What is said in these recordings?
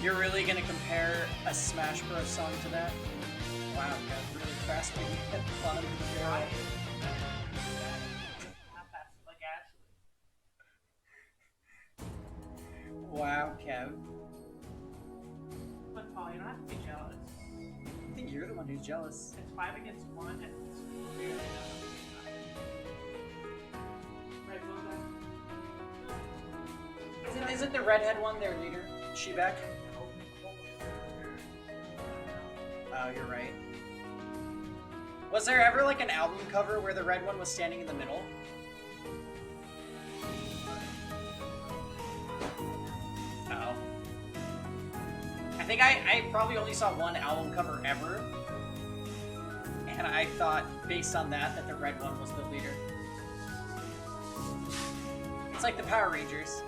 You're really gonna compare a Smash Bros. Song to that? Wow, got really fast when you hit the bottom of the barrel. Like Ashley. Wow, Kev. But Paul, you don't have to be jealous. I think you're the one who's jealous. It's 5 against 1 and it's weird. Right, well, Isn't the redhead one their leader? Shebeck? Oh, you're right. Was there ever like an album cover where the red one was standing in the middle? Oh. I think I probably only saw one album cover ever. And I thought, based on that the red one was the leader. It's like the Power Rangers.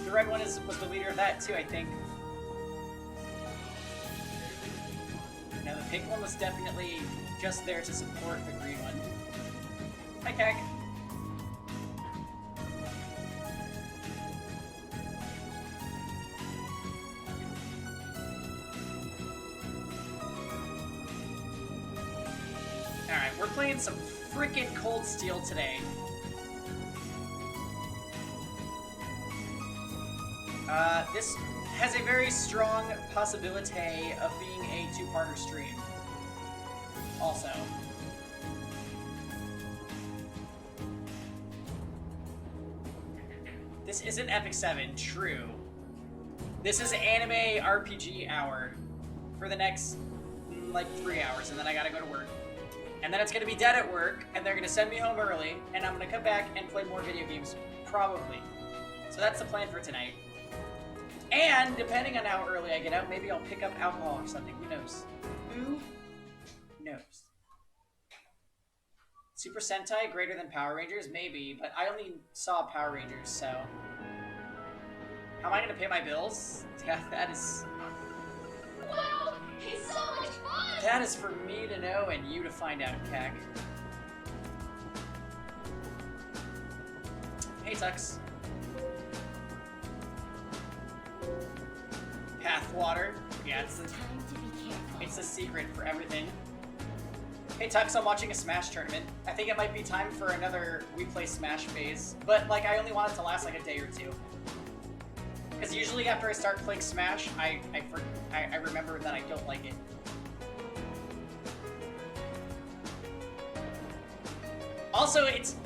The red one was the leader of that too, I think. Now the pink one was definitely just there to support the green one. Hi, Keg. Alright, we're playing some frickin' Cold Steel today. This has a very strong possibility of being a two-parter stream. Also. This isn't Epic 7, true. This is anime RPG hour for the next, like, 3 hours, and then I gotta go to work. And then it's gonna be dead at work, and they're gonna send me home early, and I'm gonna come back and play more video games, probably. So that's the plan for tonight. And, depending on how early I get out, maybe I'll pick up alcohol or something. Who knows? Who knows? Super Sentai greater than Power Rangers? Maybe, but I only saw Power Rangers, so... How am I going to pay my bills? Yeah, that is... Wow! He's so much fun! That is for me to know and you to find out, Kak. Hey, Tux. Pathwater. Yeah, it's the secret for everything. Hey Tux, I'm watching a Smash tournament. I think it might be time for another We Play Smash phase, but like I only want it to last like a day or two. Because usually after I start playing Smash, I remember that I don't like it. Also, it's...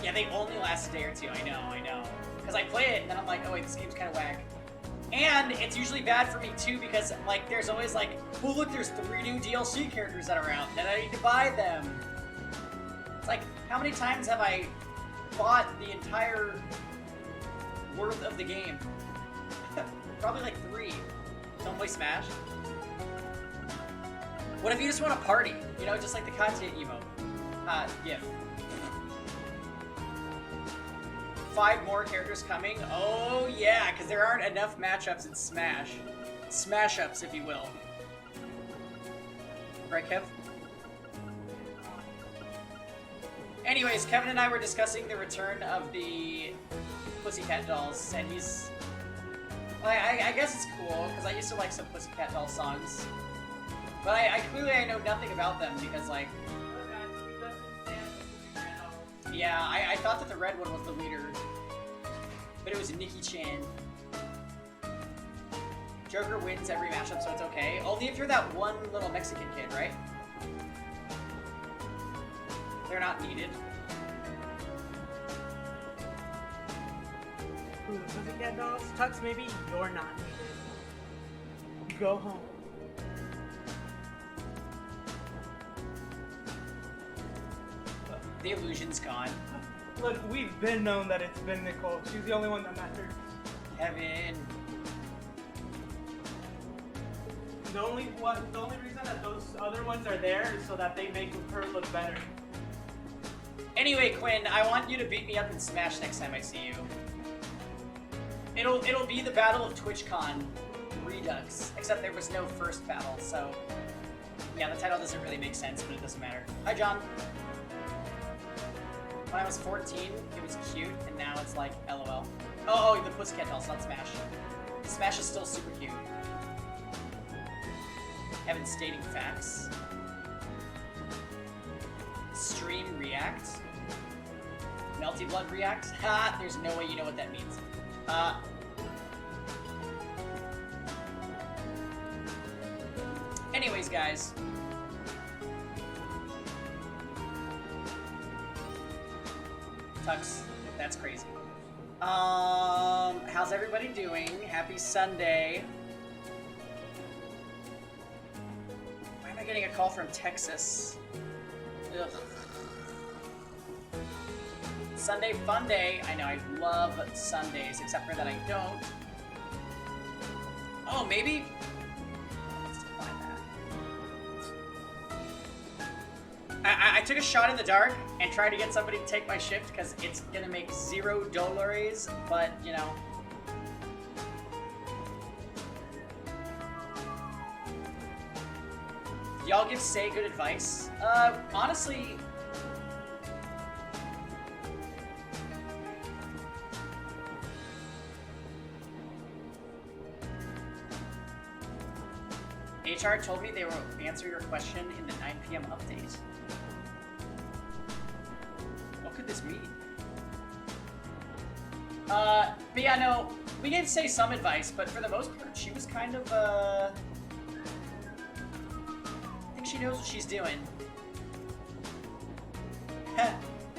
Yeah, they only last a day or two, I know. Because I play it and then I'm like, oh wait, this game's kind of whack. And it's usually bad for me too because like there's always like, well look, there's 3 new DLC characters that are out and I need to buy them. It's like, how many times have I bought the entire worth of the game? Probably like 3. Don't play Smash. What if you just want to party? You know, just like the content emote. GIF. 5 more characters coming? Oh yeah, because there aren't enough matchups in Smash. Smash-ups, if you will. Right, Kev? Anyways, Kevin and I were discussing the return of the Pussycat Dolls, and he's... I guess it's cool, because I used to like some Pussycat Doll songs. But I clearly know nothing about them, because like... Yeah, I thought that the red one was the leader, but it was Nikki-chan. Joker wins every matchup, so it's okay. Only if you're that one little Mexican kid, right? They're not needed. Ooh, Pussycat Dolls? Tux, maybe you're not needed. Go home. The illusion's gone. Look, we've been known that it's been Nicole. She's the only one that matters. Kevin. The only reason that those other ones are there is so that they make her look better. Anyway, Quinn, I want you to beat me up in Smash next time I see you. It'll be the Battle of TwitchCon Redux, except there was no first battle, so yeah, the title doesn't really make sense, but it doesn't matter. Hi, John. When I was 14, it was cute, and now it's like LOL. Oh, the Pussycat Dolls, not Smash. Smash is still super cute. Evan stating facts. Stream react. Melty blood react. Ha! There's no way you know what that means. Anyways, guys. Tux, that's crazy. How's everybody doing? Happy Sunday. Why am I getting a call from Texas? Ugh. Sunday fun day. I know, I love Sundays, except for that I don't. Oh, maybe? Let's find that. I took a shot in the dark and tried to get somebody to take my shift because it's gonna make $0, but you know. Y'all give Say good advice? Honestly, HR told me they will answer your question in the 9 p.m. update. What could this mean? But yeah, no, we gave Say some advice, but for the most part, she was kind of, I think she knows what she's doing.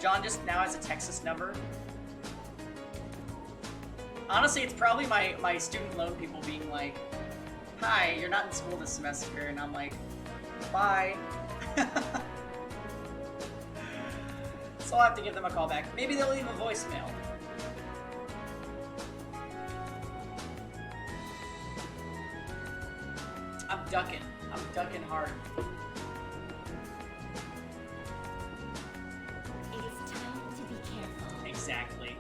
John just now has a Texas number. Honestly, it's probably my student loan people being like, hi, you're not in school this semester, and I'm like, bye. So I'll have to give them a call back. Maybe they'll leave a voicemail. I'm ducking hard. It is time to be careful. Exactly.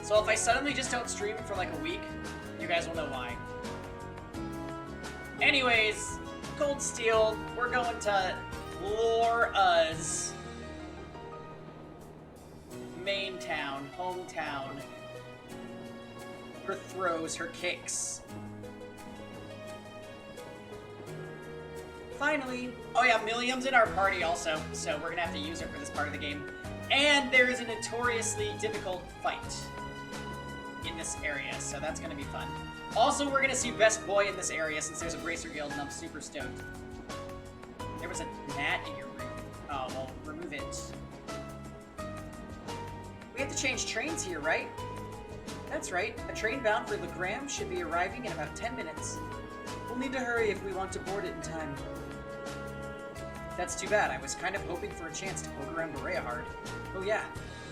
So if I suddenly just don't stream for like a week, you guys will know why. Anyways, Cold Steel, we're going to Laura's main town, hometown. Her throws, her kicks. Finally. Oh yeah, Milliam's in our party also, so we're gonna have to use her for this part of the game. And there is a notoriously difficult fight in this area, so that's gonna be fun. Also, we're gonna see Best Boy in this area since there's a Bracer Guild and I'm super stoked. There was a gnat in your room. Oh, well, remove it. We have to change trains here, right? That's right. A train bound for Legram should be arriving in about 10 minutes. We'll need to hurry if we want to board it in time. That's too bad. I was kind of hoping for a chance to poke around Bereahard. Oh yeah,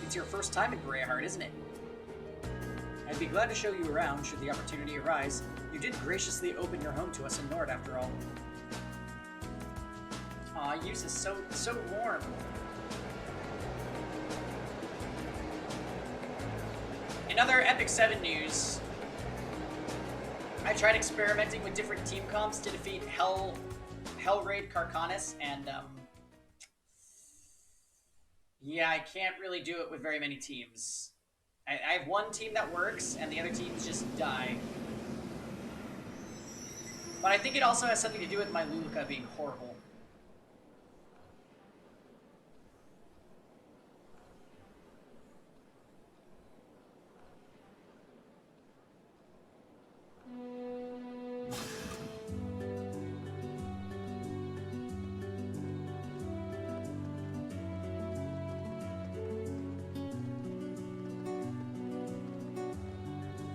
it's your first time in Bereahard, isn't it? I'd be glad to show you around should the opportunity arise. You did graciously open your home to us in Nord, after all. Aw, Use is so warm. In other Epic 7 news, I tried experimenting with different team comps to defeat Hellraid Carcanis, and yeah, I can't really do it with very many teams. I have one team that works, and the other teams just die. But I think it also has something to do with my Luluka being horrible.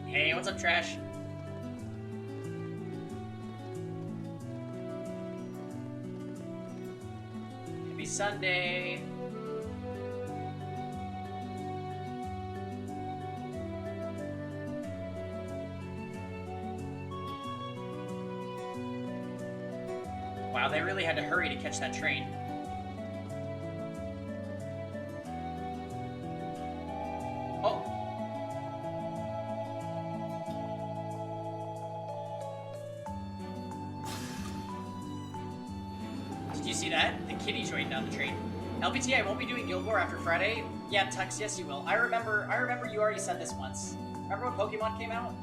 Hey, what's up, Trash? Happy Sunday. Wow, they really had to hurry to catch that train. Oh. Did you see that? The kitty joined down the train. LPT, I won't be doing Guild War after Friday. Yeah, Tux, yes you will. I remember you already said this once. Remember when Pokemon came out?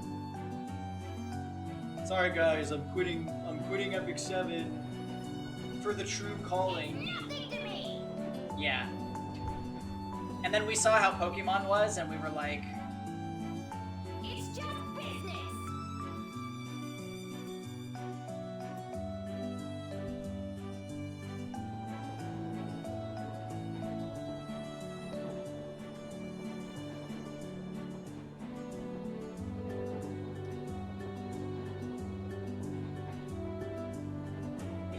Sorry guys, I'm quitting Epic 7 for the true calling. Nothing to me. Yeah. And then we saw how Pokemon was, and we were like, It's just business.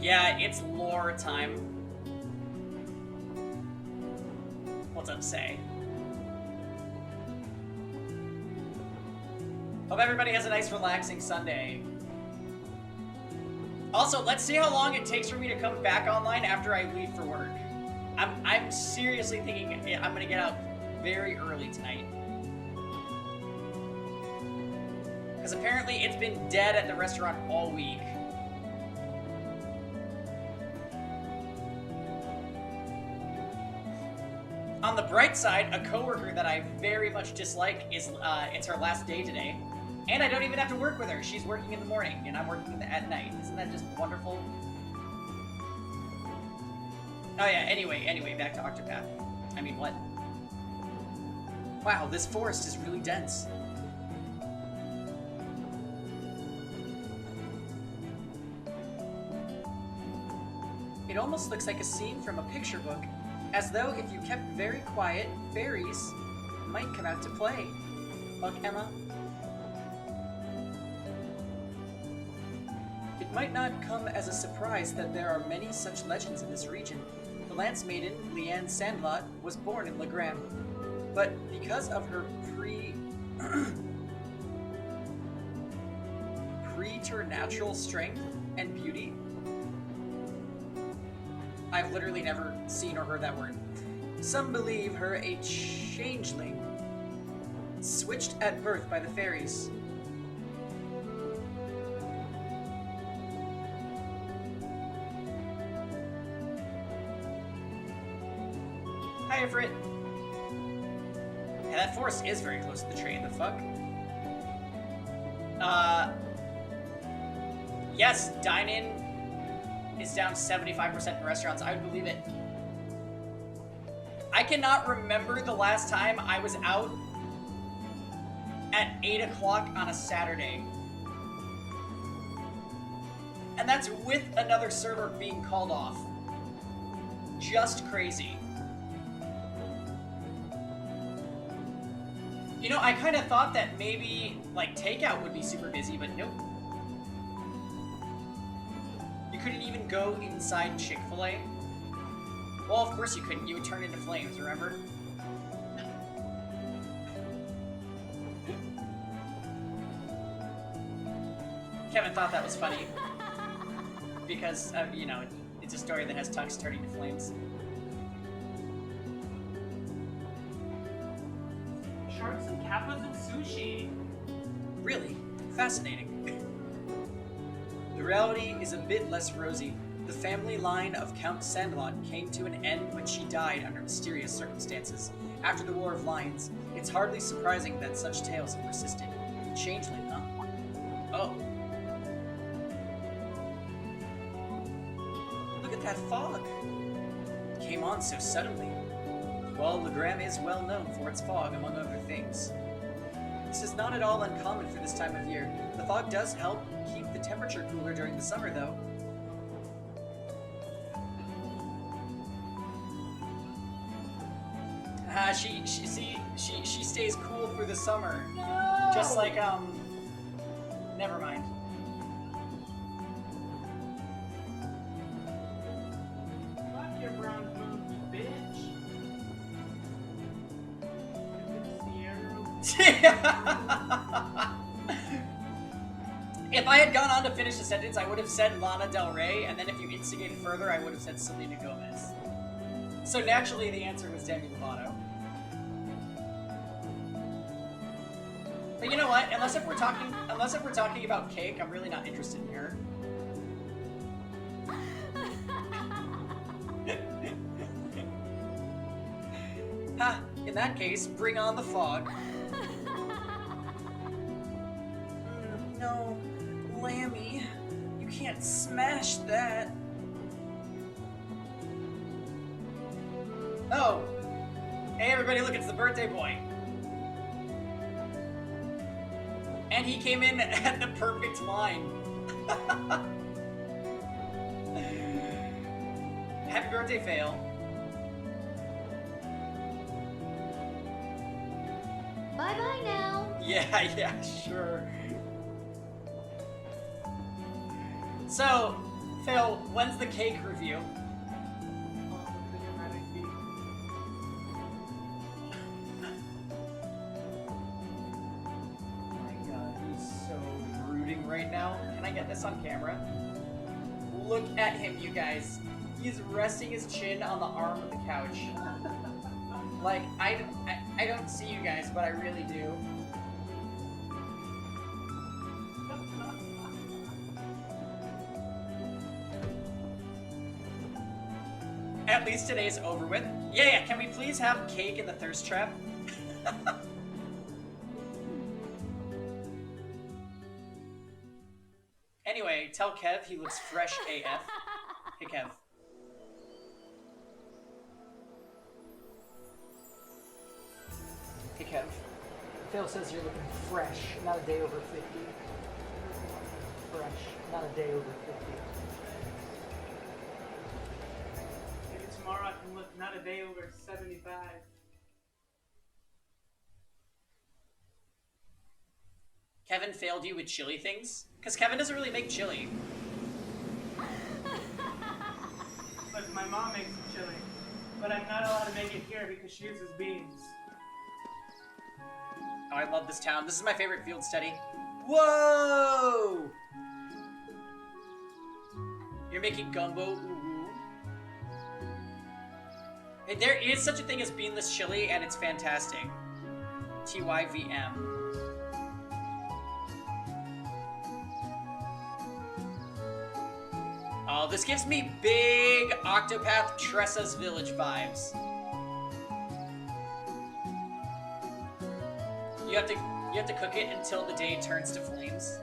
yeah, it's lore time. What's up, Say? Hope everybody has a nice, relaxing Sunday. Also, let's see how long it takes for me to come back online after I leave for work. I'm seriously thinking I'm gonna get out very early tonight. Because apparently it's been dead at the restaurant all week. On the bright side, a coworker that I very much dislike is it's her last day today, and I don't even have to work with her. She's working in the morning, and I'm working at night. Isn't that just wonderful? Oh yeah. Anyway, back to Octopath. I mean, what? Wow, this forest is really dense. It almost looks like a scene from a picture book. As though if you kept very quiet, fairies might come out to play. Look, Emma. It might not come as a surprise that there are many such legends in this region. The Lance Maiden, Leanne Sandlot, was born in Legram. But because of her preternatural strength and beauty, I've literally never seen or heard that word. Some believe her a changeling, switched at birth by the fairies. Hi, Ifrit. Yeah, that forest is very close to the train. The fuck? Yes, dine-in is down 75% in restaurants. I would believe it. I cannot remember the last time I was out at 8 o'clock on a Saturday. And that's with another server being called off. Just crazy. You know, I kind of thought that maybe, like, takeout would be super busy, but nope. You couldn't even go inside Chick-fil-A. Well, of course you couldn't. You would turn into flames, remember? Kevin thought that was funny. Because, you know, it's a story that has Tux turning to flames. Sharks and kappas and sushi. Really fascinating. The reality is a bit less rosy. The family line of Count Sandlot came to an end when she died under mysterious circumstances. After the War of Lions, it's hardly surprising that such tales have persisted. Changeling, huh? Oh. Look at that fog. It came on so suddenly. Well, Legram is well known for its fog, among other things. This is not at all uncommon for this time of year. The fog does help keep the temperature cooler during the summer, though. She stays cool through the summer. No! Just like, never mind. Fuck your brown boobs, bitch. If I had gone on to finish the sentence, I would have said Lana Del Rey, and then if you instigated further, I would have said Selena Gomez. So naturally, the answer was Demi Lovato. But you know what? Unless if we're talking about cake, I'm really not interested in her. Ha! In that case, bring on the fog. No, lamb can't smash that. Oh. Hey everybody, look, it's the birthday boy. And he came in at the perfect line. Happy birthday, Fail. Bye-bye now. Yeah, sure. So, Fail, when's the cake review? Right now. Can I get this on camera? Look at him, you guys. He's resting his chin on the arm of the couch. Like, I don't see you guys, but I really do. At least today's over with. Yeah, can we please have cake in the thirst trap? Anyway, tell Kev he looks fresh AF. Hey, Kev. Hey, Kev. Phil says you're looking fresh, not a day over 50. Fresh, not a day over 50. Maybe tomorrow I can look not a day over 75. Kevin failed you with chili things? Because Kevin doesn't really make chili. Look, my mom makes chili, but I'm not allowed to make it here because she uses beans. Oh, I love this town. This is my favorite field study. Whoa! You're making gumbo. Ooh. Hey, there is such a thing as beanless chili, and it's fantastic. TYVM. Oh, this gives me big Octopath Tressa's Village vibes. You have to cook it until the day turns to flames.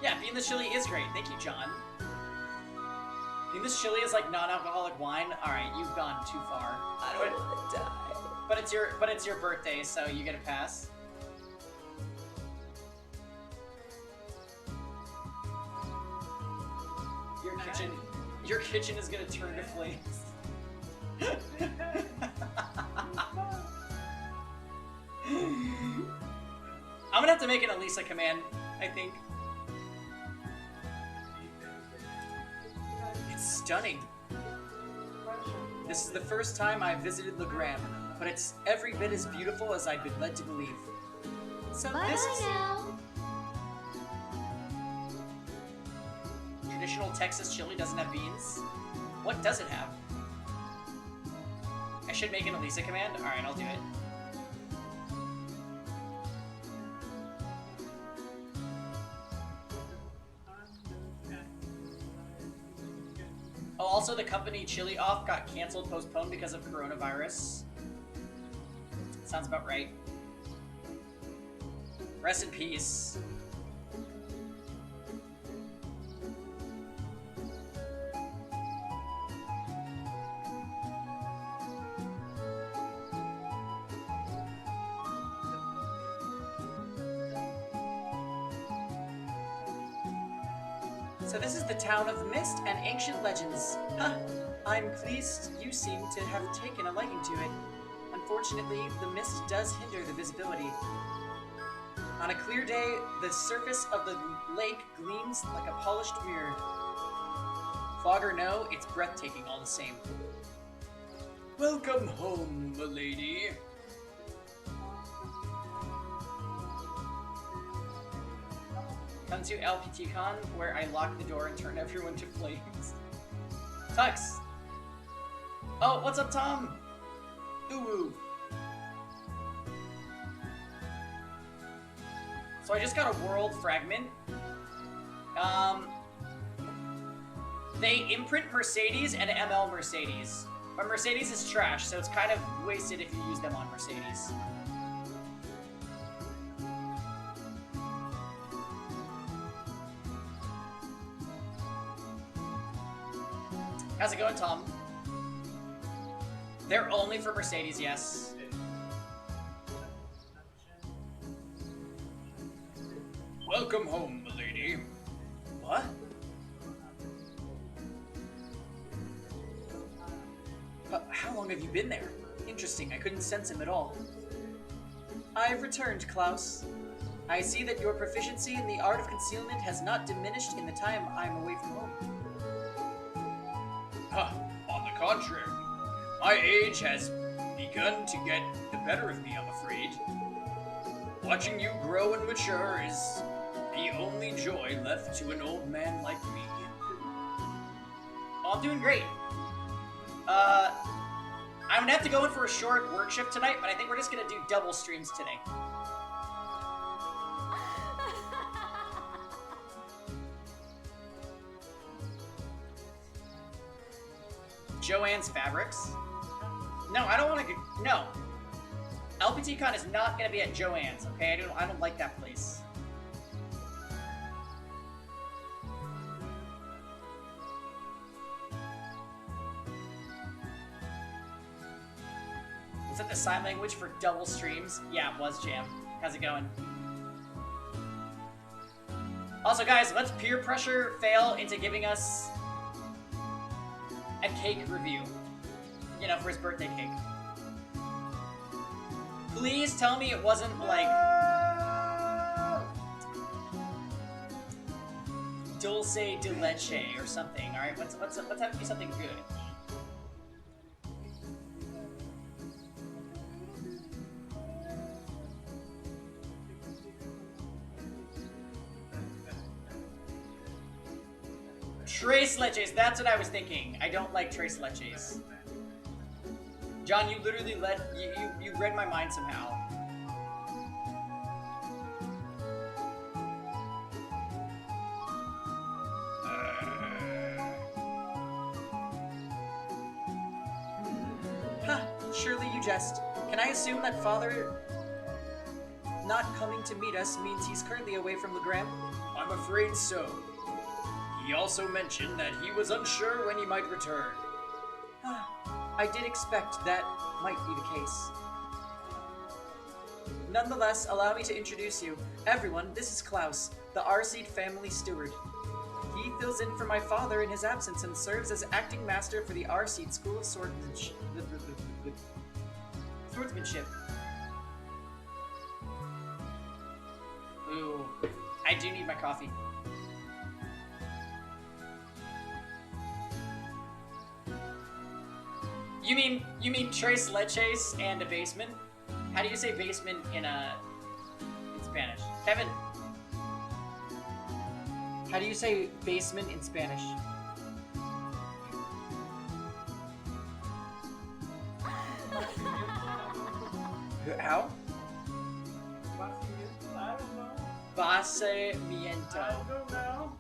Yeah, beanless chili is great. Thank you, John. Beanless chili is like non-alcoholic wine. All right, you've gone too far. I don't want to die. But it's your birthday, so you get a pass. Your kitchen is gonna turn to flames. I'm gonna have to make an Elisa command, I think. It's stunning. This is the first time I've visited Legram, but it's every bit as beautiful as I've been led to believe. So this is now. traditional Texas chili doesn't have beans. What does it have? I should make an Elisa command? Alright, I'll do it. Oh, also the company Chili Off got canceled, postponed because of coronavirus. Sounds about right. Rest in peace. So this is the town of mist and ancient legends. Huh. I'm pleased you seem to have taken a liking to it. Unfortunately, the mist does hinder the visibility. On a clear day, the surface of the lake gleams like a polished mirror. Fog or no, it's breathtaking all the same. Welcome home, milady. Come to LPT Con, where I lock the door and turn everyone to flames. Tux! Oh, what's up, Tom? Ooh. So I just got a world fragment. They imprint Mercedes and ML Mercedes. But Mercedes is trash, so it's kind of wasted if you use them on Mercedes. How's it going, Tom? They're only for Mercedes, yes. Welcome home, milady. What? How long have you been there? Interesting, I couldn't sense him at all. I've returned, Klaus. I see that your proficiency in the art of concealment has not diminished in the time I'm away from home. On the contrary, my age has begun to get the better of me, I'm afraid. Watching you grow and mature is the only joy left to an old man like me. Well, I'm doing great. I'm gonna have to go in for a short work shift tonight, but I think we're just gonna do double streams today. Joanne's Fabrics? No, I don't want to. No, LPTCon is not gonna be at Joanne's. Okay, I don't like that place. Was that the sign language for double streams? Yeah, it was, Jam. How's it going? Also, guys, let's peer pressure fail into giving us a cake review. You know, for his birthday cake. Please tell me it wasn't like dulce de leche or something. All right, let's have it be something good. Tres leches, that's what I was thinking. I don't like tres leches. John, you literally you read my mind somehow. Surely you jest. Can I assume that Father not coming to meet us means he's currently away from Legram? I'm afraid so. He also mentioned that he was unsure when he might return. I did expect that might be the case. Nonetheless, allow me to introduce you. Everyone, this is Klaus, the Arseed family steward. He fills in for my father in his absence and serves as acting master for the Arseed School of Swordsmanship. Ooh, I do need my coffee. You mean tres leches and a basement? How do you say basement in Spanish? Kevin, how do you say basement in Spanish? How? I don't know. Basamiento. I don't know.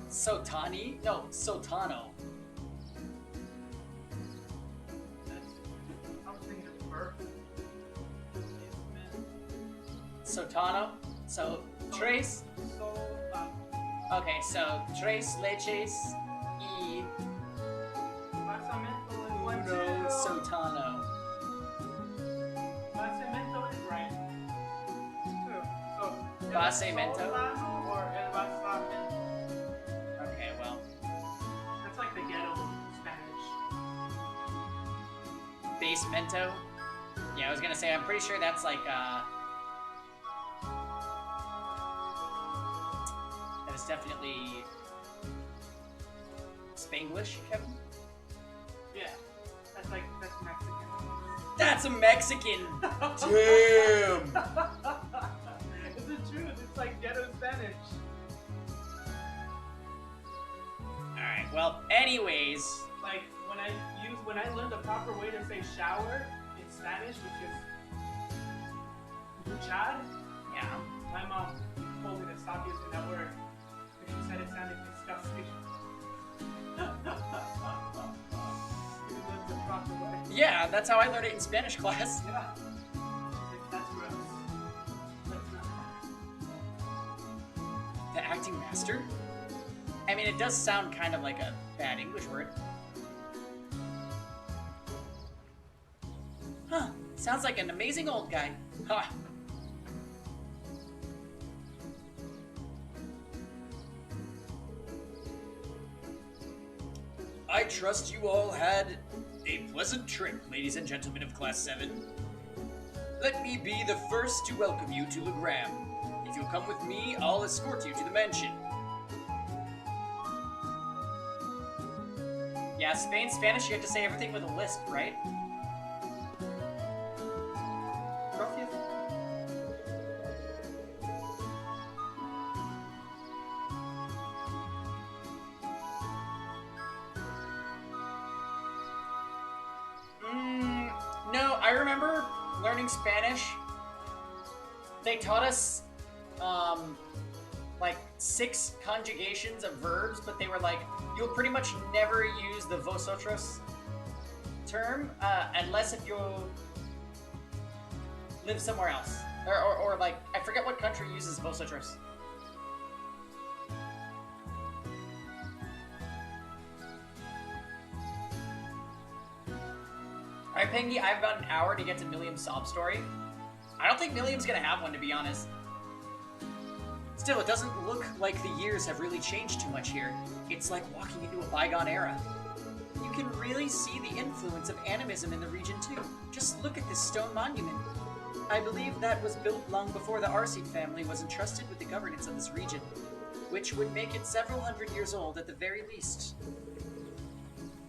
Sotani? No, Sotano. I'm thinking of birth. Sotano? So, tres? Okay, so, tres leches y uno sotano. Basamento is right. So, Basamento? or el basamento. Okay, well. That's like the ghetto Spanish. Basemento? Yeah, I was gonna say, I'm pretty sure that's like, that is definitely Spanglish, Kevin? Yeah. That's Mexican. That's a Mexican! Damn! It's the truth, it's like ghetto Spanish. Alright, well, anyways. Like when I learned the proper way to say shower in Spanish, which is duchar, Yeah. my mom told me to stop using that word because she said it sounded disgusting. Even though it's the proper way. Yeah, that's how I learned it in Spanish class. Yeah. She's like, that's gross. That's not. The acting master? I mean, it does sound kind of like a bad English word. Huh. Sounds like an amazing old guy. Ha. I trust you all had a pleasant trip, ladies and gentlemen of Class 7. Let me be the first to welcome you to Legram. If you'll come with me, I'll escort you to the mansion. Yeah, Spanish, you have to say everything with a lisp, right? Gracias. No, I remember learning Spanish. They taught us, like 6 conjugations of verbs, but they were like, you'll pretty much never use the vosotros term, unless if you live somewhere else. Or like, I forget what country uses vosotros. Alright, Pengy, I have about an hour to get to Milliam's sob story. I don't think Milliam's gonna have one, to be honest. Still, it doesn't look like the years have really changed too much here. It's like walking into a bygone era. You can really see the influence of animism in the region, too. Just look at this stone monument. I believe that was built long before the Arseid family was entrusted with the governance of this region, which would make it several hundred years old at the very least.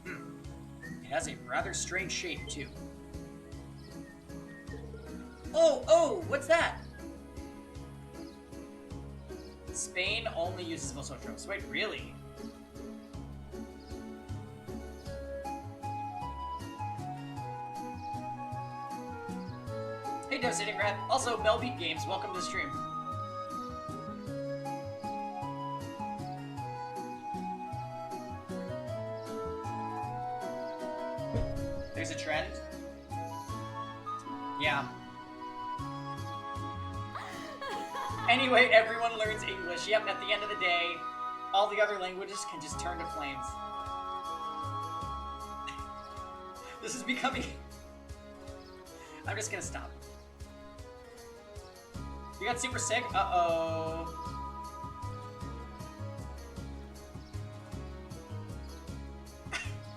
It has a rather strange shape, too. Oh, what's that? Spain only uses vosotros. Wait, really? Hey, Devastating Rat. Also, Melbeat Games, welcome to the stream. There's a trend. Yeah. Anyway, everyone learns English. Yep, at the end of the day, all the other languages can just turn to flames. This is becoming... I'm just gonna stop. You got super sick? Uh-oh.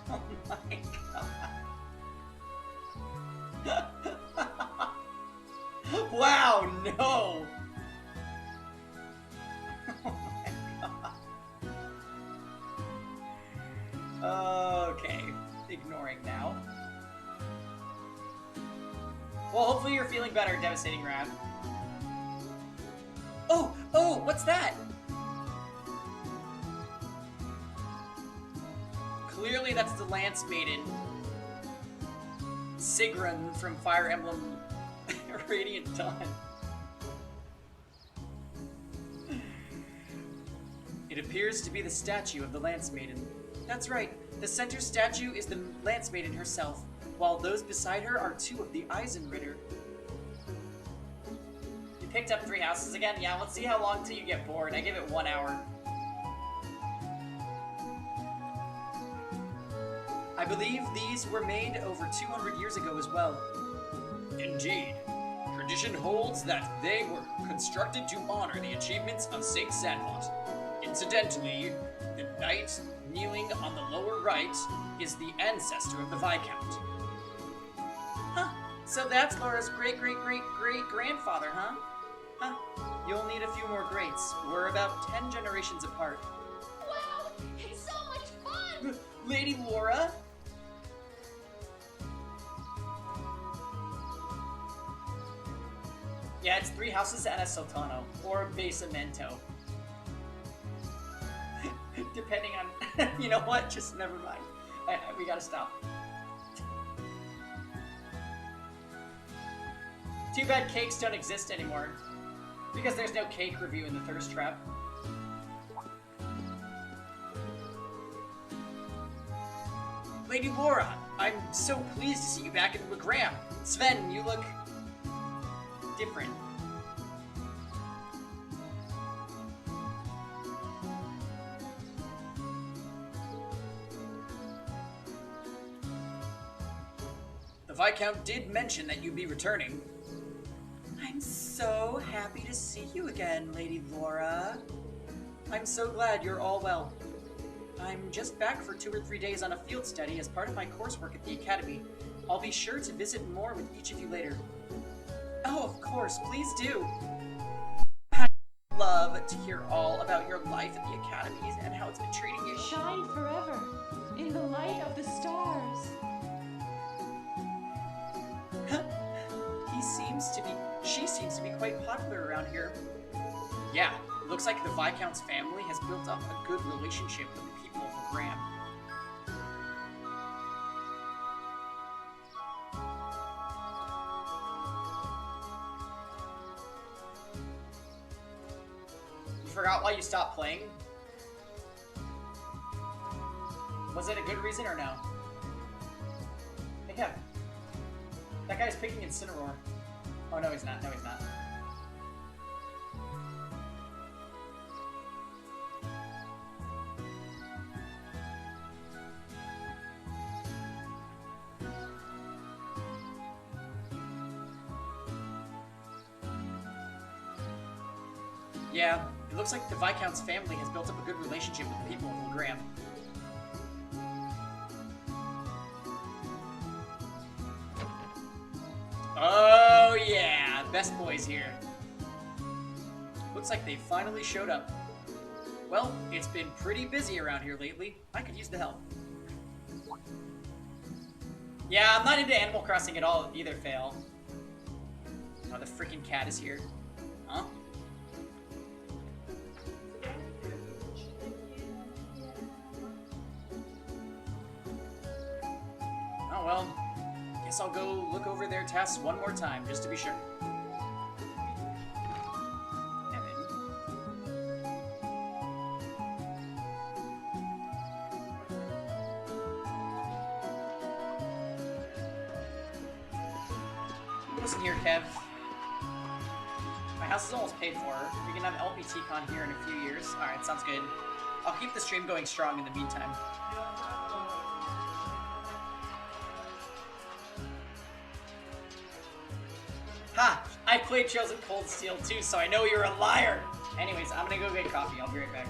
Oh my god. Wow, no! Oh my god. Okay, ignoring now. Well, hopefully you're feeling better, Devastating Rat. Oh, what's that? Clearly that's the Lance Maiden. Sigrun from Fire Emblem Radiant Dawn. It appears to be the statue of the Lance Maiden. That's right, the center statue is the Lance Maiden herself, while those beside her are 2 of the Eisenritter. You picked up 3 houses again? Yeah, let's see how long till you get bored. I give it 1 hour. I believe these were made over 200 years ago as well. Indeed. Tradition holds that they were constructed to honor the achievements of Saint Sandlot. Incidentally, the knight kneeling on the lower right is the ancestor of the Viscount. Huh, so that's Laura's great-great-great-great-grandfather, huh? Huh, you'll need a few more greats. We're about 10 generations apart. Wow, it's so much fun! Lady Laura? Yeah, it's 3 houses and a Sultano, or Basamento. Depending on... You know what? Just never mind. We gotta stop. Too bad cakes don't exist anymore. Because there's no cake review in the Thirst Trap. Lady Laura, I'm so pleased to see you back in Legram. Sven, you look... different. Viscount did mention that you'd be returning. I'm so happy to see you again, Lady Laura. I'm so glad you're all well. I'm just back for 2 or 3 days on a field study as part of my coursework at the Academy. I'll be sure to visit more with each of you later. Oh, of course, please do. I'd love to hear all about your life at the Academy and how it's been treating you. Shine forever in the light of the stars. She seems to be quite popular around here. Yeah, it looks like the Viscount's family has built up a good relationship with the people of Legram. You forgot why you stopped playing? Was it a good reason or no? Hey Kev. That guy's picking Incineroar. Oh, no, he's not. No, he's not. Yeah, it looks like the Viscount's family has built up a good relationship with the people of Legram. Oh yeah, best boys here. Looks like they finally showed up. Well, it's been pretty busy around here lately. I could use the help. Yeah, I'm not into Animal Crossing at all either, Fail. Oh, the freaking cat is here. Huh? Oh well. Guess I'll go look over their tasks one more time, just to be sure. Listen here, Kev. My house is almost paid for. We can have LPT con here in a few years. Alright, sounds good. I'll keep the stream going strong in the meantime. Ha! I played Chosen Cold Steel too, so I know you're a liar! Anyways, I'm gonna go get coffee. I'll be right back.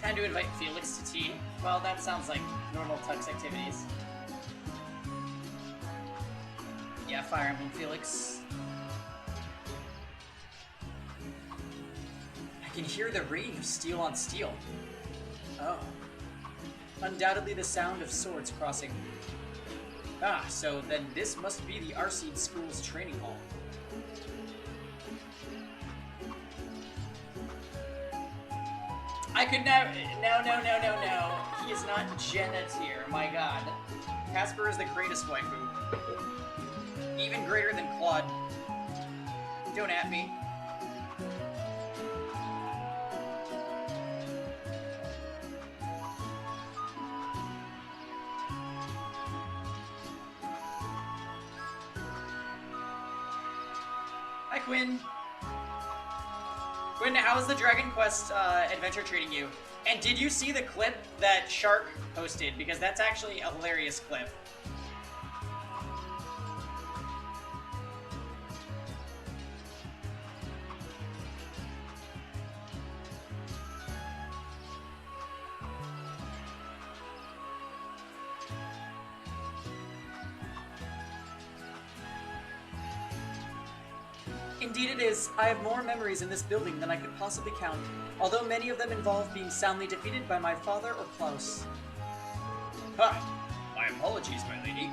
Time to invite Felix to tea. Well, that sounds like normal Tux activities. Yeah, Fire Emblem Felix. can hear the ringing of steel on steel. Oh. Undoubtedly the sound of swords crossing. Ah, so then this must be the Arseed School's training hall. I could never. No. He is not Genetier, my god. Casper is the greatest waifu. Even greater than Claude. Don't at me. Hi, Quinn. Quinn, how's the Dragon Quest adventure treating you? And did you see the clip that Shark posted? Because that's actually a hilarious clip. Indeed it is. I have more memories in this building than I could possibly count, although many of them involve being soundly defeated by my father or Klaus. Ha! My apologies, my lady.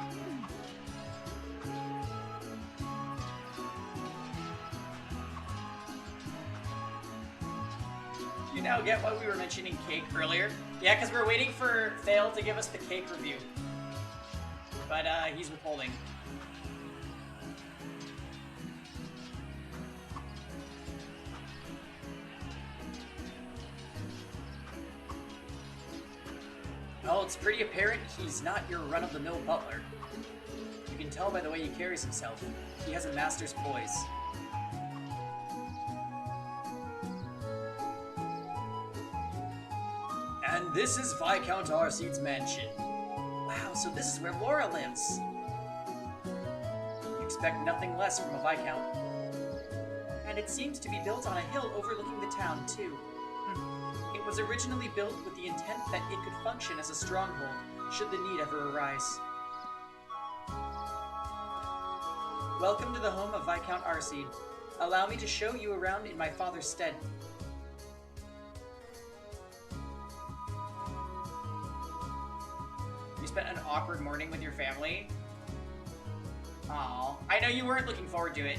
You now get why we were mentioning cake earlier? Yeah, because we're waiting for Thale to give us the cake review. But, he's withholding. Well, it's pretty apparent he's not your run-of-the-mill butler. You can tell by the way he carries himself. He has a master's poise. And this is Viscount Arseed's mansion. Wow, so this is where Laura lives. You expect nothing less from a Viscount. And it seems to be built on a hill overlooking the town, too. It was originally built with the intent that it could function as a stronghold, should the need ever arise. Welcome to the home of Viscount Arseed. Allow me to show you around in my father's stead. You spent an awkward morning with your family? Aw, I know you weren't looking forward to it.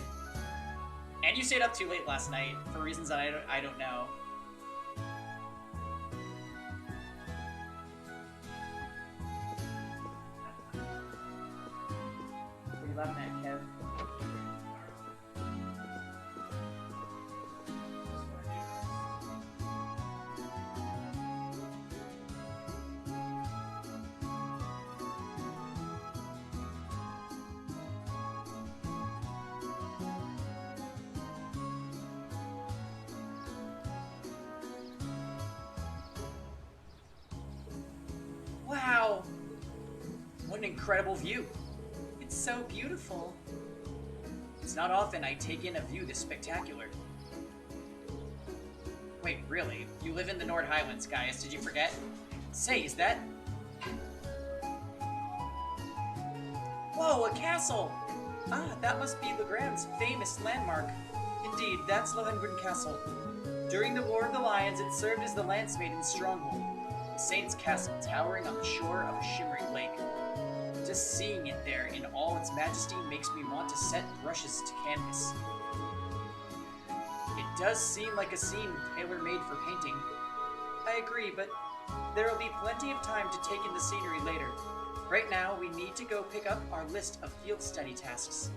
And you stayed up too late last night, for reasons that I don't know. What are you laughing at, Kev? Wow! What an incredible view. It's so beautiful. It's not often I take in a view this spectacular. Wait, really? You live in the Nord Highlands, guys. Did you forget? Say, is that... Whoa, a castle! Ah, that must be Legram's famous landmark. Indeed, that's Lohengrin Castle. During the War of the Lions, it served as the Lance Maiden's stronghold. The Saint's Castle, towering on the shore of a shimmering lake. Just seeing it there in all its majesty makes me want to set brushes to canvas. It does seem like a scene tailor-made for painting. I agree, but there will be plenty of time to take in the scenery later. Right now, we need to go pick up our list of field study tasks.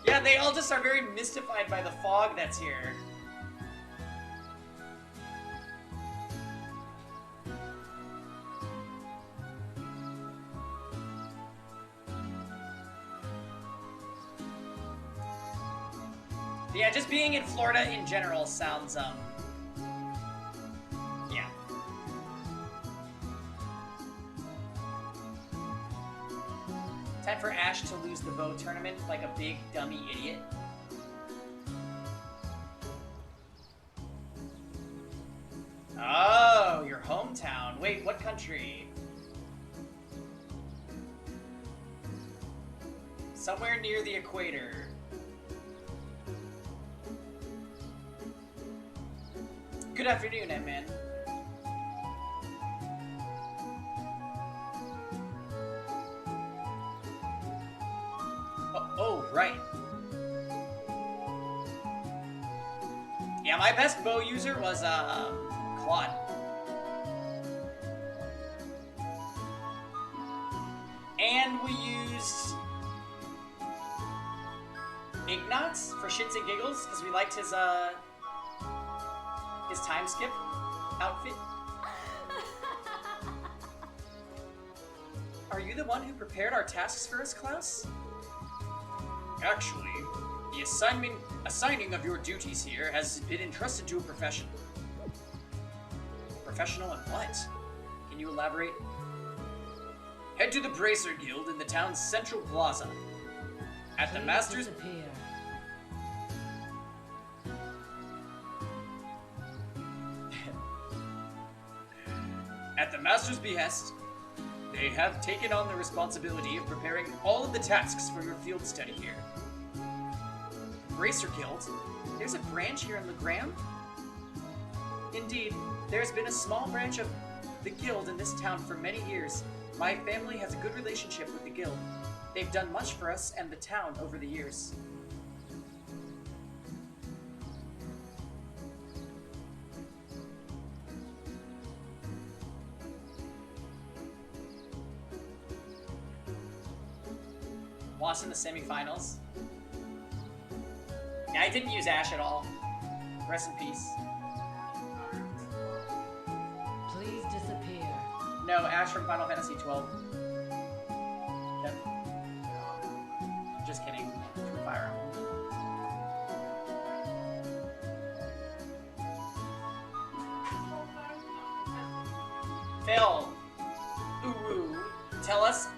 Yeah, they all just are very mystified by the fog that's here. Yeah, just being in Florida in general sounds, yeah. Time for Ash to lose the bow tournament like a big dummy idiot. country. Somewhere near the equator. Good afternoon, Ant-Man. Oh, right. Yeah, my best bow user was, Claude. And we used Ignatz for shits and giggles, because we liked his time skip outfit. Are you the one who prepared our tasks for us, Klaus? Actually, the assigning of your duties here has been entrusted to a professional. Professional in what? Can you elaborate? Head to the Bracer Guild in the town's central plaza. At the Master's... At the Master's behest, they have taken on the responsibility of preparing all of the tasks for your field study here. Bracer Guild? There's a branch here in Legram? Indeed, there's been a small branch of the guild in this town for many years. My family has a good relationship with the guild. They've done much for us and the town over the years. Lost in the semifinals. Yeah, I didn't use Ash at all. Rest in peace. Please disappear. No, Ash from Final Fantasy 12. Yep. Just kidding. From Fire Emblem. Phil. Ooh. Tell us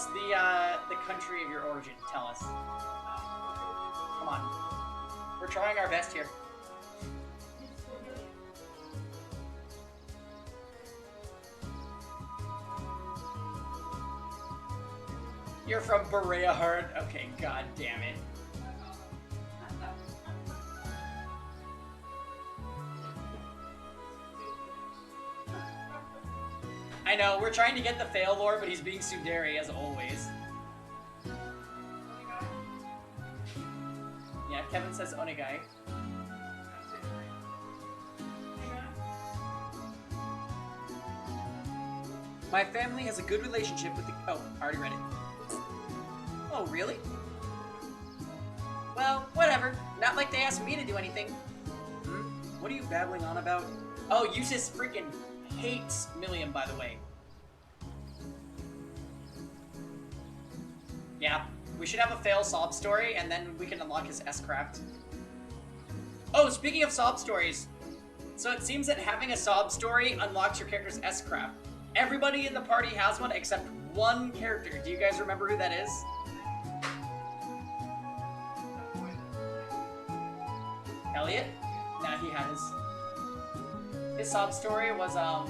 the country of your origin. Tell us. Come on. We're trying our best here. You're from Berea Heart? Okay, god damn it. I know, we're trying to get the fail lore, but he's being tsundere as always. Yeah, Kevin says Onegai. My family has a good relationship with the... Oh, I already read it. Oh, really? Well, whatever. Not like they asked me to do anything. Hmm? What are you babbling on about? Oh, Eustace freaking hates Milliam, by the way. Yeah, we should have a fail sob story, and then we can unlock his S-Craft. Oh, speaking of sob stories. So it seems that having a sob story unlocks your character's S-Craft. Everybody in the party has one except one character. Do you guys remember who that is? Elliot? Nah, he had his sob story was, well,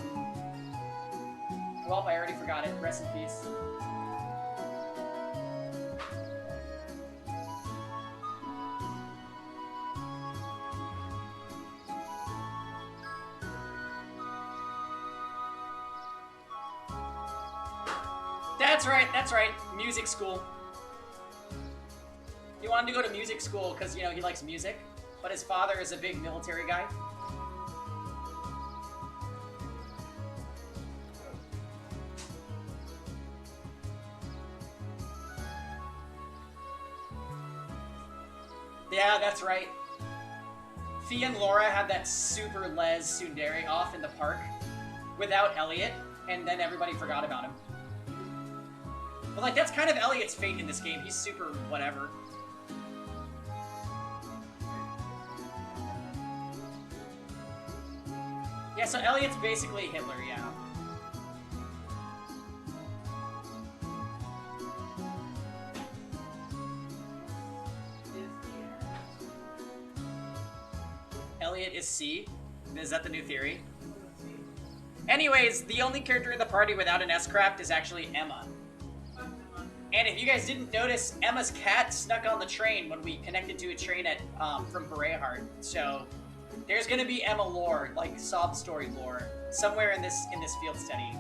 I already forgot it. Rest in peace. That's right. Music school. He wanted to go to music school because, you know, he likes music, but his father is a big military guy. Yeah, that's right. Fee and Laura had that super les tsundere off in the park without Elliot, and then everybody forgot about him. But, like, that's kind of Elliot's fate in this game. He's super whatever. Yeah, so Elliot's basically Hitler, yeah. Elliot is C? Is that the new theory? Anyways, the only character in the party without an S-craft is actually Emma. And if you guys didn't notice, Emma's cat snuck on the train when we connected to a train at from Berehart. So there's gonna be Emma lore, like sob story lore, somewhere in this field study.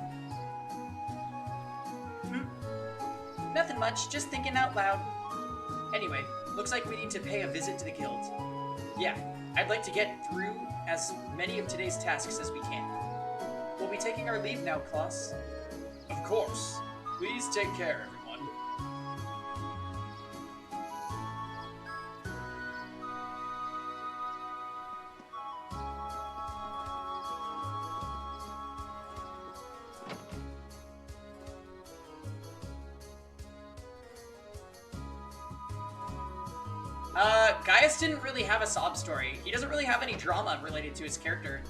Nothing much, just thinking out loud. Anyway, looks like we need to pay a visit to the guild. Yeah, I'd like to get through as many of today's tasks as we can. We'll be taking our leave now, Klaus. Of course. Please take care, everyone. Gaius didn't really have a sob story. He doesn't really have any drama related to his character.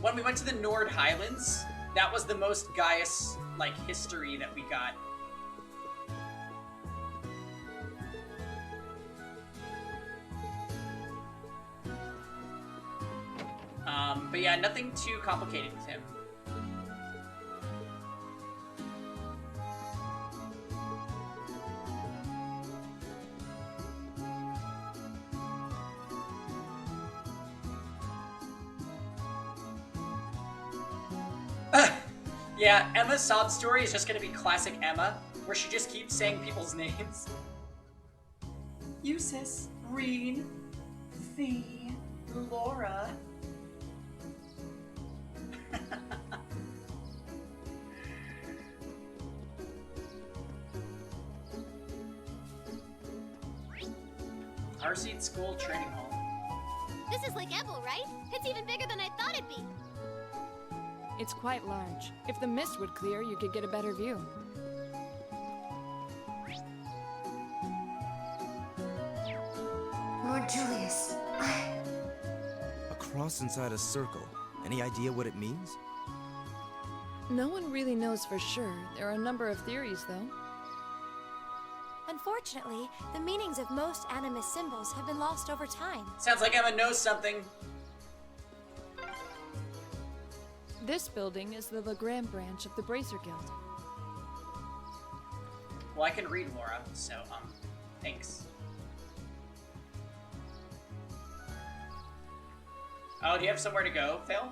When we went to the Nord Highlands, that was the most Gaius, like, history that we got. But yeah, nothing too complicated with him. Yeah, Emma's sob story is just gonna be classic Emma, where she just keeps saying people's names. Eustace, Reen, Fee, Laura. Arseed School Training Hall. This is Lake Ebel, right? It's even bigger than I thought it'd be. It's quite large. If the mist would clear, you could get a better view. Lord Julius, A cross inside a circle. Any idea what it means? No one really knows for sure. There are a number of theories, though. Unfortunately, the meanings of most animus symbols have been lost over time. Sounds like Emma knows something. This building is the Legram branch of the Bracer Guild. Well, I can read Laura, so, thanks. Oh, do you have somewhere to go, Phil?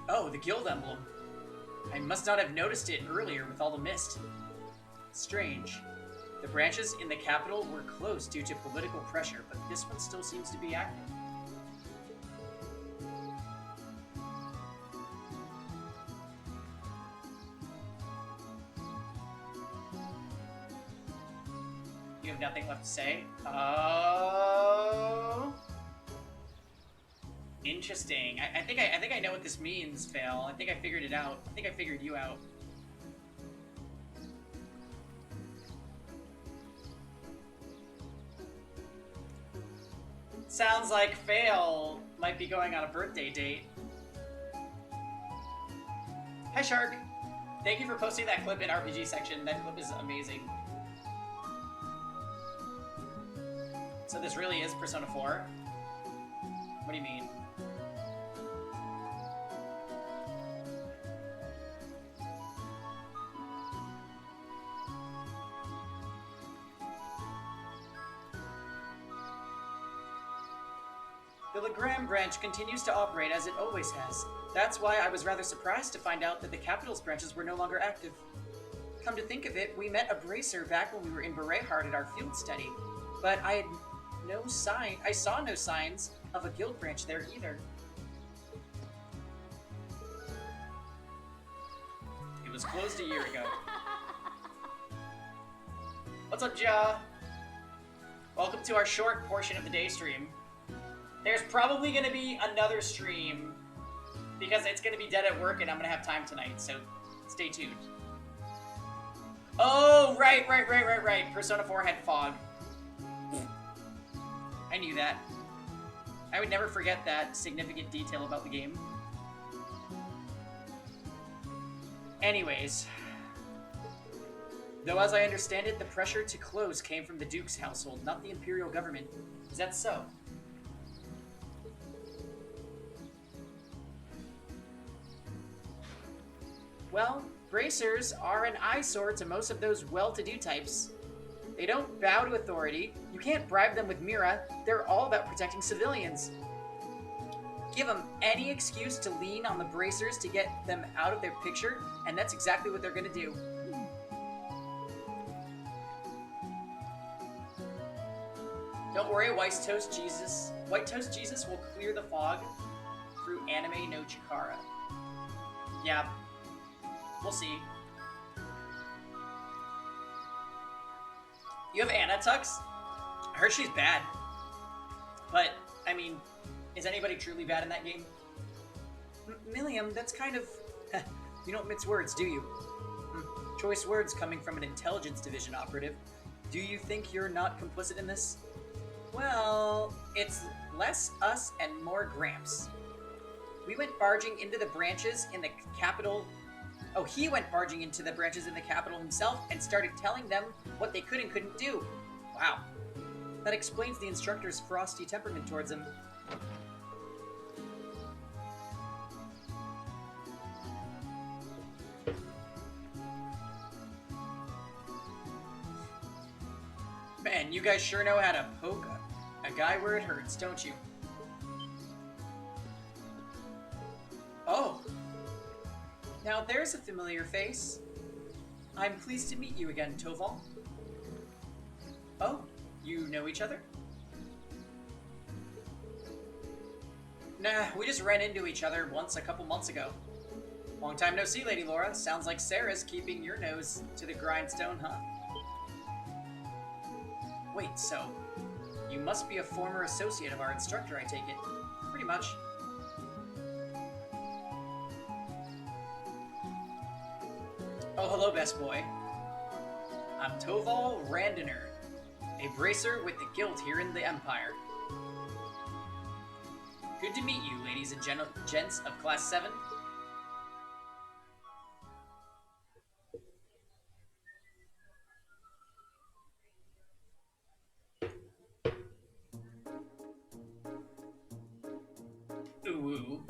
Oh, the guild emblem. I must not have noticed it earlier with all the mist. Strange. The branches in the capital were closed due to political pressure, but this one still seems to be active. You have nothing left to say? Oh... Interesting. I think I know what this means, Fail. I think I figured it out. I think I figured you out. Sounds like Fail might be going on a birthday date. Hi, Shark. Thank you for posting that clip in RPG section. That clip is amazing. So this really is Persona 4? What do you mean? The Legram branch continues to operate as it always has. That's why I was rather surprised to find out that the capital's branches were no longer active. Come to think of it, we met a bracer back when we were in Berehart at our field study, but I saw no signs of a guild branch there either. It was closed a year ago. What's up, Ja? Welcome to our short portion of the day stream. There's probably going to be another stream because it's going to be dead at work and I'm going to have time tonight, so stay tuned. Oh, right. Persona 4 had fog. I knew that. I would never forget that significant detail about the game. Anyways. Though as I understand it, the pressure to close came from the Duke's household, not the Imperial government. Is that so? Well, bracers are an eyesore to most of those well-to-do types. They don't bow to authority. You can't bribe them with Mira. They're all about protecting civilians. Give them any excuse to lean on the bracers to get them out of their picture, and that's exactly what they're gonna do. Don't worry, White Toast Jesus. White Toast Jesus will clear the fog through Anime no Chikara. Yeah, we'll see. You have Anna, Tux? I heard she's bad. But, I mean, is anybody truly bad in that game? Milliam, that's kind of... You don't mix words, do you? Choice words coming from an intelligence division operative. Do you think you're not complicit in this? Well, it's less us and more Gramps. We went barging into the branches in the capital... Oh, he went barging into the branches in the capital himself and started telling them what they could and couldn't do. Wow. That explains the instructor's frosty temperament towards him. Man, you guys sure know how to poke a guy where it hurts, don't you? Oh. Now there's a familiar face. I'm pleased to meet you again, Toval. Oh, you know each other? Nah, we just ran into each other once a couple months ago. Long time no see, Lady Laura. Sounds like Sarah's keeping your nose to the grindstone, huh? Wait, so you must be a former associate of our instructor, I take it. Pretty much. Oh, hello, best boy. I'm Toval Randiner, a bracer with the guild here in the Empire. Good to meet you, ladies and gents of Class 7. Ooh.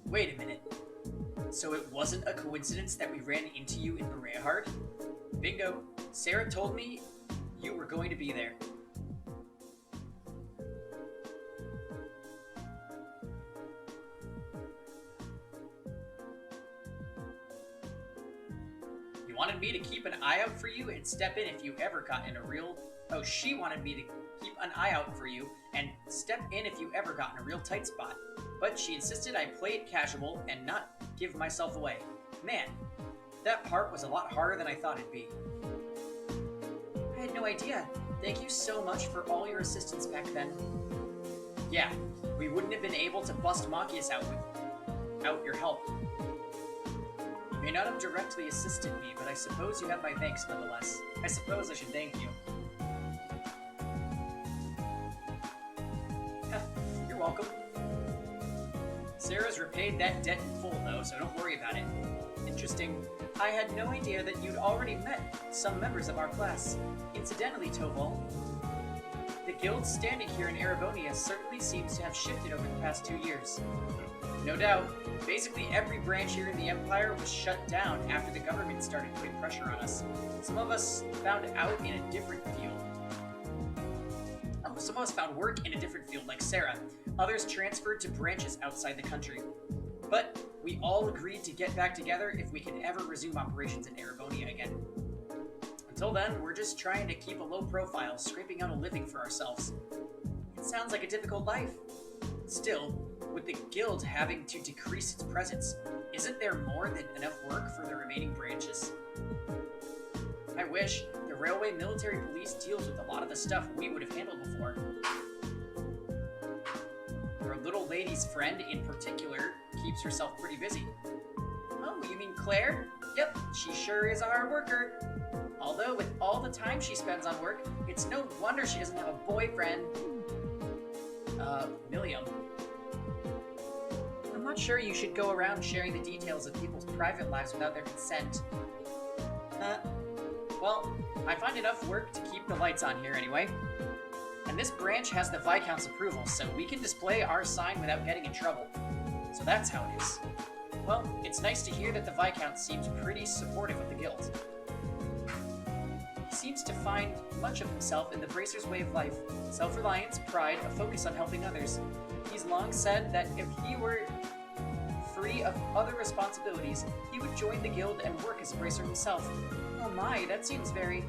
Wait a minute. So it wasn't a coincidence that we ran into you in Bereahard? Bingo. Sarah told me you were going to be there. You wanted me to keep an eye out for you and step in if you ever got in a real... Oh, she wanted me to keep an eye out for you and step in if you ever got in a real tight spot. But she insisted I play it casual and not give myself away. Man, that part was a lot harder than I thought it'd be. I had no idea. Thank you so much for all your assistance back then. Yeah, we wouldn't have been able to bust Machias out without your help. You may not have directly assisted me, but I suppose you have my thanks nonetheless. I suppose I should thank you. You're welcome. Sarah's repaid that debt in full, though, so don't worry about it. Interesting. I had no idea that you'd already met some members of our class. Incidentally, Toval, the guild's standing here in Erebonia certainly seems to have shifted over the past 2 years. No doubt. Basically, every branch here in the Empire was shut down after the government started putting pressure on us. Some of us found out in a different field. Some of us found work in a different field, like Sarah. Others transferred to branches outside the country. But we all agreed to get back together if we could ever resume operations in Erebonia again. Until then, we're just trying to keep a low profile, scraping out a living for ourselves. It sounds like a difficult life. Still, with the guild having to decrease its presence, isn't there more than enough work for the remaining branches? I wish. The railway military police deals with a lot of the stuff we would have handled before. Your little lady's friend, in particular, keeps herself pretty busy. Oh, you mean Claire? Yep, she sure is a hard worker. Although, with all the time she spends on work, it's no wonder she doesn't have a boyfriend. Milliam. I'm not sure you should go around sharing the details of people's private lives without their consent. Well, I find enough work to keep the lights on here anyway. And this branch has the Viscount's approval, so we can display our sign without getting in trouble. So that's how it is. Well, it's nice to hear that the Viscount seems pretty supportive of the guild. He seems to find much of himself in the Bracer's way of life. Self-reliance, pride, a focus on helping others. He's long said that if he were free of other responsibilities, he would join the guild and work as a Bracer himself. Oh my, that seems very...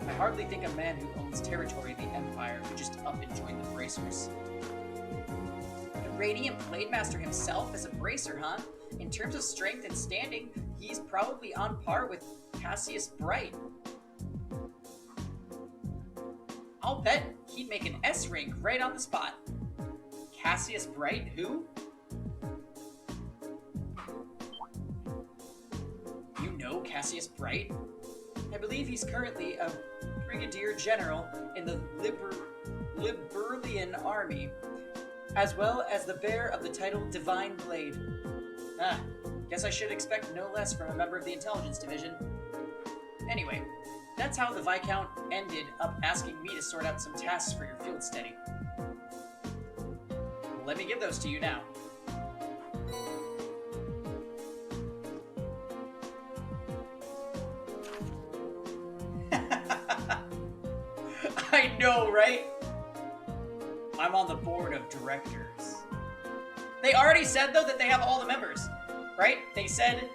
I hardly think a man who owns territory of the Empire would just up and join the Bracers. The Radiant Blademaster himself is a Bracer, huh? In terms of strength and standing, he's probably on par with Cassius Bright. I'll bet he'd make an S rank right on the spot. Cassius Bright, who? You know Cassius Bright? I believe he's currently a brigadier general in the Liberlian army, as well as the bearer of the title Divine Blade. Guess I should expect no less from a member of the intelligence division. Anyway, that's how the Viscount ended up asking me to sort out some tasks for your field study. Let me give those to you now. I know, right? I'm on the board of directors. They already said, though, that they have all the members, right? They said,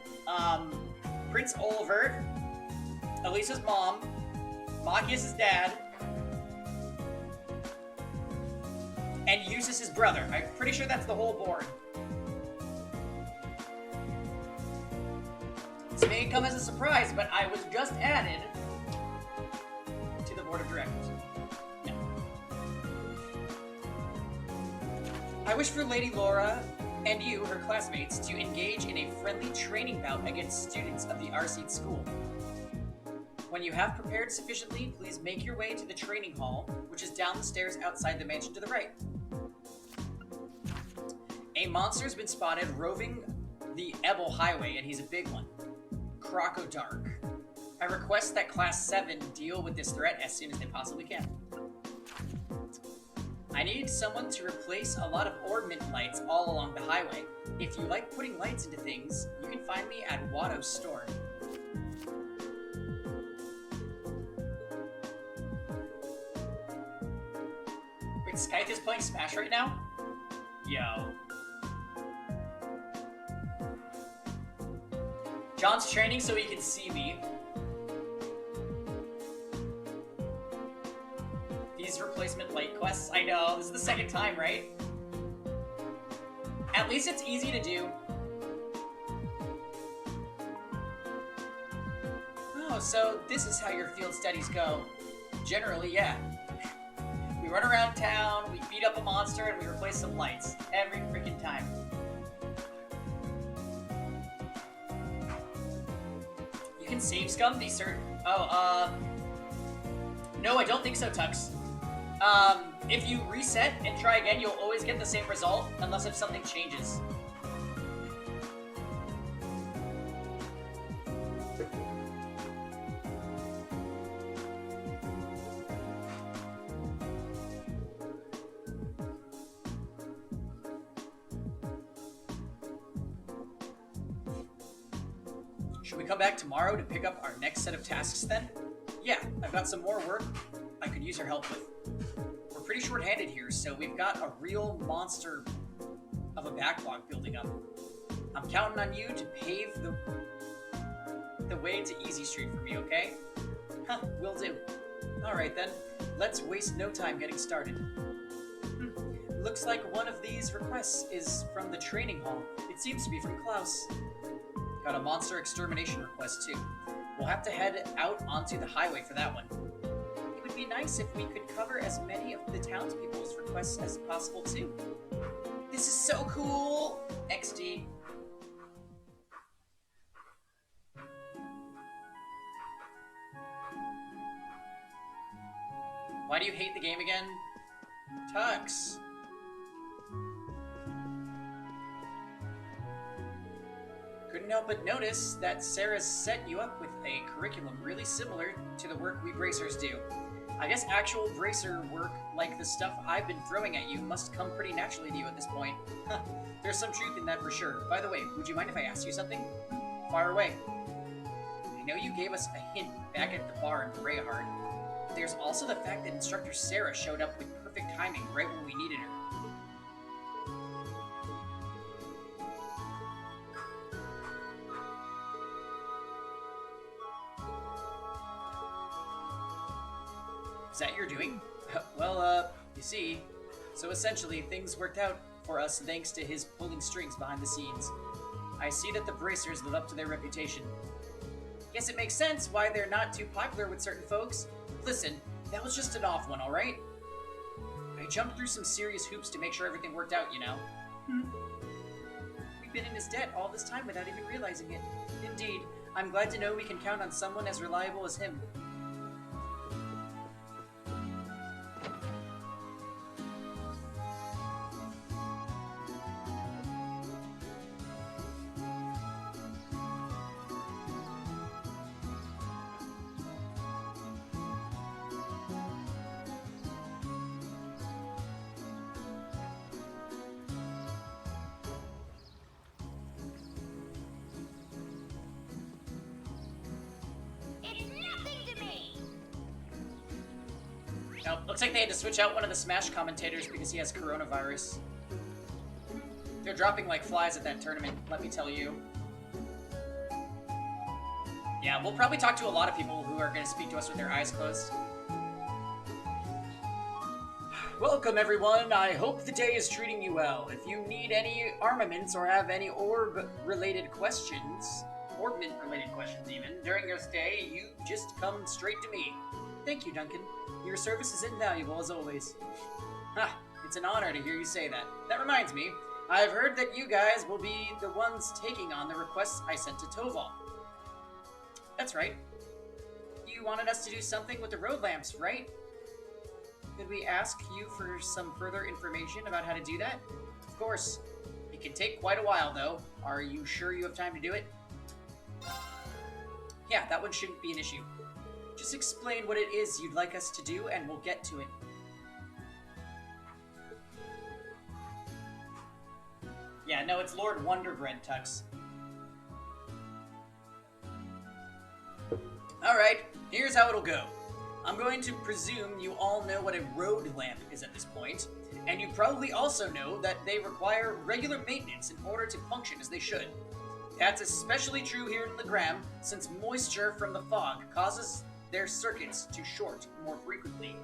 Prince Oliver, Elisa's mom, Machias' dad, and Eustace's brother. I'm pretty sure that's the whole board. This may come as a surprise, but I was just added to the board of directors. No. I wish for Lady Laura and you, her classmates, to engage in a friendly training bout against students of the Arseed School. When you have prepared sufficiently, please make your way to the training hall, which is down the stairs outside the mansion to the right. A monster's been spotted roving the Ebel Highway, and he's a big one. Crocodark. I request that Class 7 deal with this threat as soon as they possibly can. I need someone to replace a lot of ornament lights all along the highway. If you like putting lights into things, you can find me at Watto's store. Wait, Skype is playing Smash right now? Yo. John's training so he can see me. These replacement light quests, I know, this is the second time, right? At least it's easy to do. Oh, so this is how your field studies go. Generally, yeah. We run around town, we beat up a monster, and we replace some lights. Every freaking time. You can save scum these certain... Oh, no, I don't think so, Tux. If you reset and try again, you'll always get the same result, unless if something changes. Should we come back tomorrow to pick up our next set of tasks then? Yeah, I've got some more work I could use your help with. We're pretty short-handed here, so we've got a real monster of a backlog building up. I'm counting on you to pave the way to Easy Street for me, okay? Huh, will do. Alright then, let's waste no time getting started. Looks like one of these requests is from the training hall. It seems to be from Klaus. Got a monster extermination request too. We'll have to head out onto the highway for that one. It would be nice if we could cover as many of the townspeople's requests as possible too. This is so cool! XD. Why do you hate the game again? Tux. couldn't help but notice that Sarah set you up with a curriculum really similar to the work we bracers do. I guess actual bracer work, like the stuff I've been throwing at you, must come pretty naturally to you at this point. There's some truth in that for sure. By the way, would you mind if I asked you something? Fire away. I know you gave us a hint back at the bar in Greyheart. There's also the fact that Instructor Sarah showed up with perfect timing right when we needed her. Is that your doing? Well, you see, so essentially things worked out for us thanks to his pulling strings behind the scenes. I see that the bracers live up to their reputation. Guess it makes sense why they're not too popular with certain folks. Listen, that was just an off one, alright? I jumped through some serious hoops to make sure everything worked out, you know. We've been in his debt all this time without even realizing it. Indeed, I'm glad to know we can count on someone as reliable as him. Nope, looks like they had to switch out one of the Smash commentators because he has coronavirus. They're dropping like flies at that tournament, let me tell you. Yeah, we'll probably talk to a lot of people who are going to speak to us with their eyes closed. Welcome, everyone. I hope the day is treating you well. If you need any armaments or have any orb-related questions, orbment-related questions even, during your stay, you just come straight to me. Thank you, Duncan. Your service is invaluable, as always. It's an honor to hear you say that. That reminds me, I've heard that you guys will be the ones taking on the requests I sent to Toval. That's right. You wanted us to do something with the road lamps, right? Could we ask you for some further information about how to do that? Of course. It can take quite a while, though. Are you sure you have time to do it? Yeah, that one shouldn't be an issue. Just explain what it is you'd like us to do, and we'll get to it. Yeah, no, it's Lord Wonderbread, Tux. Alright, here's how it'll go. I'm going to presume you all know what a road lamp is at this point, and you probably also know that they require regular maintenance in order to function as they should. That's especially true here in Legram, since moisture from the fog causes their circuits to short more frequently.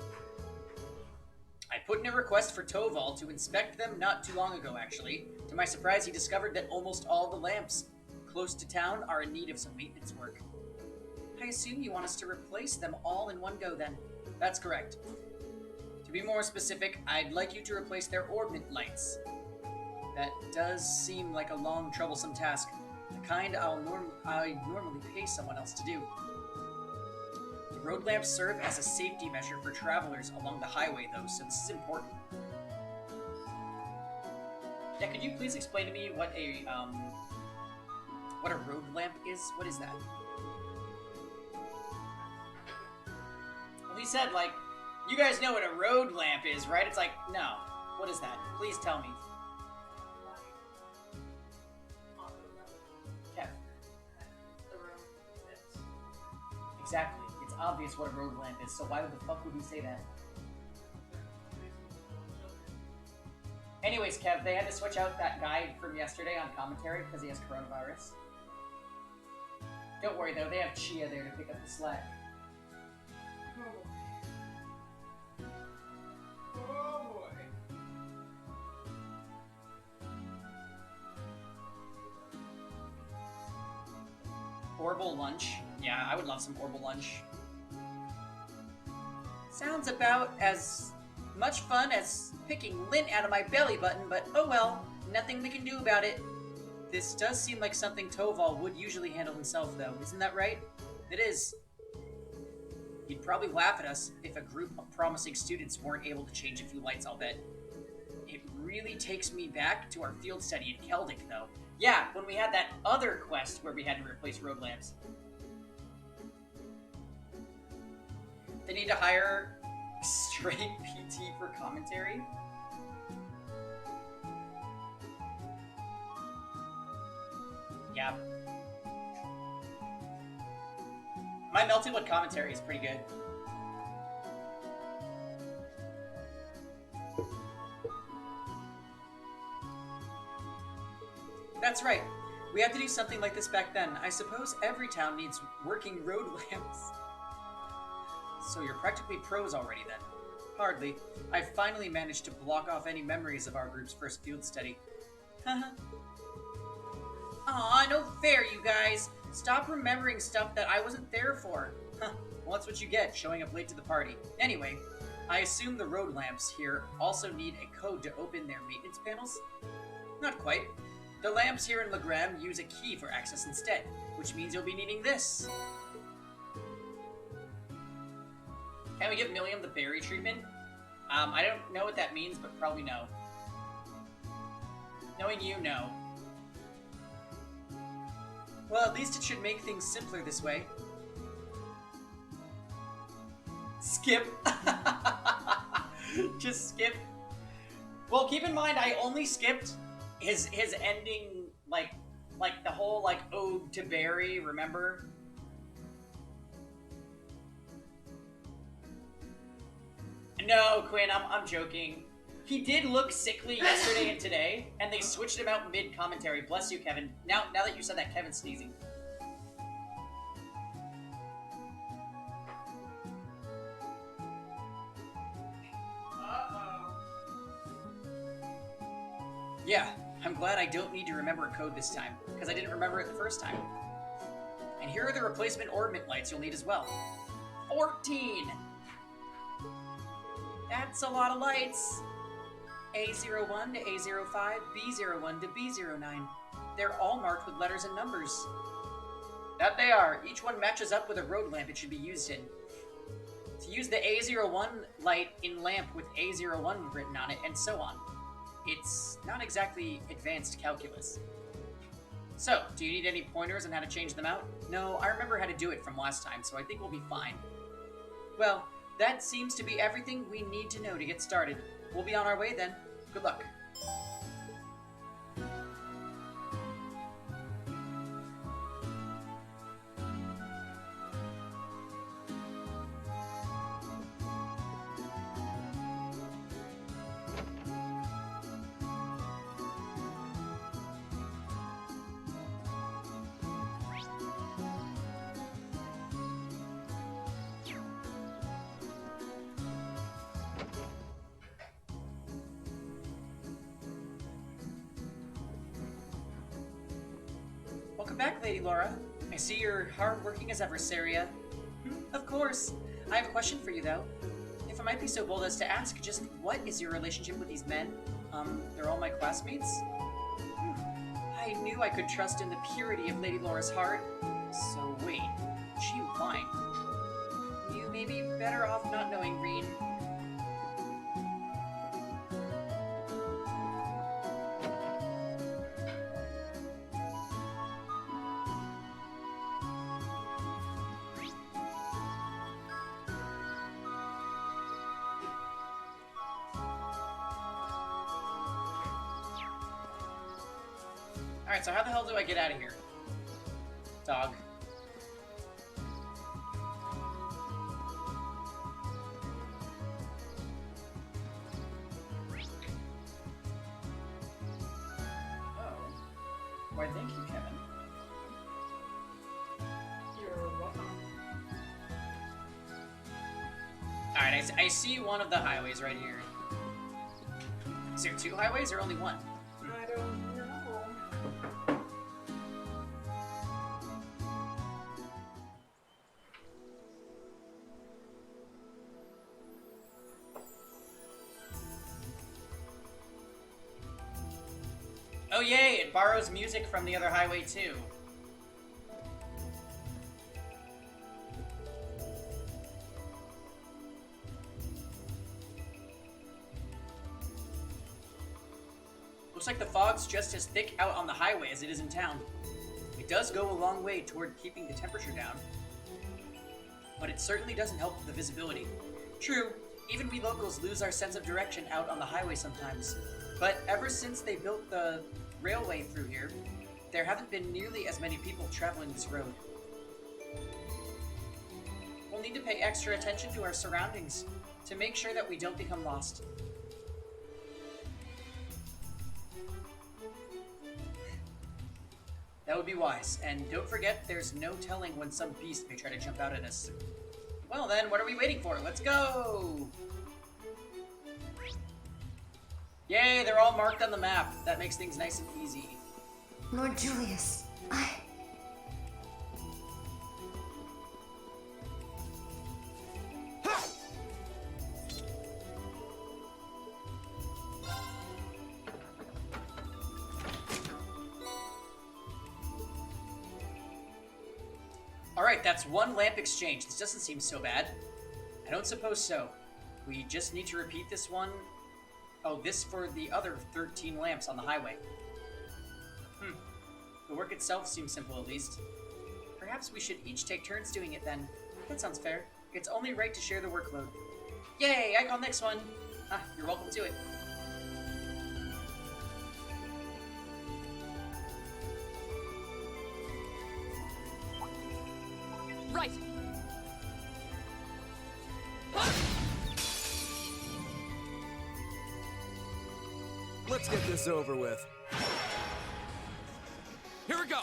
I put in a request for Toval to inspect them not too long ago, actually. To my surprise, he discovered that almost all the lamps close to town are in need of some maintenance work. I assume you want us to replace them all in one go, then. That's correct. To be more specific, I'd like you to replace their orbment lights. That does seem like a long, troublesome task. The kind I normally pay someone else to do. Road lamps serve as a safety measure for travelers along the highway, though, so this is important. Yeah, could you please explain to me what a road lamp is? What is that? Well, he said, like, you guys know what a road lamp is, right? It's like, no. What is that? Please tell me. Kev. Exactly. It's obvious what a road lamp is, so why the fuck would he say that? Anyways, Kev, they had to switch out that guy from yesterday on commentary because he has coronavirus. Don't worry, though. They have Chia there to pick up the slack. Oh boy. Orbital lunch. Yeah, I would love some orbital lunch. Sounds about as much fun as picking lint out of my belly button, but oh well, nothing we can do about it. This does seem like something Toval would usually handle himself, though. Isn't that right? It is. He'd probably laugh at us if a group of promising students weren't able to change a few lights, I'll bet. It really takes me back to our field study in Keldic, though. Yeah, when we had that other quest where we had to replace road lamps. They need to hire straight PT for commentary. Yeah. My melted wood commentary is pretty good. That's right. We had to do something like this back then. I suppose every town needs working road lamps. So you're practically pros already then. Hardly. I finally managed to block off any memories of our group's first field study. Haha. Aw, no fair, you guys. Stop remembering stuff that I wasn't there for. Huh. Well, that's what you get, showing up late to the party. Anyway, I assume the road lamps here also need a code to open their maintenance panels? Not quite. The lamps here in Legram use a key for access instead, which means you'll be needing this. Can we give Milliam the berry treatment? I don't know what that means, but probably no. Knowing you, no. Well, at least it should make things simpler this way. Skip. Just skip. Well, keep in mind, I only skipped his ending, like the whole, like, ode to Barry, remember? No, Quinn, I'm joking. He did look sickly yesterday and today, and they switched him out mid-commentary. Bless you, Kevin. Now that you said that, Kevin's sneezing. Uh-oh. Yeah, I'm glad I don't need to remember a code this time, because I didn't remember it the first time. And here are the replacement orbit lights you'll need as well. 14! That's a lot of lights! A01 to A05, B01 to B09. They're all marked with letters and numbers. That they are. Each one matches up with a road lamp it should be used in. To use the A01 light in lamp with A01 written on it, and so on. It's not exactly advanced calculus. So, do you need any pointers on how to change them out? No, I remember how to do it from last time, so I think we'll be fine. Well, that seems to be everything we need to know to get started. We'll be on our way then. Good luck. Welcome back, Lady Laura. I see you're hard-working as ever, Saria. Of course. I have a question for you, though. If I might be so bold as to ask, just what is your relationship with these men? They're all my classmates? I knew I could trust in the purity of Lady Laura's heart. So wait, what's she implying? You may be better off not knowing, Reen. Alright, so how the hell do I get out of here? Dog. Oh. Why, thank you, Kevin. You're welcome. Alright, I see one of the highways right here. Is there 2 highways or only one? I don't know. Oh yay, it borrows music from the other highway too. Well Looks like the fog's just as thick out on the highway as it is in town. It does go a long way toward keeping the temperature down, but it certainly doesn't help with the visibility. True, even we locals lose our sense of direction out on the highway sometimes, but ever since they built the railway through here, there haven't been nearly as many people traveling this road. We'll need to pay extra attention to our surroundings to make sure that we don't become lost. That would be wise, and don't forget there's no telling when some beast may try to jump out at us. Well then, what are we waiting for? Let's go! Yay, they're all marked on the map. That makes things nice and easy. Lord Julius, Alright, that's one lamp exchange. This doesn't seem so bad. I don't suppose so. We just need to repeat this one. Oh, this for the other 13 lamps on the highway. The work itself seems simple, at least. Perhaps we should each take turns doing it then. That sounds fair. It's only right to share the workload. Yay, I call next one. You're welcome to it. Right. Let's get this over with. Here we go.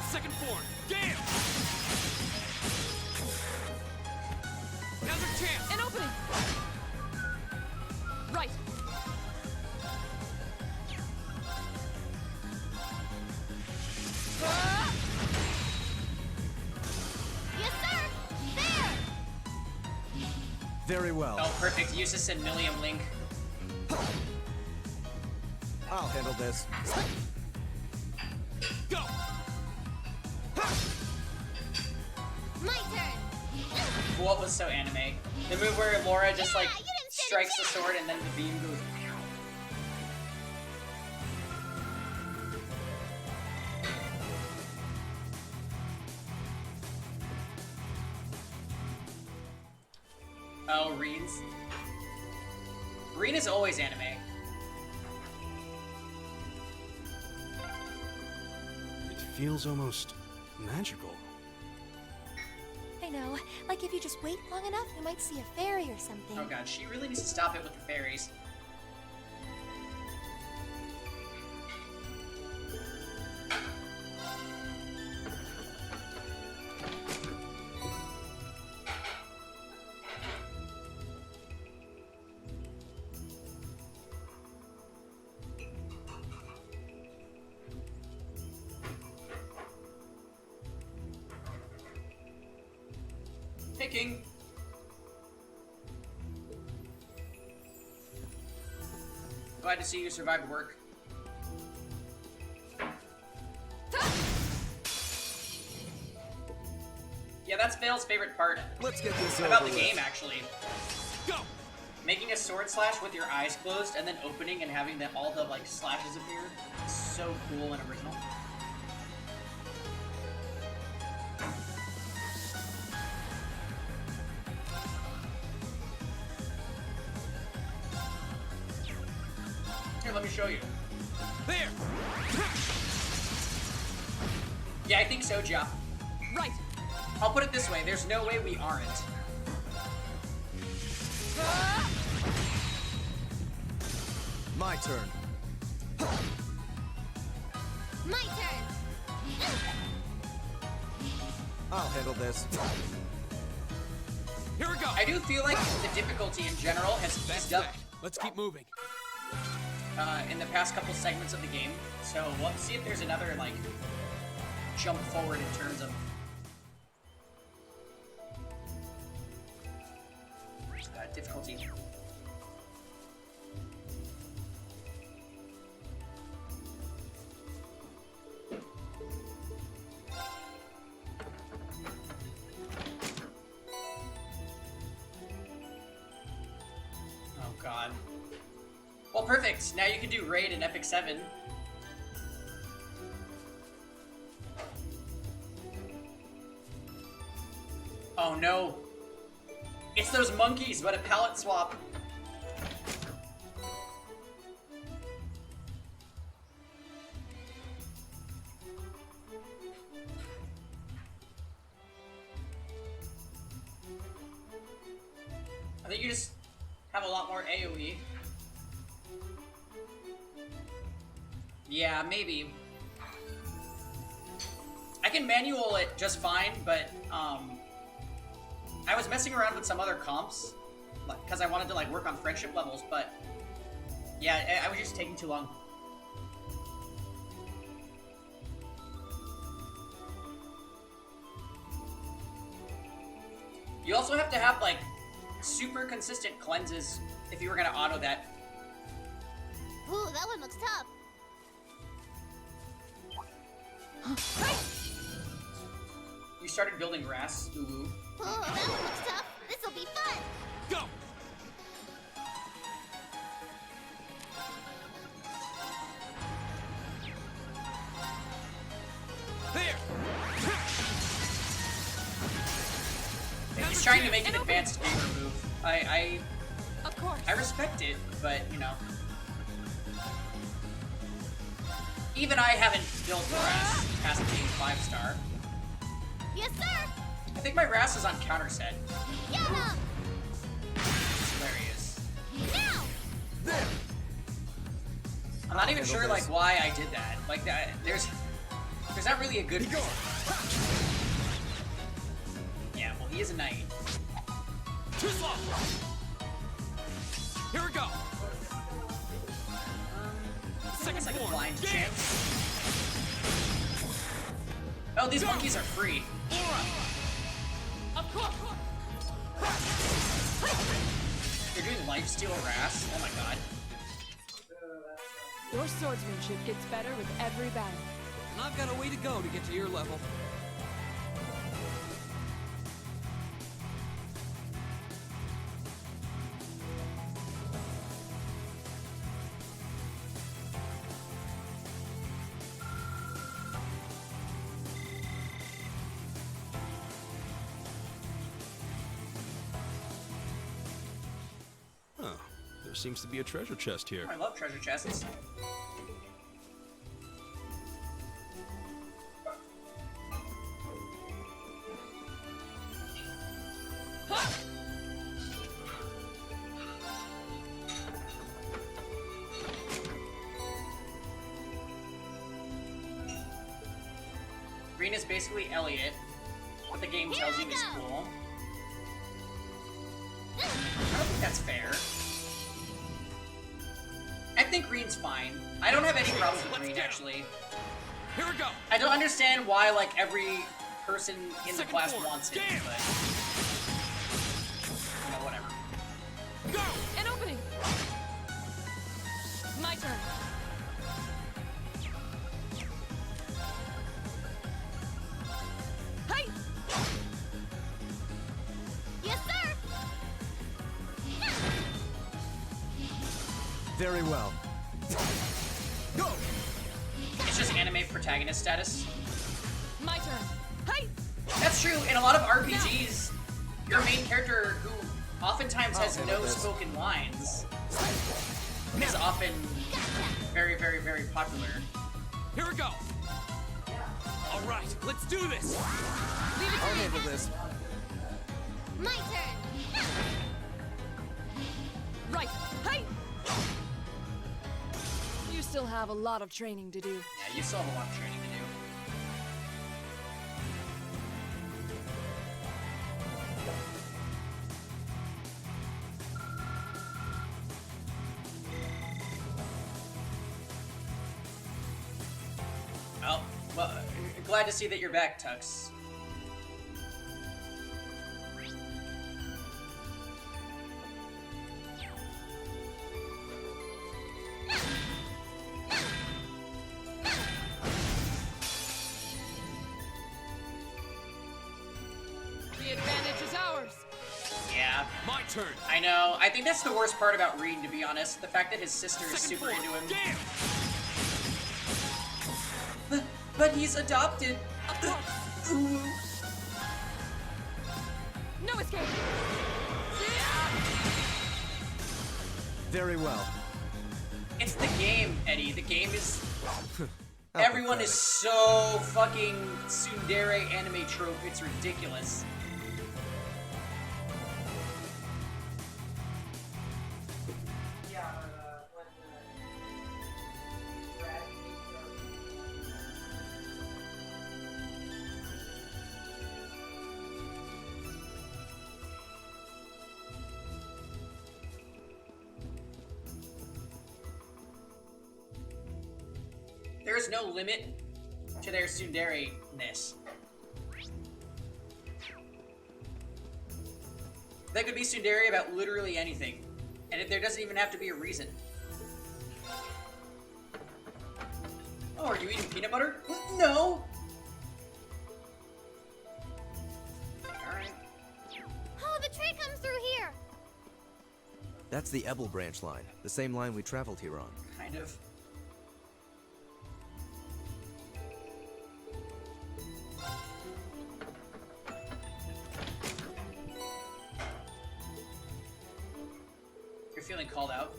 Second form. Damn! Now's our chance. An opening. Right. Yes, sir! There! Very well. Oh, perfect. Use this in Millium Link. I'll handle this. Go! My turn! What was so anime? The move where Laura just like you didn't stand a strikes the sword and then the beam goes. Oh, Reen's. Reen is always anime. It feels almost magical. I know. Like if you just wait long enough, you might see a fairy or something. Oh god, she really needs to stop it with the fairies. Hey, King. Glad to see you survived work. Yeah, that's Vale's favorite part Let's get this about over the with. game, actually. Go! Making a sword slash with your eyes closed and then opening and having all the like slashes appear. It's so cool and original. Here, let me show you. There! Yeah, I think so, Ja. Right. I'll put it this way, there's no way we aren't. My turn. My turn! I'll handle this. Here we go! I do feel like the difficulty in general has That's eased up back. Let's keep moving. in the past couple segments of the game. So we'll see if there's another like jump forward in terms of difficulty. Oh God. Well, perfect. Now you can do Raid and Epic 7. Oh no. It's those monkeys, but a palette swap. I think you just have a lot more AoE. Yeah, maybe. I can manual it just fine, but I was messing around with some other comps because I wanted to like work on friendship levels, but yeah, I was just taking too long. You also have to have like super consistent cleanses if you were gonna auto that. Ooh, that one looks tough. You started building grass. Ooh. Ooh, that one looks tough. This'll be fun. Go! There! He's trying to make an advanced gamer move. Of course. I respect it, but you know. Even I haven't built grass past being 5-star. Yes, sir. I think my grass is on counter set. Get him. It's hilarious. Now. I'm not even sure like why I did that. Like that there's not really a good reason. Yeah, well he is a knight. Too slow! Here we go! I guess I can form, blind game! chance. Oh, these monkeys are free. Of course! You're doing lifesteal harass? Oh my god. Your swordsmanship gets better with every battle. And I've got a way to go to get to your level. Huh. There seems to be a treasure chest here. I love treasure chests. Green is basically Elliot. What the game tells you is cool. I don't think that's fair. I think green's fine. I don't have any problems with green, actually. Here we go! I don't understand why, like, every person in the Second class form, wants it, damn. but... You know, whatever. Go! An opening! My turn. Hey! Yes, sir. Very well. Go! It's just anime protagonist status. My turn. Hey! That's true. In a lot of RPGs, your main character, who oftentimes has handle no this. spoken lines, is often very, very, very popular. Here we go! Alright, let's do this! Leave it I'll to me. handle this. My turn. Right. Hey! You still have a lot of training to do. Yeah, you still have a lot of training to do. Oh, well, glad to see that you're back, Tux. The advantage is ours. Yeah. My turn. I know. I think that's the worst part about Reed, to be honest. The fact that his sister is Second super form. into him. Damn! But he's adopted. Ooh. No escape! Very well. It's the game, Eddie. The game is... How Everyone is pathetic. so fucking tsundere anime trope. It's ridiculous. Yeah, when Brad There's no limit to their tsundere-ness. They could be tsundere about literally anything. And there doesn't even have to be a reason. Oh, are you eating peanut butter? No! Alright. Oh, the train comes through here! That's the Ebel branch line, the same line we traveled here on. Kind of. You're feeling called out?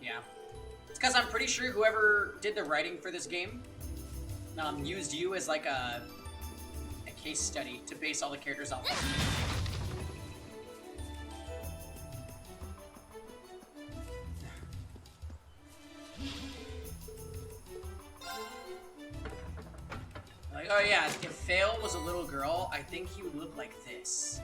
Yeah. It's because I'm pretty sure whoever did the writing for this game used you as like a case study to base all the characters off of. Like, oh yeah, if Fail was a little girl, I think he would look like this.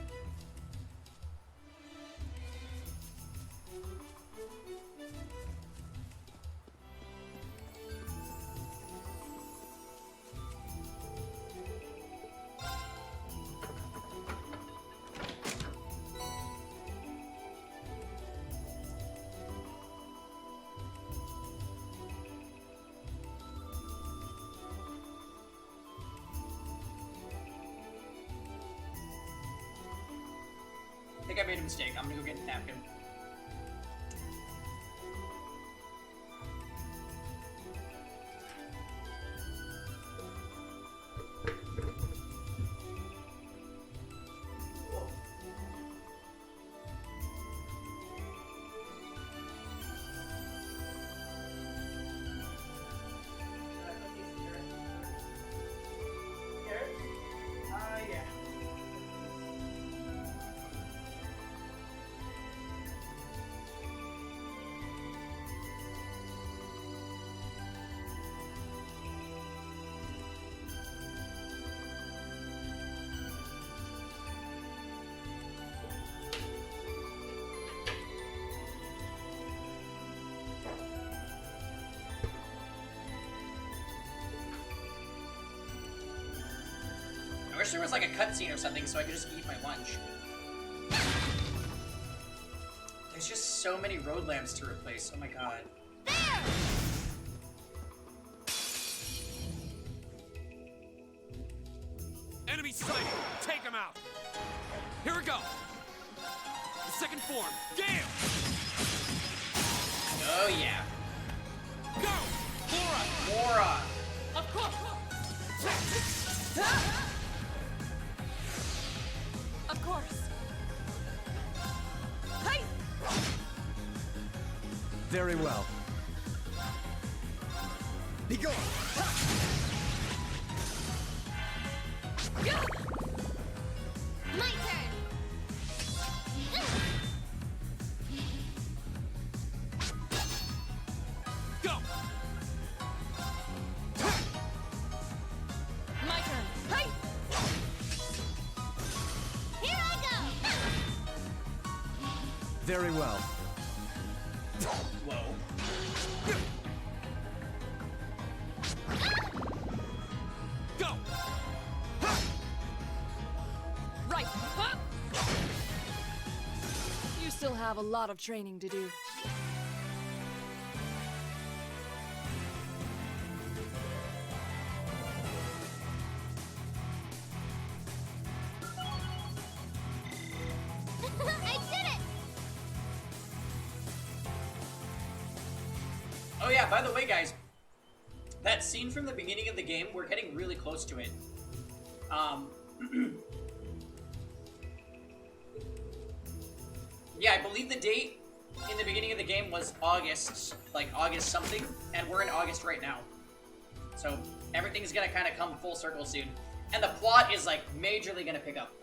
I think I made a mistake. I'm gonna go get a napkin. yeah. I wish there was like a cutscene or something so I could just eat my lunch. There's just so many road lamps to replace. Oh my god. Enemy sighted. Take him out. Here we go. The second form. Gale. Oh yeah. Go. Laura. Mora. Of course. Of course. Hey! Very well. Be gone! My turn! Go. My turn! Hey! Here I go! Very well. Whoa. Go. Right! Huh? You still have a lot of training to do. I did it! Oh yeah, by the way, guys, that scene from the beginning of the game, we're getting really close to it. Yeah, I believe the date in the beginning of the game was August, like August something, and we're in August right now. So everything's gonna kind of come full circle soon. And the plot is like majorly gonna pick up.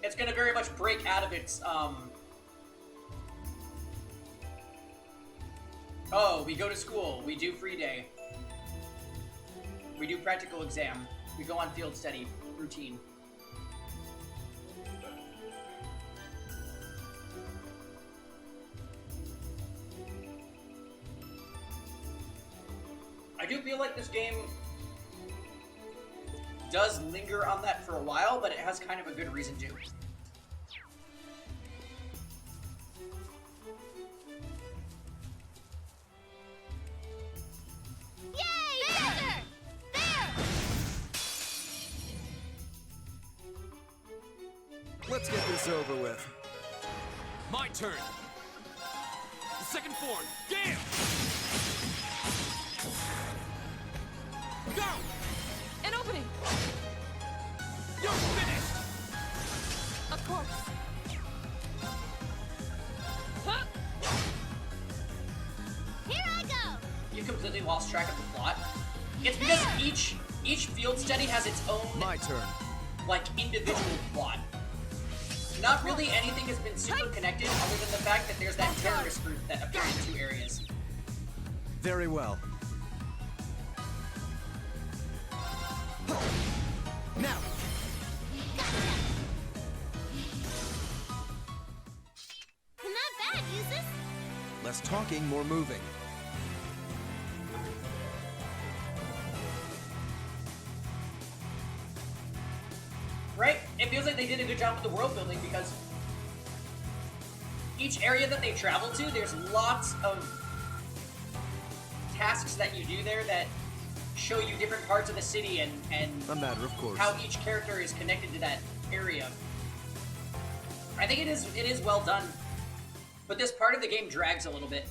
It's gonna very much break out of its, oh, we go to school, we do free day. We do practical exam. We go on field study routine. I do feel like this game does linger on that for a while, but it has kind of a good reason to. Let's get this over with. My turn. The second form. Gale! Go! An opening! You're finished! Of course. Huh? Here I go! You completely lost track of the plot. It's because each field study has its own, My turn. like, individual plot. Not really anything has been super connected other than the fact that there's that terrorist group that appeared in 2 areas. Very well. Now! Not bad, Usus. Less talking, more moving. Right? It feels like they did a good job with the world building because each area that they travel to, there's lots of tasks that you do there that show you different parts of the city and A matter of course. how each character is connected to that area. I think it is well done, but this part of the game drags a little bit.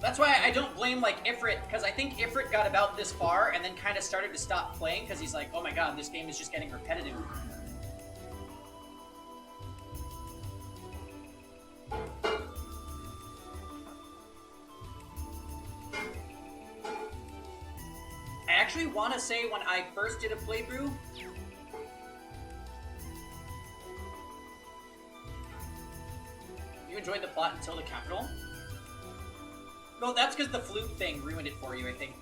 That's why I don't blame, like, Ifrit, because I think Ifrit got about this far and then kind of started to stop playing because he's like, oh my god, this game is just getting repetitive. I actually want to say when I first did a playthrough, you enjoyed the plot until the capital? Well, that's because the flute thing ruined it for you, I think.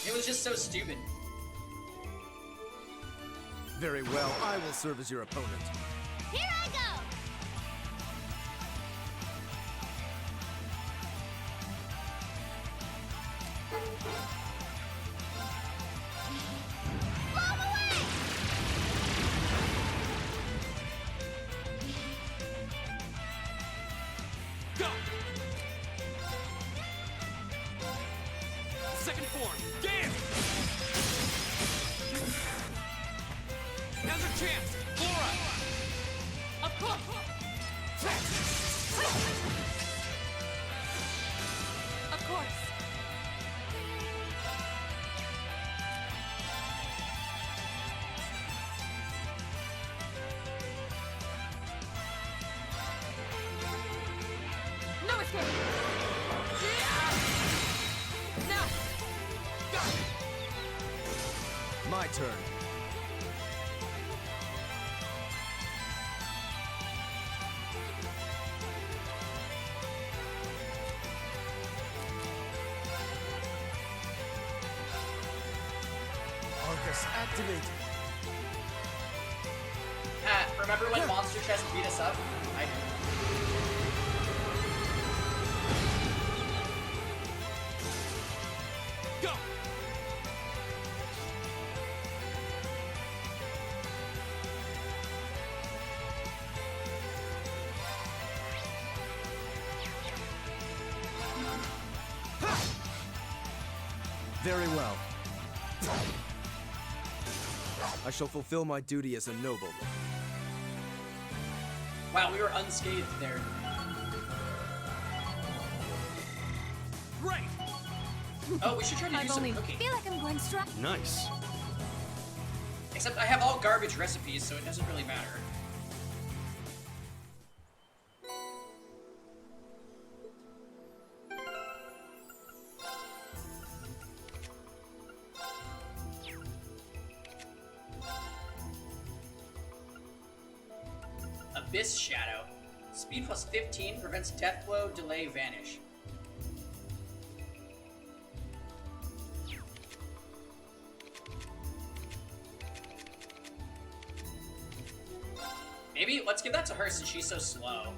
It was just so stupid. Very well, I will serve as your opponent. Here I go! Blow away! Go! Second form. Gale! Now's your chance. Flora! Of course. Of course. No escape. Now. My turn. Arcus, activate. Remember when Monster Chest beat us up? I do. Go! Very well. I shall fulfill my duty as a noble. Wow, we were unscathed there. Great! Oh, we should try to do I've some only cooking. feel like I'm going strong. Nice. Except I have all garbage recipes, so it doesn't really matter. Abyss Shadow. Speed plus 15 prevents death blow, delay, vanish. Maybe let's give that to her since she's so slow.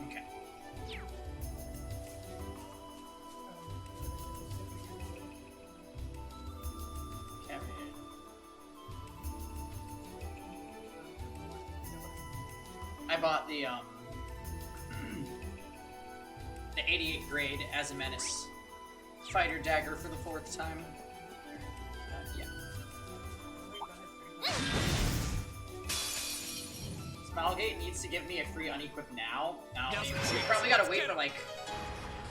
Okay. Kevin. I bought the 88 grade as a menace fighter dagger for the 4th time. Yeah. Smilegate needs to give me a free unequip now. No, Now's we the chance. probably gotta Let's wait get for him. like,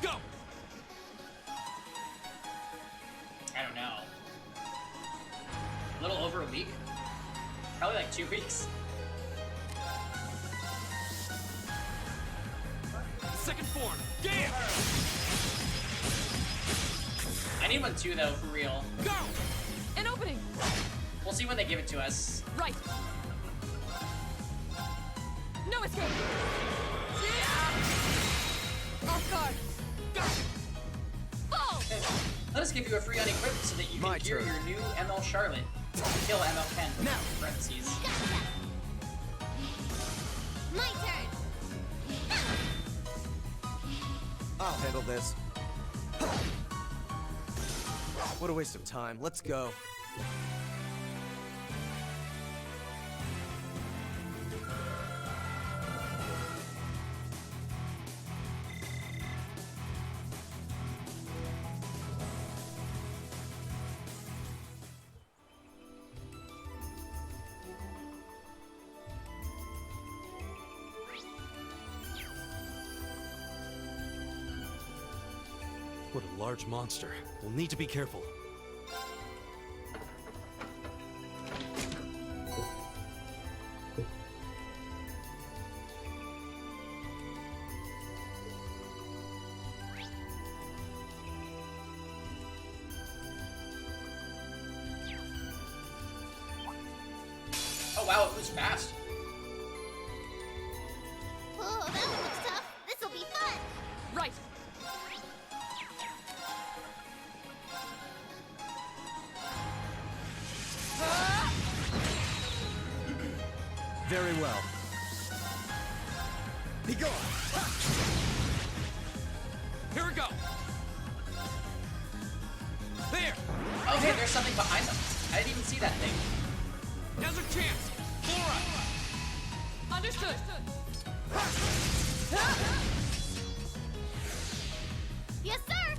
Go! I don't know, a little over a week? Probably like 2 weeks. Second form. Gam! I need one too though, for real. Go! An opening! We'll see when they give it to us. Right! No escape! Off guard! Go! Fall! Let us give you a free unequip so that you can My gear turn. your new ML Charlotte. Kill ML Ken. Now. Parentheses. Gotcha. My turn. I'll handle this. What a waste of time. Let's go. What a large monster. We'll need to be careful. Oh wow, it moves fast. Oh, that one looks tough. This'll be fun. Right! Very well. Be gone! Here we go! There! Oh hey, there's something behind them. I didn't even see that thing. Now's our chance! Flora! Understood! Yes, sir.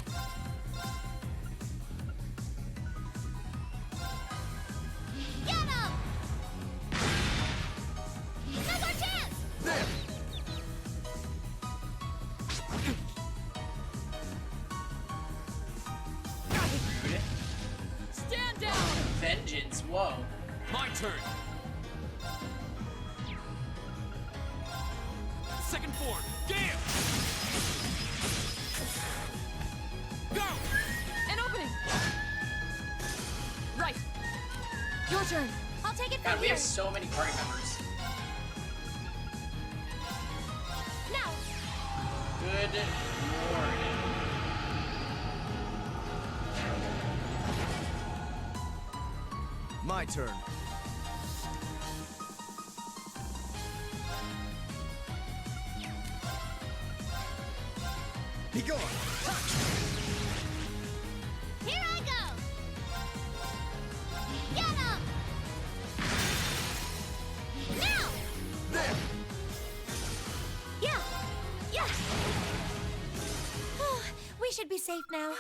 Get him. Now's our chance. There! Rude. Stand down! Vengeance, whoa. My turn! Second form. Gam! Go! Your turn. I'll take it God, from we here. have so many party members. Now. Good lord. My turn. Be gone. Here I go. Get up. Now. There. Yeah. Yeah. We should be safe now.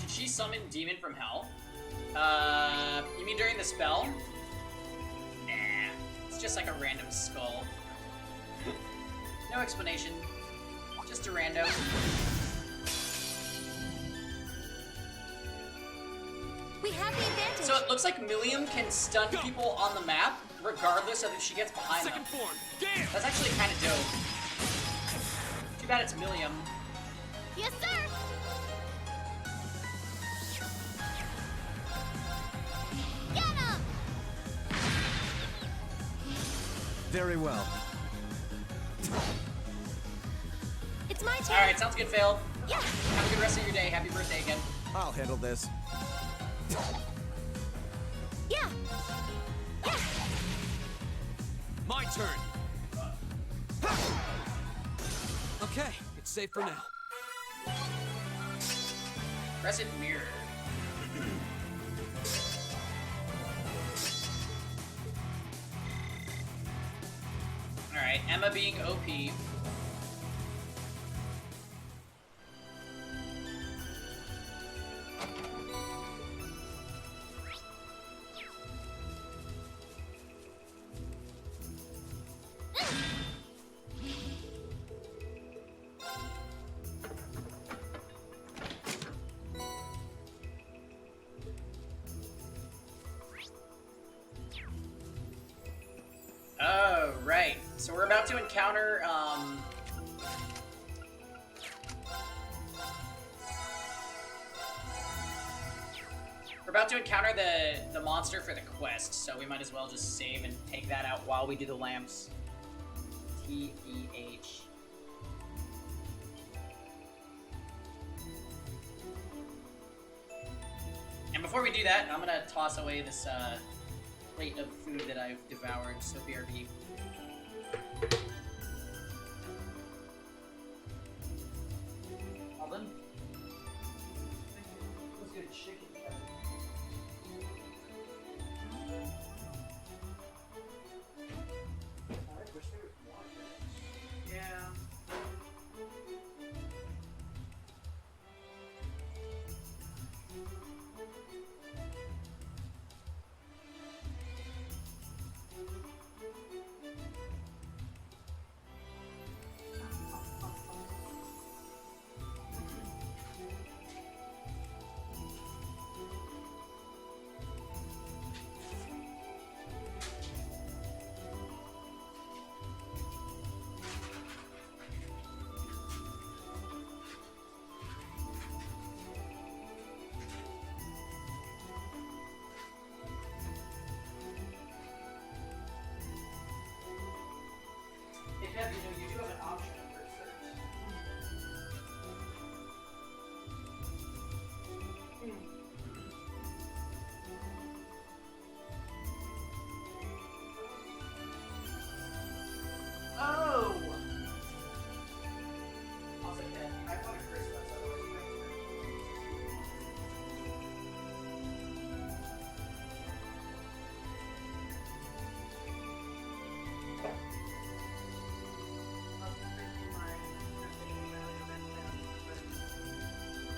Did she summon Demon from Hell? You mean during the spell? Nah, it's just like a random skull. No explanation. Just a rando. We have the advantage. So it looks like Milliam can stun people on the map, regardless of if she gets behind Second them. form. Damn! That's actually kind of dope. Too bad it's Milliam. Yes, sir. Get up. Very well. It's my turn. Alright, sounds good, Fail. Yeah. Have a good rest of your day. Happy birthday again. I'll handle this. Yeah. Yeah. My turn. Okay, it's safe for now. Crescent Mirror. Alright, Emma being OP. Oh, right. So we're about to encounter, we're about to encounter the monster for the quest, so we might as well just save and take that out while we do the lamps. T-E-H. And before we do that, I'm gonna toss away this, plate of food that I've devoured, so BRB. All done? Let's get a chicken. Yeah. You do have an option for search. Oh! I'll say that. I want a Christmas, otherwise you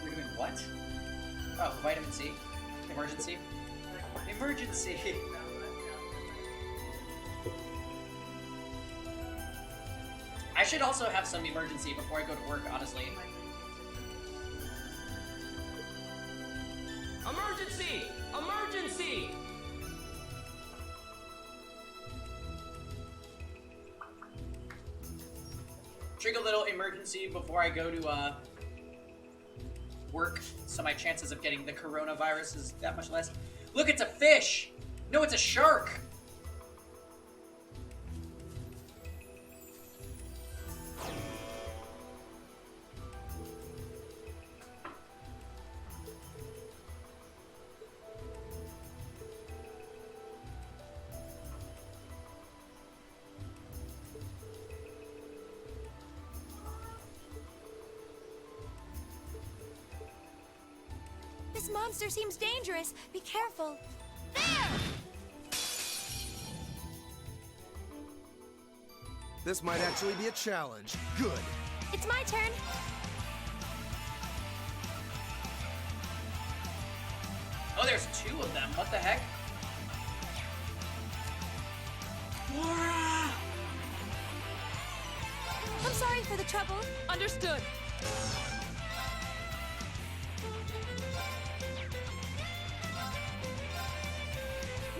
We're doing what? Oh, vitamin C. Emergency. Emergency. I should also have some emergency before I go to work, honestly. Emergency! Emergency! drink a little emergency before I go to work, so my chances of getting the coronavirus is that much less. Look, it's a fish! No, it's a shark! This monster seems dangerous. Be careful. There! This might actually be a challenge. Good. It's my turn. Oh, there's two of them. What the heck? Laura! I'm sorry for the trouble. Understood.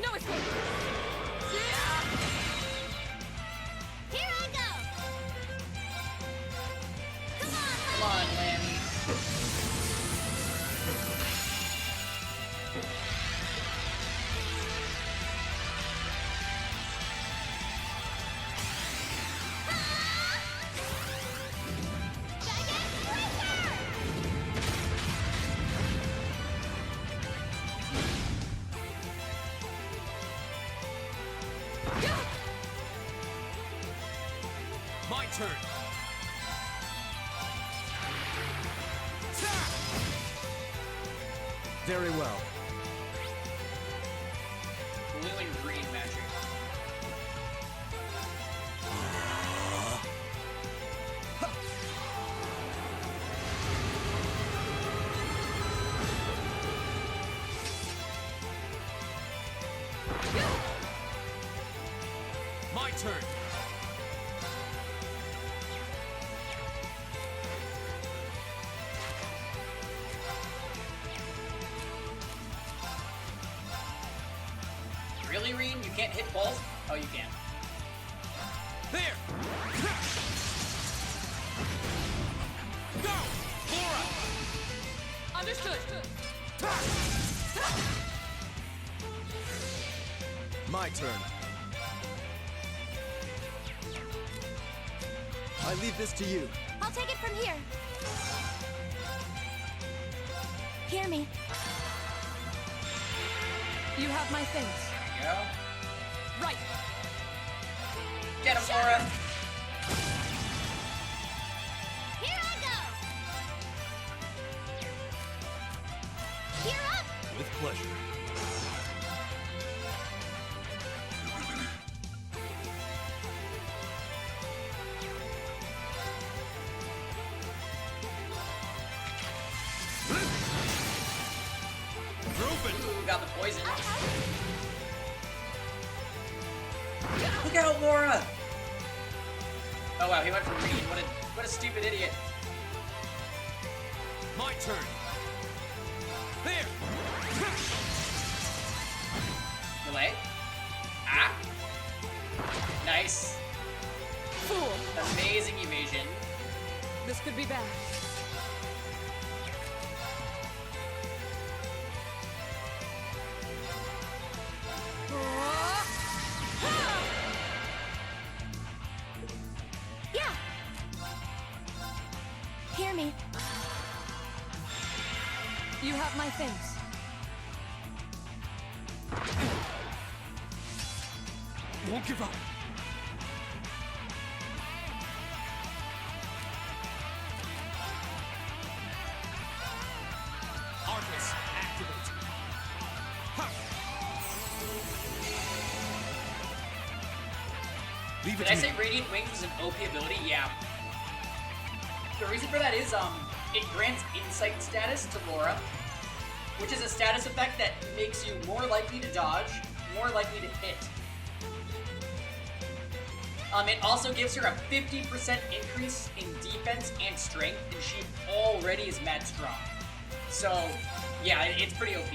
No escape. Here I go! Come on, Come on, Lammy. My turn. Very well. Blue and green magic. My turn. Really, Reen? You can't hit both? Oh, you can. There! Go! Laura! Understood. My turn. I leave this to you. I'll take it from here. Hear me. You have my things. There you go. Right. Get him, Laura! Here I go! Gear up! With pleasure. Who got the poison? Look out, Laura! Oh wow, he went for Reed. What a stupid idiot. My turn. There! Delay. Ah. Nice. Fool. Amazing evasion. This could be bad. Yeah. Hear me. You have my things. Won't give up. Arcus, activate. Ha! Leave it Did to I me. say Radiant Wings was an OP ability? Yeah. The reason for that is, it grants Insight status to Laura, which is a status effect that makes you more likely to dodge, more likely to hit. It also gives her a 50% increase in defense and strength, and she already is mad strong. So, yeah, it's pretty OP.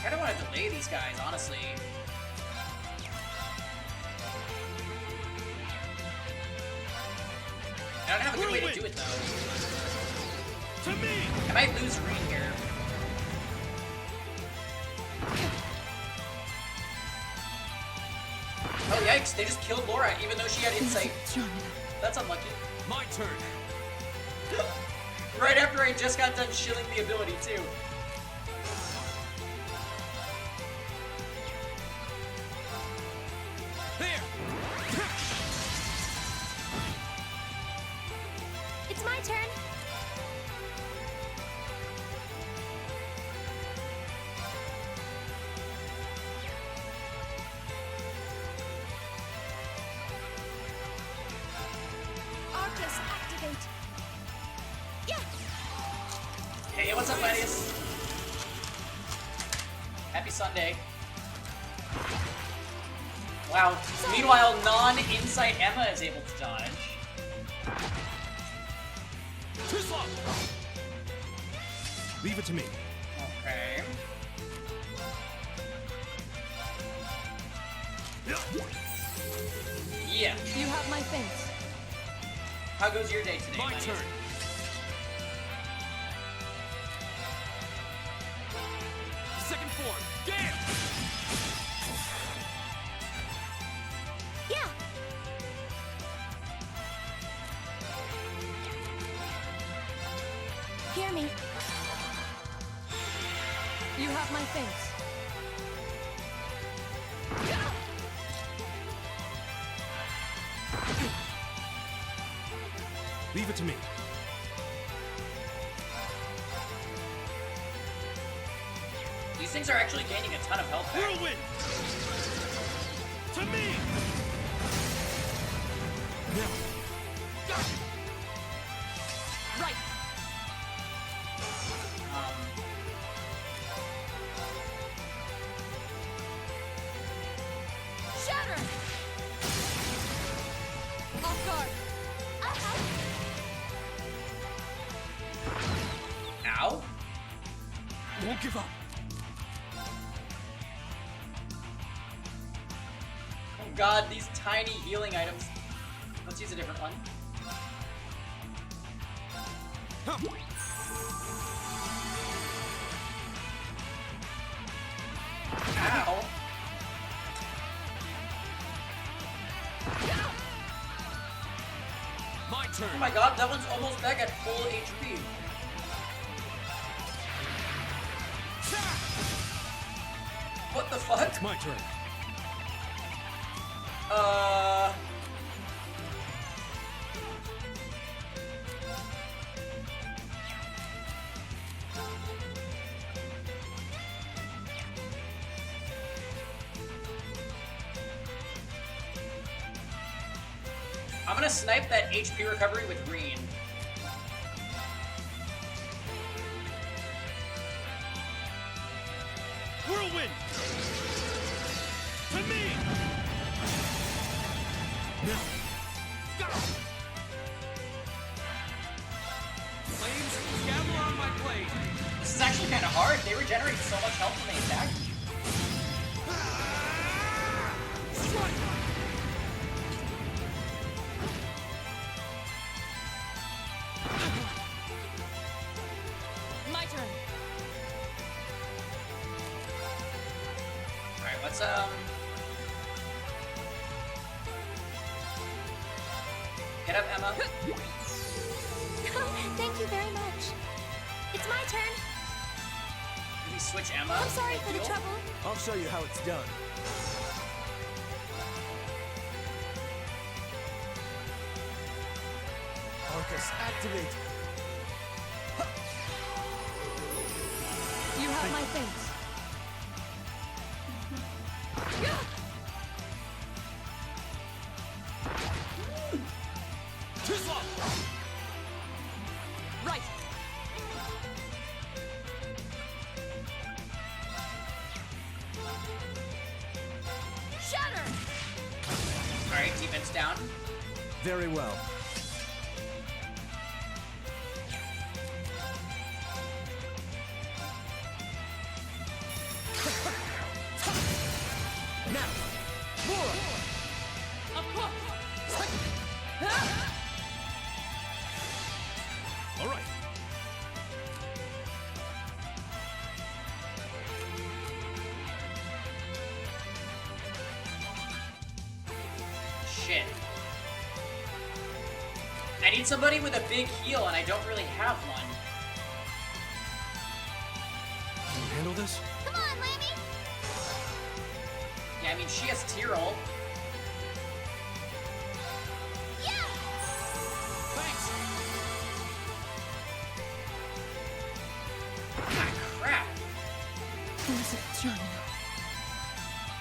I kinda wanna delay these guys, honestly. I don't have a good way to do it though. To me! I might lose Green here. Oh yikes, they just killed Laura even though she had insight. That's unlucky. My turn. Right after I just got done shilling the ability too. There! It's my turn. Arcus, activate. Yeah. Hey, what's up, Gladius? Happy Sunday. Wow. Meanwhile, non-insight Emma is able to dodge. Too slow! Leave it to me. Okay. Yeah. You have my thanks. How goes your day today, My Gladius? turn. Second form. Gale! Yeah. Hear me. You have my thanks. Leave it to me. These things are actually gaining a ton of health back. Whirlwind! To me! Right. Shatter! Off guard. Ow. Won't give up. Oh god, these tiny healing items. Let's use a different one. Ow. My turn. Oh my god, that one's almost back at full HP. What the fuck? It's my turn. I'm gonna snipe that HP recovery with green. Whirlwind! To me! Flames, gather on my blade. This is actually kind of hard. They regenerate so much health when they attack. Strike! My turn. Alright, let's get up, Emma. Thank you very much. It's my turn. Can we switch Emma? I'm sorry for the Heal? trouble. I'll show you how it's done. Arcus, activate. You have my thanks. Too slow! Right. Shatter! Alright, defense down. Very well. All right. Shit. I need somebody with a big heal, and I don't really have one. Can you handle this? Come on, Lammy! Yeah, I mean, she has Tyrol. Yeah! Thanks. Ah, crap.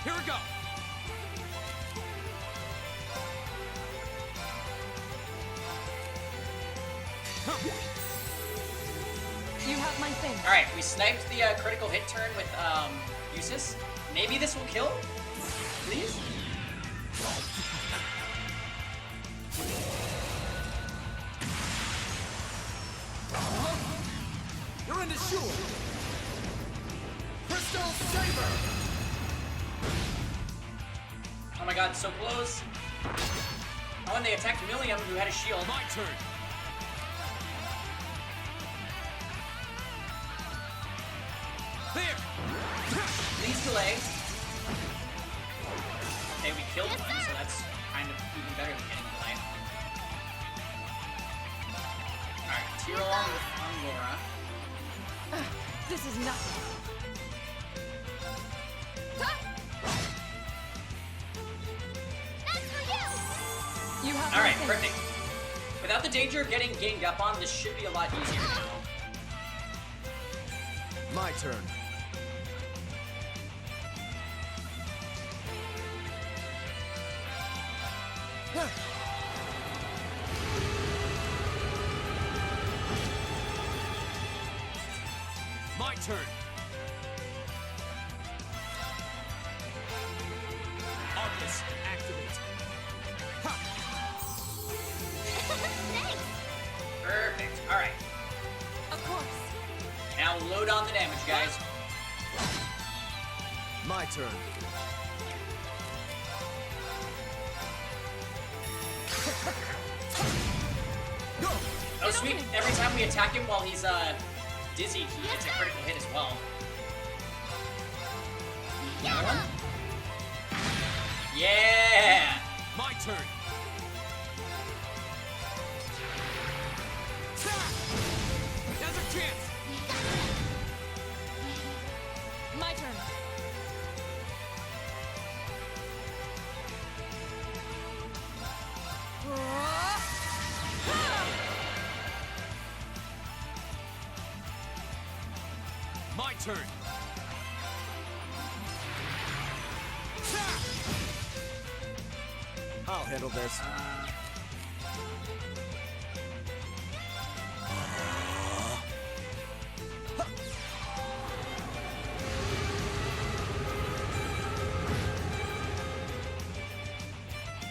Here we go. You have my thing. Alright, we sniped the critical hit turn with Eustace. Maybe this will kill? Please? You're into sure. Crystal Saber. Oh my god, so close. Oh, and they attacked Milliam, who had a shield. My turn. There. Please delay. Okay, we killed one, so that's kind of even better than getting delay. Alright, Tyrol on Laura. This is nothing. That's for you! You have Alright, my thing. perfect. Without the danger of getting ganged up on, this should be a lot easier now. My turn. My turn. Arcus, activate. Ha! Thanks! Perfect. Alright. Of course. Now load on the damage, guys. My turn. Oh, sweet. Every time we attack him while he's, dizzy, he gets a critical hit as well. Another one? Yeah! My turn. There's a chance. My turn. My turn. I'll handle this.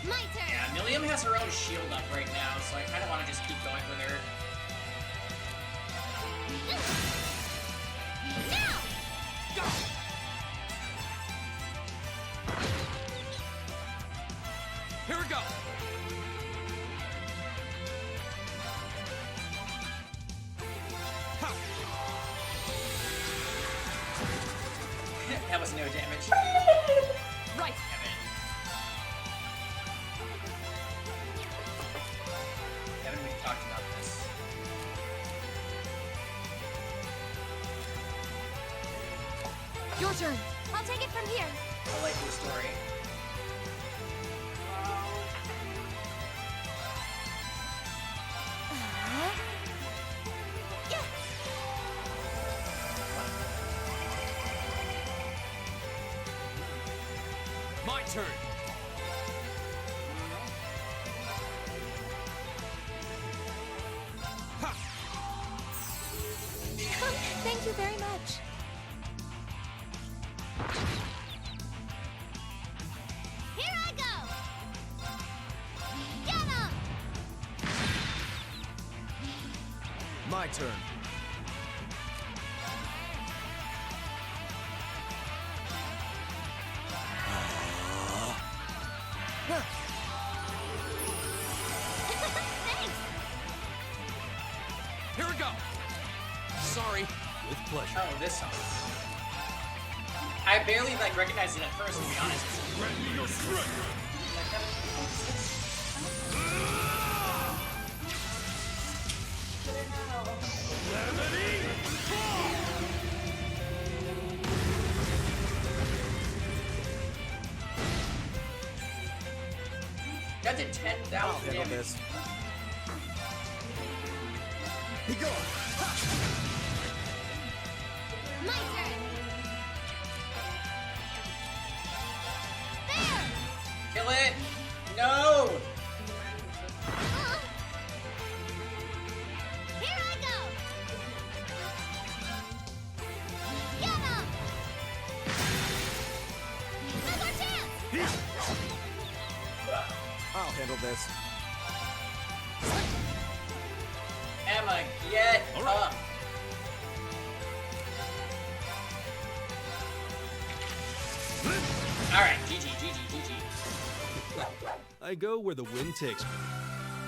My turn! Yeah, Milliam has her own shield up right now, so I kind of want to just keep going with her. Now! Go. Here we go. Ha. That was no damage. Right. Kevin, we've talked about this. Your turn. I'll take it from here. I like your story. Yeah. My turn. Ha. Thank you very much. Here I go! Get him! My turn. Sorry. With pleasure. Oh, this song. I barely like recognized it at first, to be honest. Grant me your strength. Levity fall! That did 10,000 Handle damage. this. Be gone. My turn. There. Kill it! No! Here I go. Get him. Another chance. I'll handle this. Emma, get up! Alright, GG, GG, GG. I go where the wind takes me.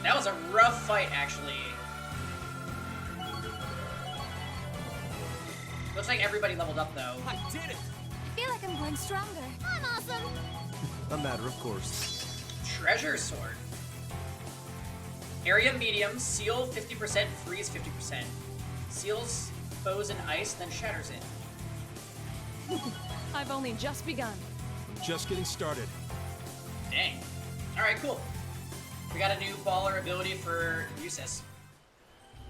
That was a rough fight, actually. Looks like everybody leveled up, though. I did it! I feel like I'm growing stronger. I'm awesome. A matter of course. Treasure Sword. Area medium, seal 50%, freeze 50%. Seals foes in ice, then shatters it. I've only just begun. I'm just getting started. Dang. Alright, cool. We got a new baller ability for Eustace.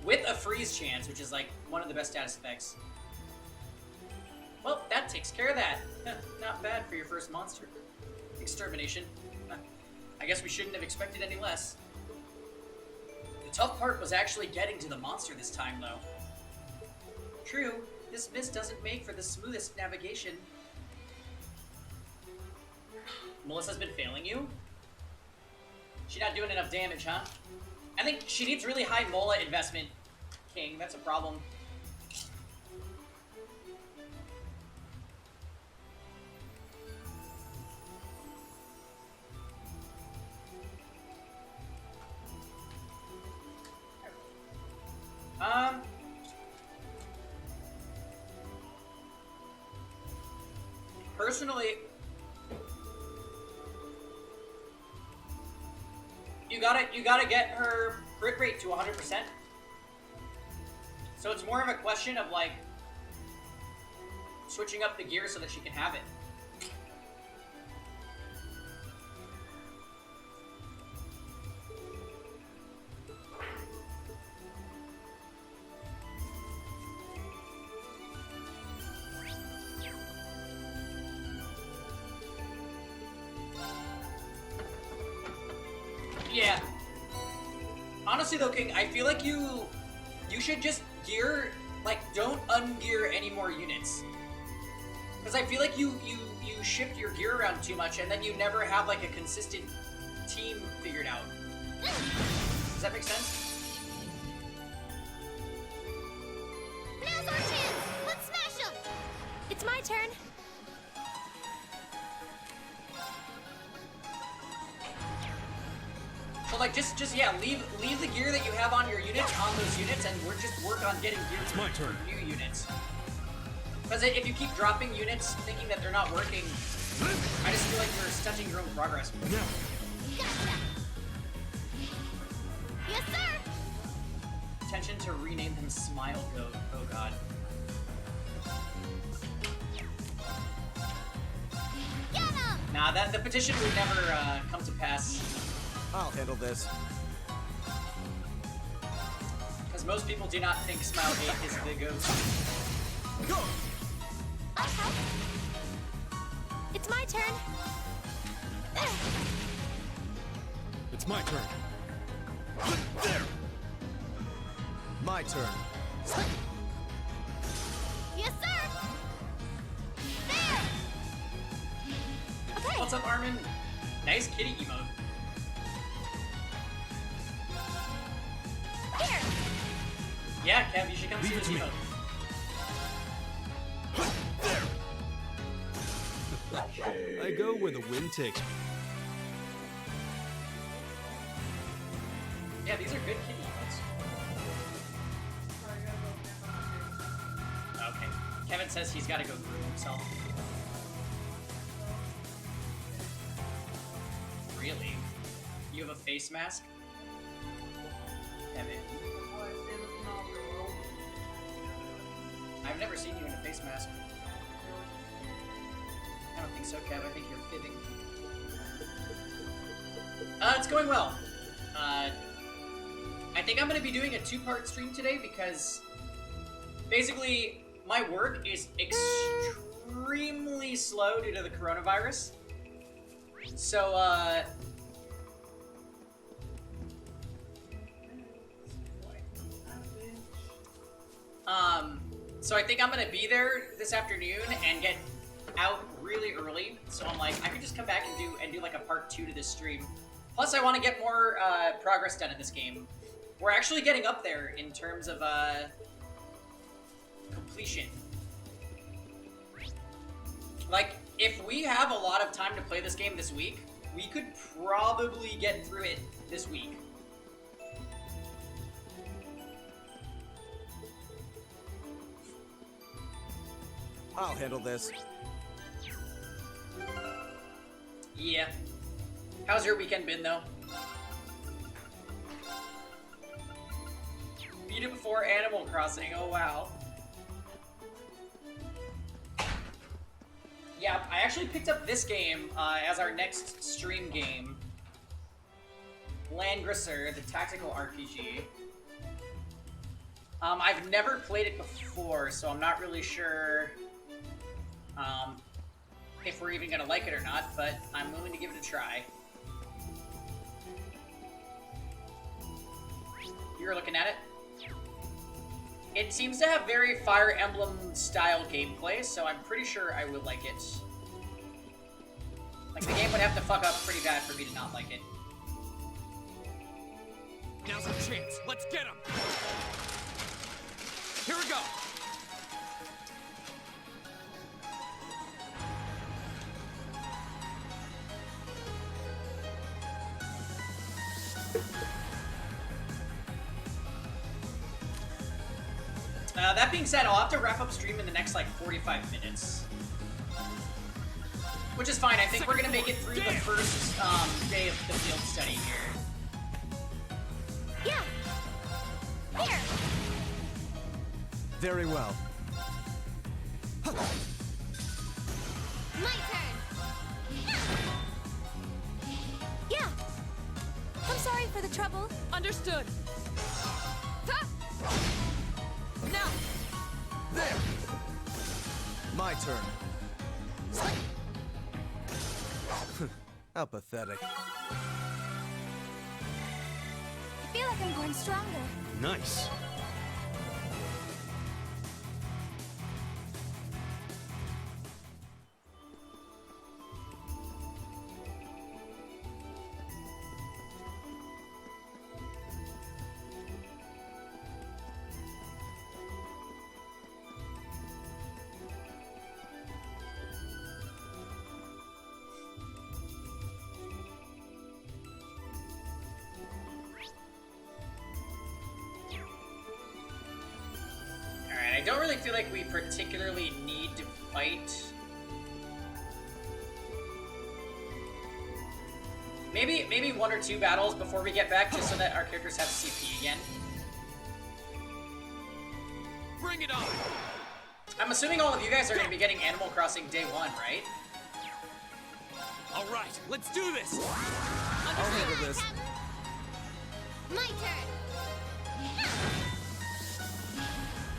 With a freeze chance, which is like one of the best status effects. Well, that takes care of that. Not bad for your first monster. Extermination. I guess we shouldn't have expected any less. The tough part was actually getting to the monster this time, though. True, this mist doesn't make for the smoothest navigation. Melissa's been failing you? She's not doing enough damage, huh? I think she needs really high Mola investment, King. That's a problem. Personally, you gotta get her crit rate to 100%. So it's more of a question of like switching up the gear so that she can have it. Yeah. Honestly though, King, I feel like you should just gear, like, don't ungear any more units. Because I feel like you shift your gear around too much and then you never have like a consistent team figured out. Does that make sense? Now's our chance. Let's smash him. It's my turn. So like just yeah, leave the gear that you have on your units on those units, and we're just work on getting gear It's my turn. for new units. Because if you keep dropping units thinking that they're not working, I just feel like you're stunting your own progress. Now. Gotcha. Yes, sir. Intention to rename him Smile Goat. Oh god. Get him. Nah, the petition would never come to pass. I'll handle this. Because most people do not think Smile Gate is the goat. Go! I'll help. It's my turn. There. It's my turn. There! My turn. Yes, sir. There. Okay. What's up, Armin? Nice kitty emote. Here. Yeah, Kev, you should come Leave see it this to me. emote. I go where the wind takes me. Yeah, these are good kitty emotes. chat says he's got to go groom himself. Really? You have a face mask? Kevin. I've never seen you in a face mask. I don't think so, Kev. I think you're fibbing. It's going well. I think I'm going to be doing a 2-part stream today because basically my work is extremely slow due to the coronavirus. So, so I think I'm going to be there this afternoon and get out really early. So I'm like, I could just come back and do like a part 2 to this stream. Plus, I want to get more progress done in this game. We're actually getting up there in terms of completion. Like, if we have a lot of time to play this game this week, we could probably get through it this week. I'll handle this. Yeah. How's your weekend been, though? Beat it before Animal Crossing. Oh, wow. Yeah, I actually picked up this game as our next stream game. Landgrisser, the tactical RPG. I've never played it before, so I'm not really sure if we're even gonna like it or not, but I'm willing to give it a try. You're looking at it? It seems to have very Fire Emblem style gameplay, so I'm pretty sure I will like it. Like, the game would have to fuck up pretty bad for me to not like it. Now's our chance. Let's get him. Here we go. That being said, I'll have to wrap up stream in the next, like, 45 minutes. Which is fine. I think we're gonna make it through the first day of the field study here. Yeah. Here. Very well. My turn. Yeah. I'm sorry for the trouble. Understood. Now. There! My turn. How pathetic. I feel like I'm growing stronger. Nice. I don't really feel like we particularly need to fight. Maybe 1 or 2 battles before we get back, just so that our characters have CP again. Bring it on. I'm assuming all of you guys are going to be getting Animal Crossing Day 1, right? All right, let's do this. I'll handle this. My turn.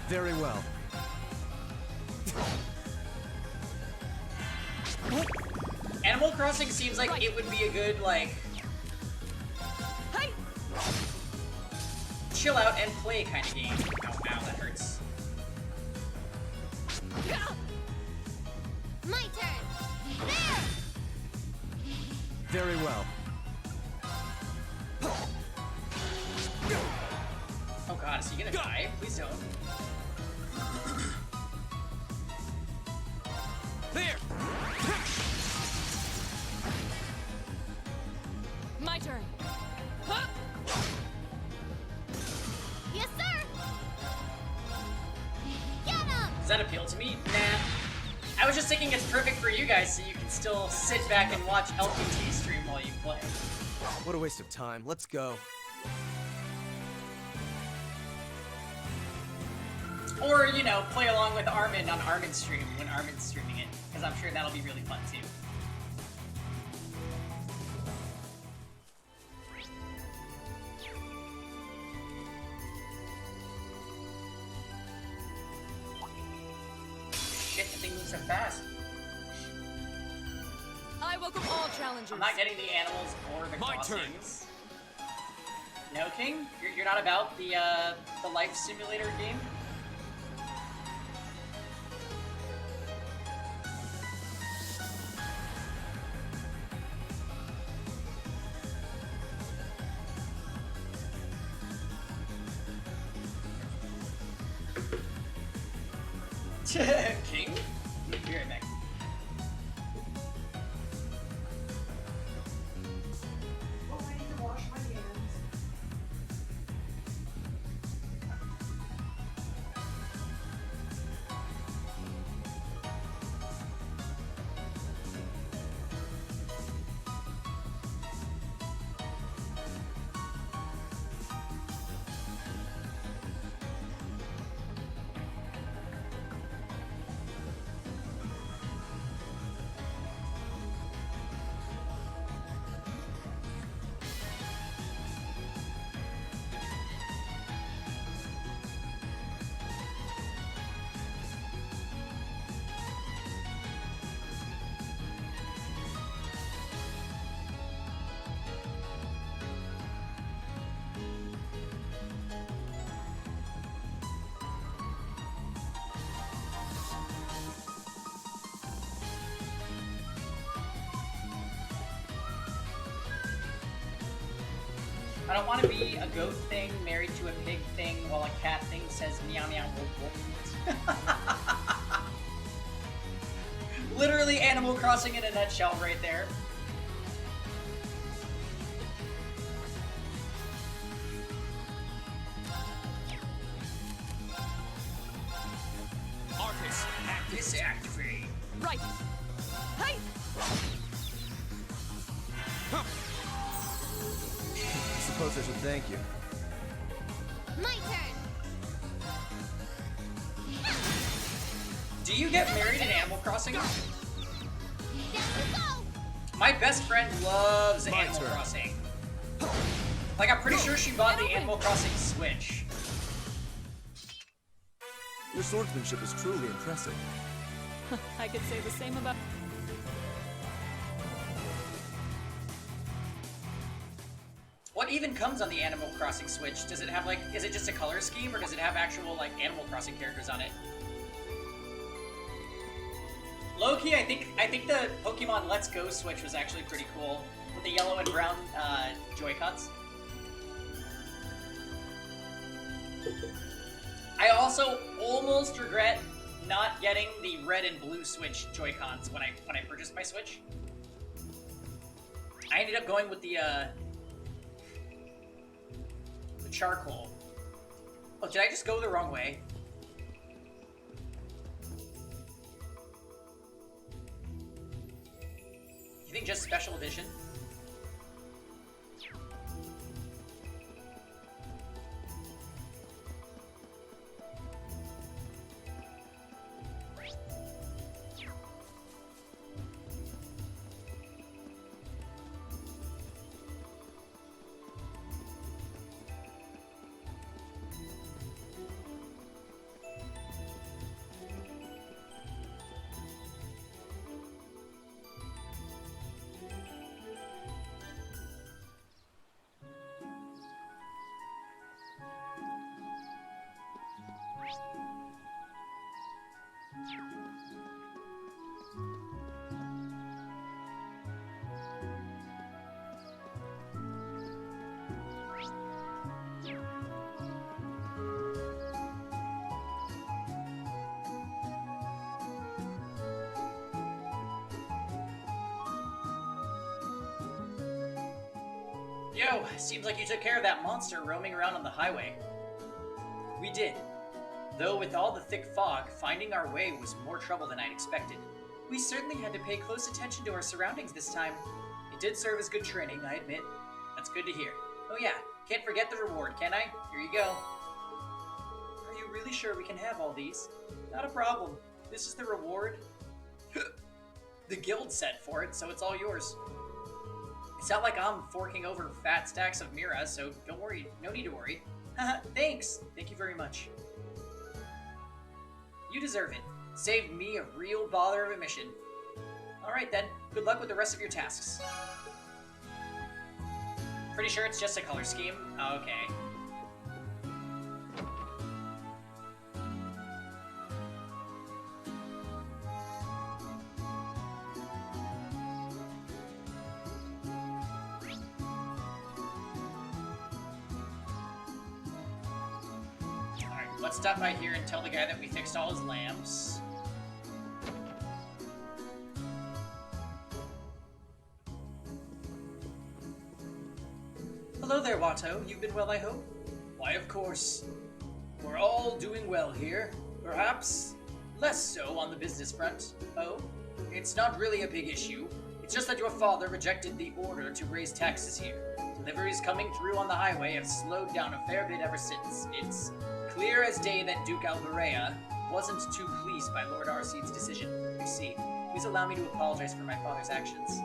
Very well. Animal Crossing seems like it would be a good, like, chill out and play kind of game. Ow, ow, that hurts. My turn. There. Very well. Oh god, is he gonna die? Please don't. There. My turn. Yes, sir. Get him. that appeal to me? Nah. I was just thinking it's perfect for you guys so you can still sit back and watch LPT stream while you play. What a waste of time. Let's go. Or, you know, play along with Armin on Armin's stream when Armin's streaming it, because I'm sure that'll be really fun too. Shit, the thing moves so fast. I welcome all challengers. I'm not getting the animals or the My crossings. No, King? You're not about the life simulator game? King? Be right back. Oh, I need to wash my hands. I don't want to be a goat thing married to a pig thing while a cat thing says meow meow wolf wolf. Literally Animal Crossing in a nutshell right there. Arcus, This activate. Right. Hey! huh. I suppose I should thank you. My turn. Do you get married in Animal Crossing? Down we go. My best friend loves My Animal turn. Crossing. Like, I'm pretty sure she bought the Animal Crossing Switch. Your swordsmanship is truly impressive. I could say the same about... What even comes on the Animal Crossing Switch? Does it have, like, is it just a color scheme, or does it have actual, like, Animal Crossing characters on it? Low-key, I think the Pokemon Let's Go Switch was actually pretty cool, with the yellow and brown Joy-Cons. I also almost regret not getting the red and blue Switch Joy-Cons when I purchased my Switch. I ended up going with the charcoal. Oh, did I just go the wrong way? You think just special edition? Yo, seems like you took care of that monster roaming around on the highway. We did. Though with all the thick fog, finding our way was more trouble than I'd expected. We certainly had to pay close attention to our surroundings this time. It did serve as good training, I admit. That's good to hear. Oh yeah, can't forget the reward, can I? Here you go. Are you really sure we can have all these? Not a problem. This is the reward the guild set for it, so it's all yours. It's not like I'm forking over fat stacks of Mira, so don't worry. No need to worry. Thanks. Thank you very much. You deserve it. Saved me a real bother of a mission. Alright then, good luck with the rest of your tasks. Pretty sure it's just a color scheme? Okay. Alright, let's stop by here and tell the guy that we fixed all his lamps. Hello there, Watto. You've been well, I hope? Why, of course. We're all doing well here. Perhaps less so on the business front. Oh? It's not really a big issue. It's just that your father rejected the order to raise taxes here. Deliveries coming through on the highway have slowed down a fair bit ever since. It's clear as day that Duke Alberea wasn't too pleased by Lord Arseed's decision. You see, please allow me to apologize for my father's actions.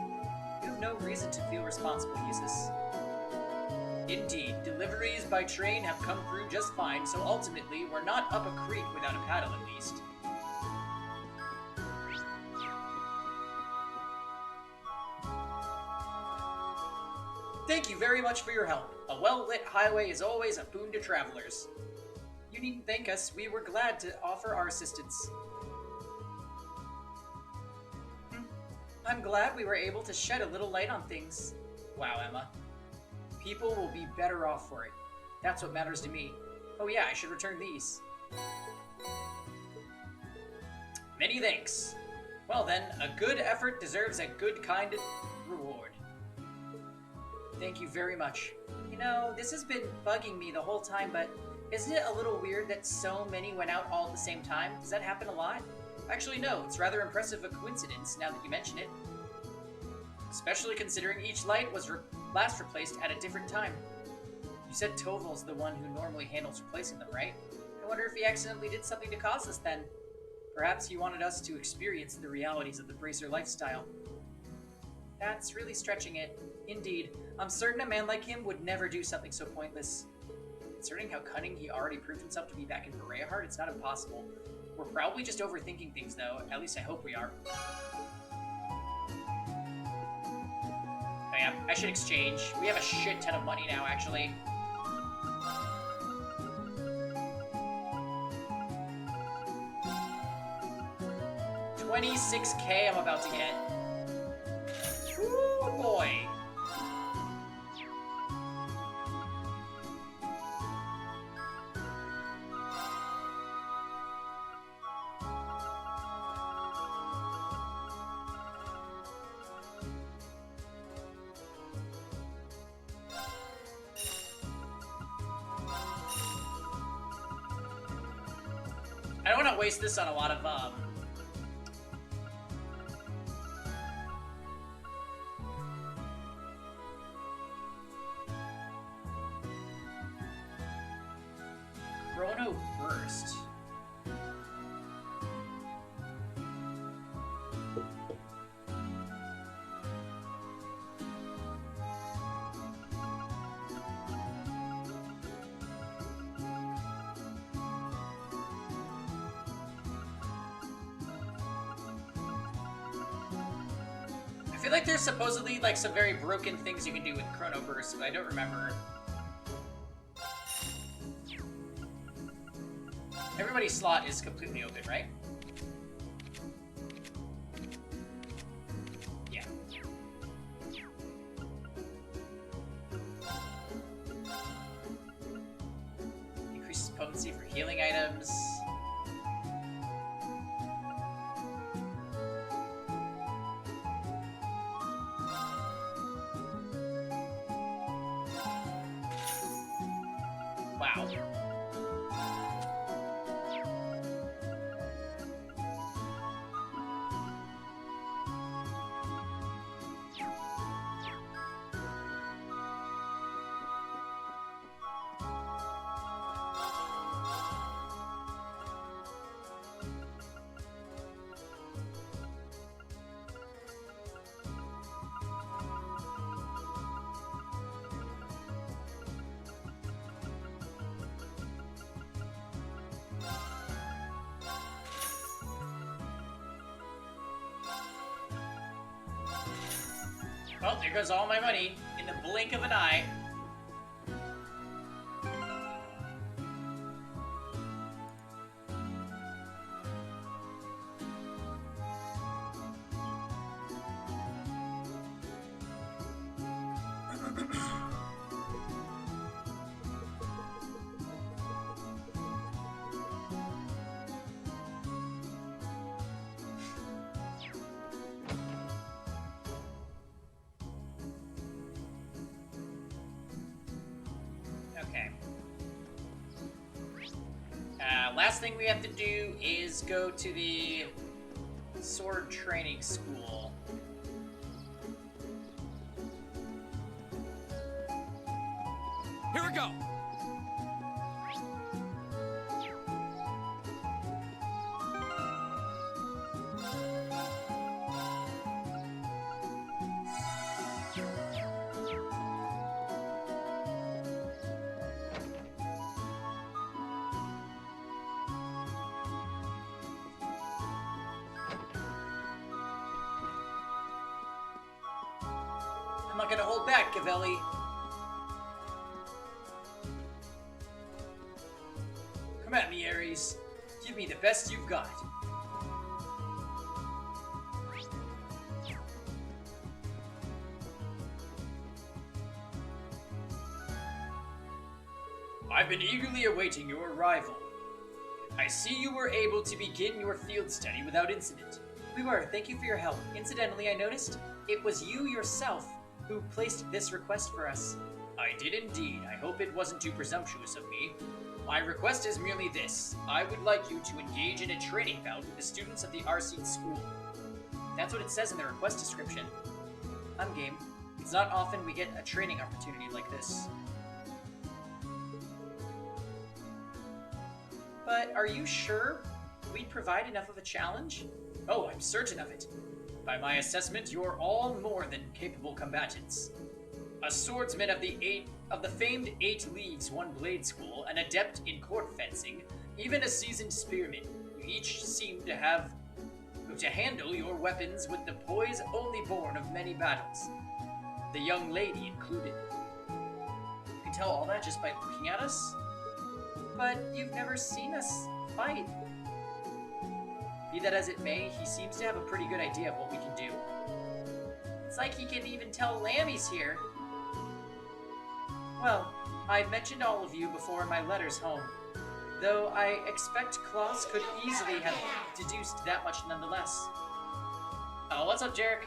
You have no reason to feel responsible, Eustace. Indeed, deliveries by train have come through just fine, so ultimately, we're not up a creek without a paddle at least. Thank you very much for your help. A well-lit highway is always a boon to travelers. You needn't thank us. We were glad to offer our assistance. I'm glad we were able to shed a little light on things. Wow, Emma. People will be better off for it. That's what matters to me. Oh yeah, I should return these. Many thanks. Well then, a good effort deserves a good kind of reward. Thank you very much. You know, this has been bugging me the whole time, but isn't it a little weird that so many went out all at the same time? Does that happen a lot? Actually, no. It's rather impressive a coincidence, now that you mention it. Especially considering each light was last replaced at a different time. You said Toval's the one who normally handles replacing them, right? I wonder if he accidentally did something to cause this then. Perhaps he wanted us to experience the realities of the Bracer lifestyle. That's really stretching it. Indeed, I'm certain a man like him would never do something so pointless. Considering how cunning he already proved himself to be back in Bereaheart, it's not impossible. We're probably just overthinking things, though. At least I hope we are. Oh yeah, I should exchange. We have a shit ton of money now, actually. $26K I'm about to get. Ooh, boy. I don't want to waste this on a lot of, Chrono Burst. I feel like there's supposedly like some very broken things you can do with Chrono Burst, but I don't remember. Everybody's slot is completely open, right? Yeah. Increases potency for healing items. Wow. Well, there goes all my money in the blink of an eye. Okay. Last thing we have to do is go to the sword training school. Here we go. I'm not gonna hold back, Cavelli. Come at me, Ares. Give me the best you've got. I've been eagerly awaiting your arrival. I see you were able to begin your field study without incident. We were. Thank you for your help. Incidentally, I noticed it was you yourself who placed this request for us. I did indeed. I hope it wasn't too presumptuous of me. My request is merely this. I would like you to engage in a training bout with the students of the RC school. That's what it says in the request description. I'm game. It's not often we get a training opportunity like this. But are you sure we'd provide enough of a challenge? Oh, I'm certain of it. By my assessment, you're all more than capable combatants. A swordsman of the famed 8 Leagues One Blade School, an adept in court fencing, even a seasoned spearman. You each seem to handle your weapons with the poise only born of many battles. The young lady included. You can tell all that just by looking at us? But you've never seen us fight. Be that as it may, he seems to have a pretty good idea of what we can do. It's like he can even tell Lammy's here. Well, I've mentioned all of you before in my letters home, though I expect Klaus could easily have deduced that much nonetheless. Oh, what's up, Jarek?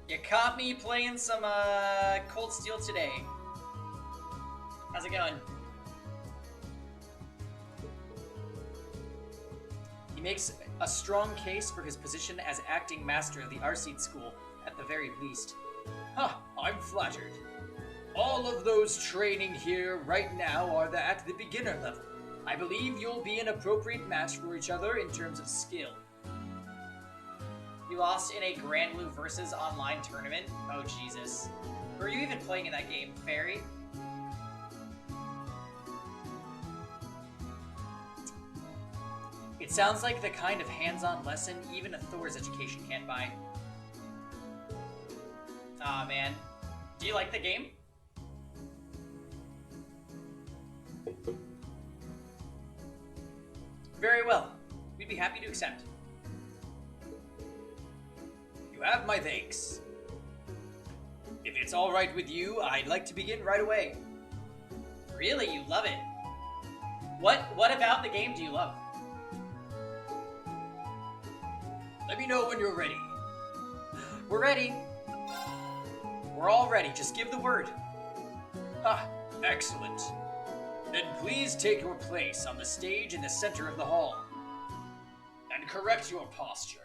You caught me playing some Cold Steel today. How's it going? He makes a strong case for his position as acting master of the RC school, at the very least. Huh, I'm flattered. All of those training here right now are at the beginner level. I believe you'll be an appropriate match for each other in terms of skill. You lost in a Grand Blue Versus online tournament? Oh, Jesus. Were you even playing in that game, Fairy? It sounds like the kind of hands-on lesson even a Thor's education can't buy. Aw, man. Do you like the game? Very well. We'd be happy to accept. You have my thanks. If it's all right with you, I'd like to begin right away. Really? You love it? What about the game do you love? Let me know when you're ready. We're ready. We're all ready. Just give the word. Ah, excellent. Then please take your place on the stage in the center of the hall. And correct your posture.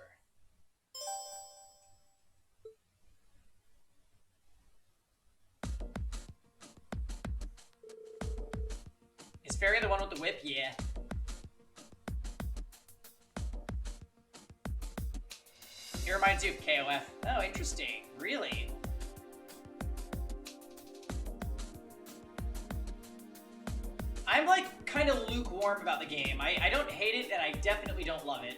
Is Fairy the one with the whip? Yeah. It reminds you of KOF. Oh, interesting. Really? I'm like kind of lukewarm about the game. I don't hate it, and I definitely don't love it.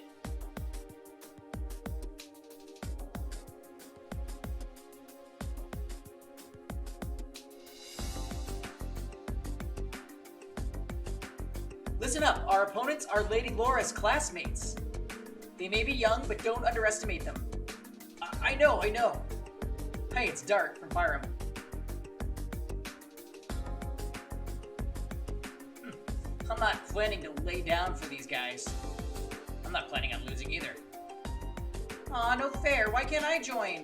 Listen up, our opponents are Lady Laura's classmates. They may be young, but don't underestimate them. I know. Hey, it's Dart from Fire Emblem. I'm not planning to lay down for these guys. I'm not planning on losing either. Aw, no fair. Why can't I join?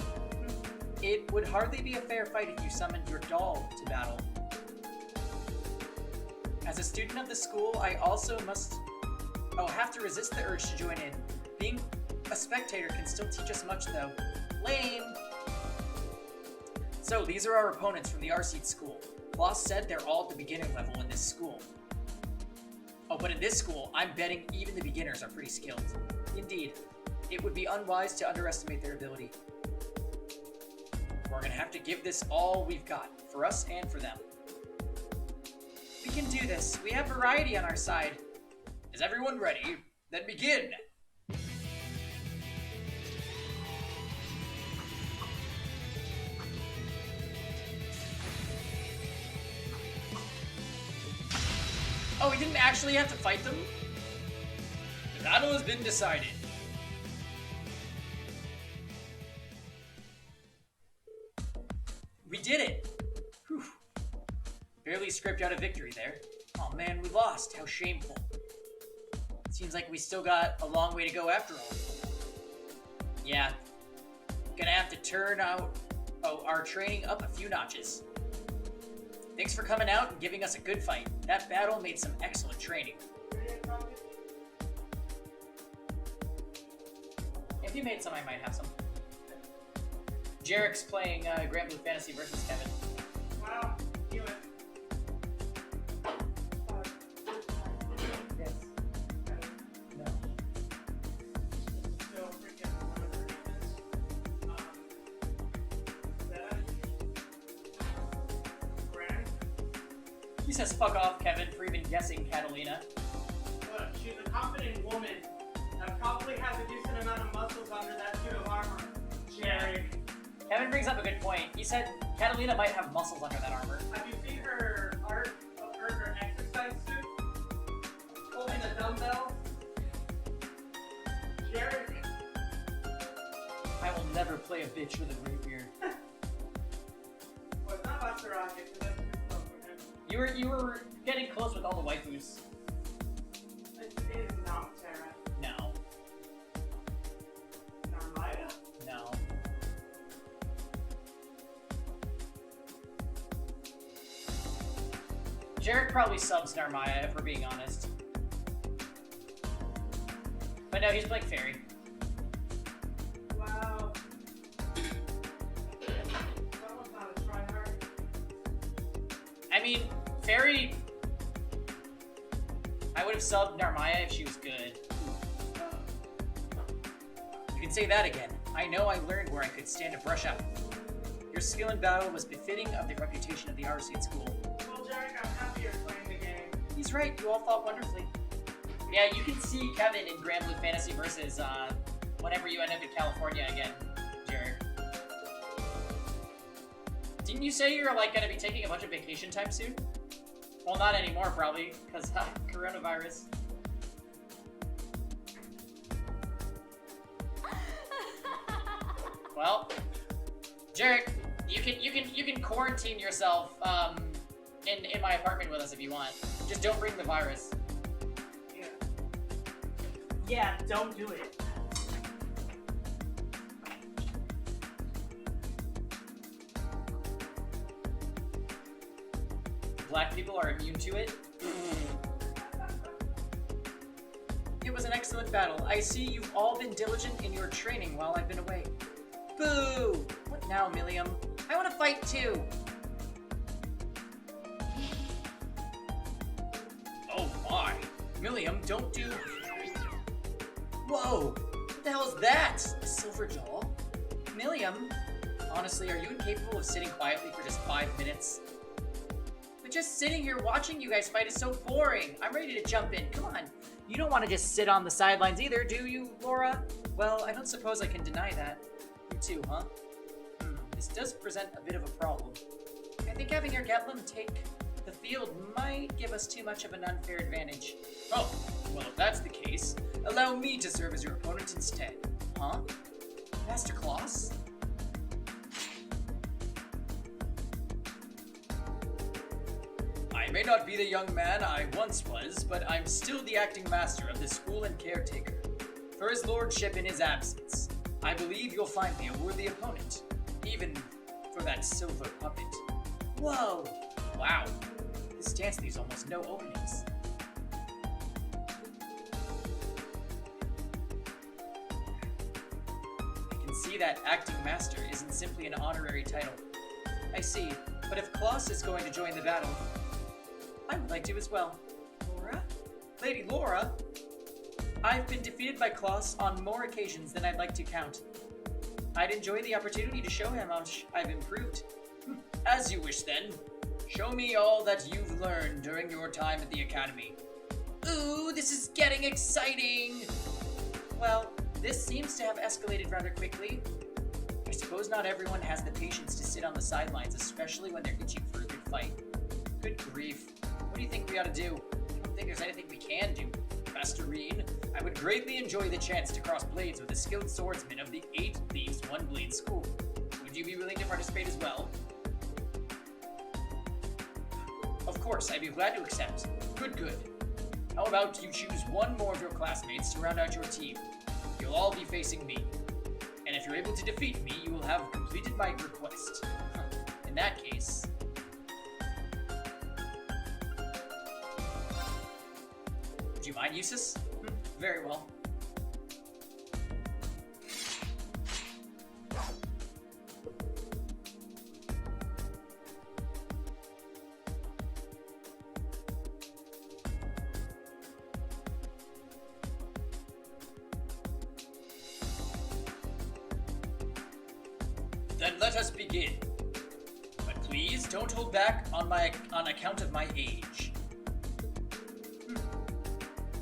It would hardly be a fair fight if you summoned your doll to battle. As a student of the school, I also have to resist the urge to join in. Being a spectator can still teach us much, though. Lame! So, these are our opponents from the R-Seed school. Boss said they're all at the beginner level in this school. Oh, but in this school, I'm betting even the beginners are pretty skilled. Indeed, it would be unwise to underestimate their ability. We're gonna have to give this all we've got, for us and for them. We can do this. We have variety on our side. Is everyone ready? Then begin! Oh, we didn't actually have to fight them? The battle has been decided. We did it! Whew. Barely scraped out a victory there. Oh man, we lost. How shameful. Seems like we still got a long way to go after all. Yeah. Gonna have to turn our training up a few notches. Thanks for coming out and giving us a good fight. That battle made some excellent training. If you made some, I might have some. Jarek's playing Grand Blue Fantasy versus Kevin. Wow, do it. Yes. No. So freaking one of the reasons, Grand. He says fuck off, Kevin, for even guessing Catalina. Look, she's a confident woman that probably has a decent amount of muscles under that suit of armor. Jarek. Kevin brings up a good point. He said Catalina might have muscles under that armor. Have you seen her art of her exercise suit? Holding a dumbbell? Jarek. I will never play a bitch with a rapier. Well, it's not about Saraki, because that's too slow for him. You were getting close with all the waifus. It is not Terra. No. Narmaya? No. Jarek probably subs Narmaya, if we're being honest. But no, he's playing Fairy. Wow. Someone's not a tryhard. I mean, Fairy... I would have subbed Narmaya if she was good. You can say that again. I know I learned where I could stand to brush up. Your skill in battle was befitting of the reputation of the R-Seed school. Well, Jarek, I'm happy you're playing the game. He's right, you all fought wonderfully. Yeah, you can see Kevin in Grand Blue Fantasy versus whenever you end up in California again, Jared. Didn't you say you're like gonna be taking a bunch of vacation time soon? Well, not anymore probably, because coronavirus. Well, Jarek, you can quarantine yourself in my apartment with us if you want. Just don't bring the virus. Yeah. Yeah, don't do it. Black people are immune to it. It was an excellent battle. I see you've all been diligent in your training while I've been away. Boo! What now, Milliam? I want to fight too! Oh my! Milliam, don't do... Whoa! What the hell is that? A silver jaw? Milliam? Honestly, are you incapable of sitting quietly for just 5 minutes? But just sitting here watching you guys fight is so boring. I'm ready to jump in. Come on. You don't want to just sit on the sidelines either, do you, Laura? Well, I don't suppose I can deny that. You too, huh? This does present a bit of a problem. I think having your Gatlin take The field might give us too much of an unfair advantage. Oh, well, if that's the case, allow me to serve as your opponent instead. Huh? Master Claus? I may not be the young man I once was, but I'm still the acting master of this school and caretaker. For his lordship in his absence, I believe you'll find me a worthy opponent, even for that silver puppet. Whoa! Wow, this dance leaves almost no openings. I can see that acting master isn't simply an honorary title. I see, but if Klaus is going to join the battle, I would like to as well. Laura? Lady Laura? I've been defeated by Klaus on more occasions than I'd like to count. I'd enjoy the opportunity to show him how much I've improved. As you wish then. Show me all that you've learned during your time at the Academy. Ooh, this is getting exciting! Well, this seems to have escalated rather quickly. I suppose not everyone has the patience to sit on the sidelines, especially when they're itching for a good fight. Good grief. What do you think we ought to do? I don't think there's anything we can do. Master Reen, I would greatly enjoy the chance to cross blades with a skilled swordsman of the 8 Thieves 1 Blade School. Would you be willing to participate as well? Of course, I'd be glad to accept. Good. How about you choose one more of your classmates to round out your team? You'll all be facing me. And if you're able to defeat me, you will have completed my request. In that case... Would you mind, Eustace? Very well. Then let us begin. But please don't hold back on account of my age.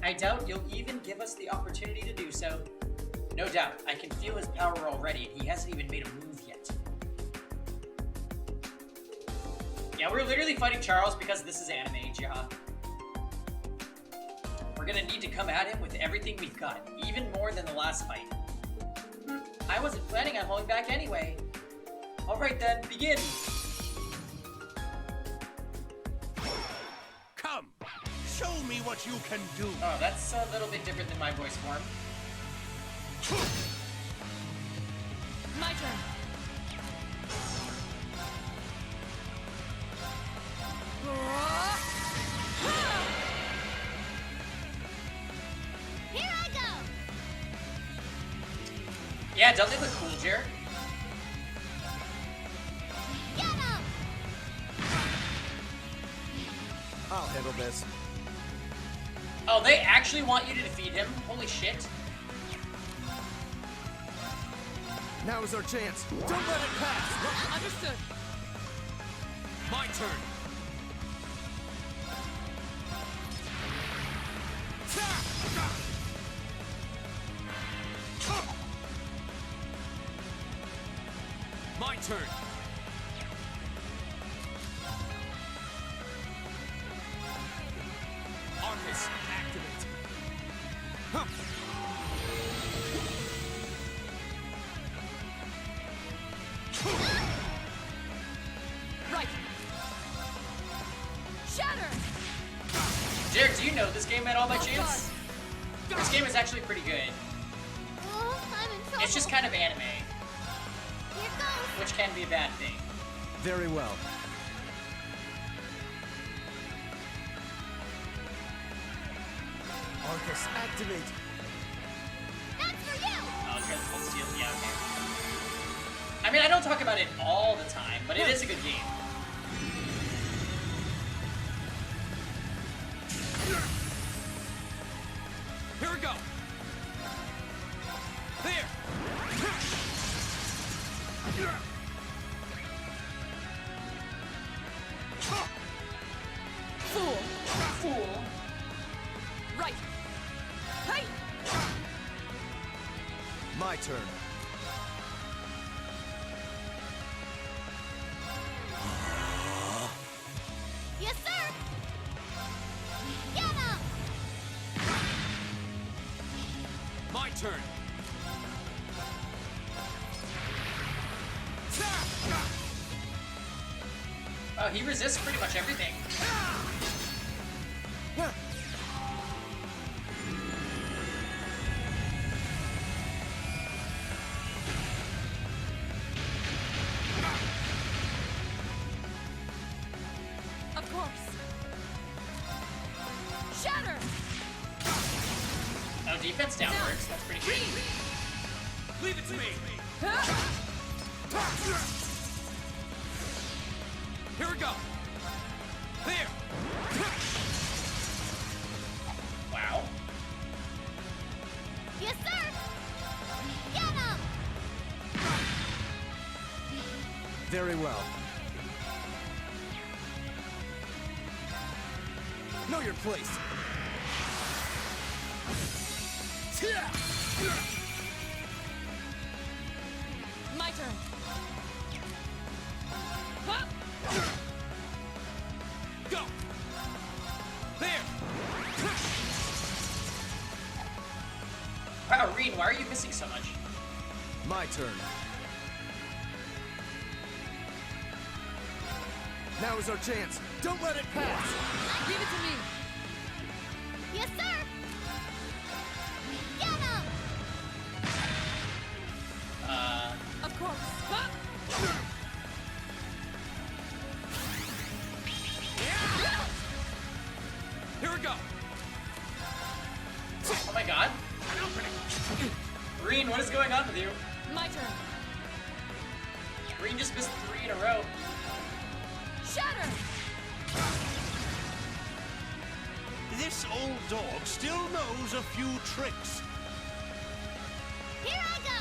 I doubt you'll even give us the opportunity to do so. No doubt, I can feel his power already, and he hasn't even made a move yet. Yeah, we're literally fighting Charles because this is anime, Jaha. We're gonna need to come at him with everything we've got, even more than the last fight. I wasn't planning on holding back anyway. Alright then, begin! Come! Show me what you can do! Oh, that's a little bit different than my voice form. My turn. Here I go! Yeah, don't they look cool, Jer? Get him! I'll handle this. Oh, they actually want you to defeat him? Holy shit. Now is our chance. Don't let it pass. Understood. My turn! My turn! Arcus, activate! Huh. Right. Shatter. Jared, do you know this game at all by chance? This game is actually pretty good. Oh, I'm in trouble. It's just kind of anime, Here goes. which can be a bad thing. Very well. Arcus, activate. That's for you! Oh, it's got the full steel. Yeah, okay. I mean, I don't talk about it all the time, but it is a good game. Here we go! There! Fool. Fool. Right. Hey. My turn. Yes, sir! turn. Oh, he resists pretty much everything. Of course. Shatter! Oh, defense down works. That's pretty good. Leave it to me. Here we go. There. Wow. Yes, sir! Get him! Very well. Know your place. My turn. Go. There. Wow, Reen, why are you missing so much? My turn. Now is our chance. Don't let it pass. Give it to me. Yes, sir! Get him! Of course. Here we go. Oh my god. Reen, what is going on with you? My turn. Reen just missed 3 in a row. Shatter! This old dog still knows a few tricks. Here I go!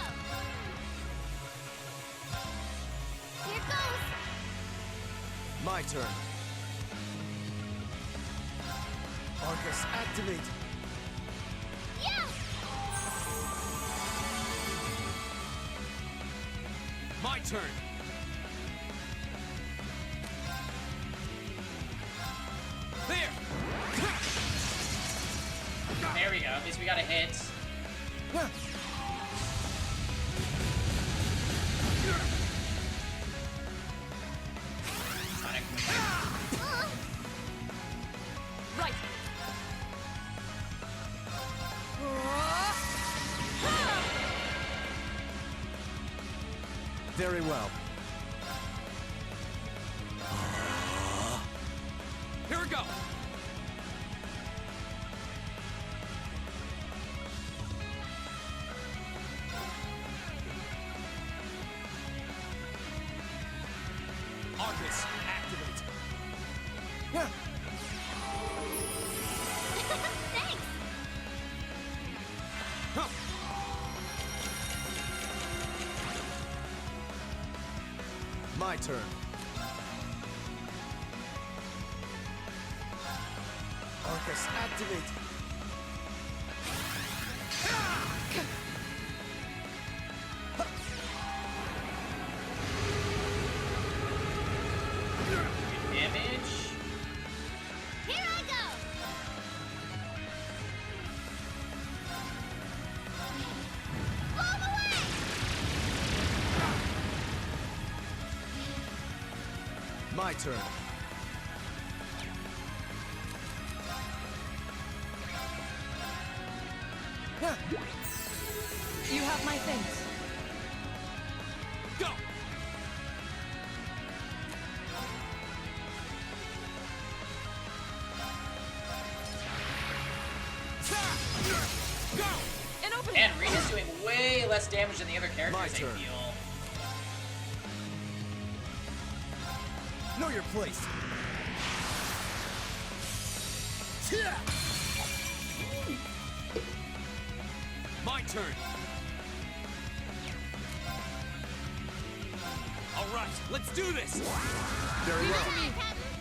Here goes! My turn. Arcus, activate. Yeah! My turn. There. There we go. At least we got a hit. Sonic. Right. Very well. Here we go. Arcus, activate. Thanks! Huh. My turn. Arcus, activate. Damage. Here I go! Blow him away! My turn. You have my things. Go. Go. An opening. Man, Reen's doing way less damage than the other characters, My I turn. feel. Know your place. My turn. All right, let's do this. Very Leave it well. to me. Captain.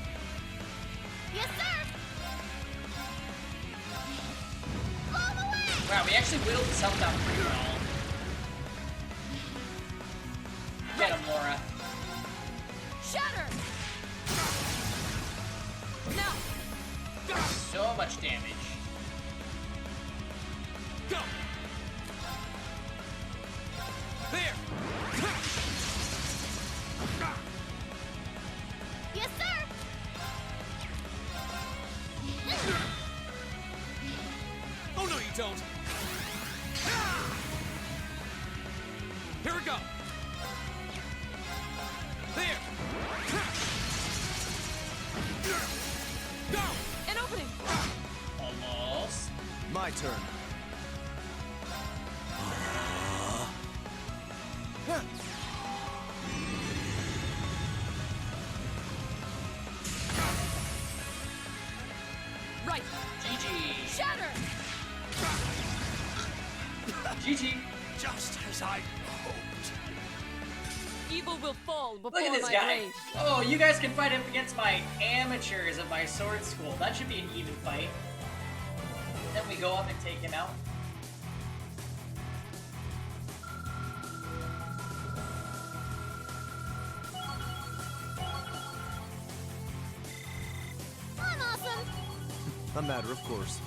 Yes, sir! Blow him away! Wow, we actually whittled his health down pretty well. Get him, Laura. Shatter! Now! So much damage. Go. Yes, sir! Oh, no, you don't! Here we go! There! Go! An opening! Almost. My turn. Right! GG. Shatter! GG. Just as I hoped. Evil will fall before Look at this my guy. blade. Oh, you guys can fight him against my amateurs of my sword school. That should be an even fight. Then we go up and take him out. I'm awesome! A matter of course.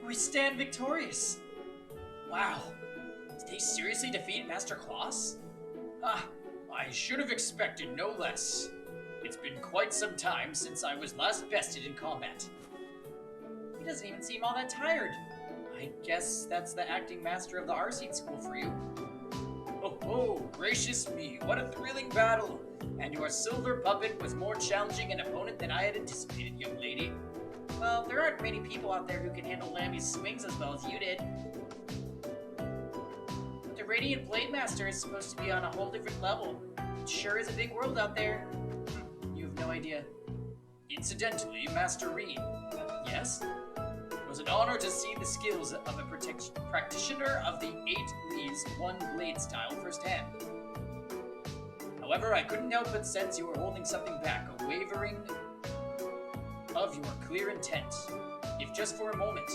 We stand victorious. Wow. Did they seriously defeat Master Claus? I should have expected no less. It's been quite some time since I was last bested in combat. He doesn't even seem all that tired. I guess that's the acting master of the RC school for you. Oh, gracious me, what a thrilling battle! And your silver puppet was more challenging an opponent than I had anticipated, young lady. Well, there aren't many people out there who can handle Lammy's swings as well as you did. The Radiant Blade Master is supposed to be on a whole different level. It sure is a big world out there. You have no idea. Incidentally, Master Reen. Yes? It was an honor to see the skills of a practitioner of the 8 Leaves 1 blade style firsthand. However, I couldn't help but sense you were holding something back, a wavering of your clear intent. If just for a moment.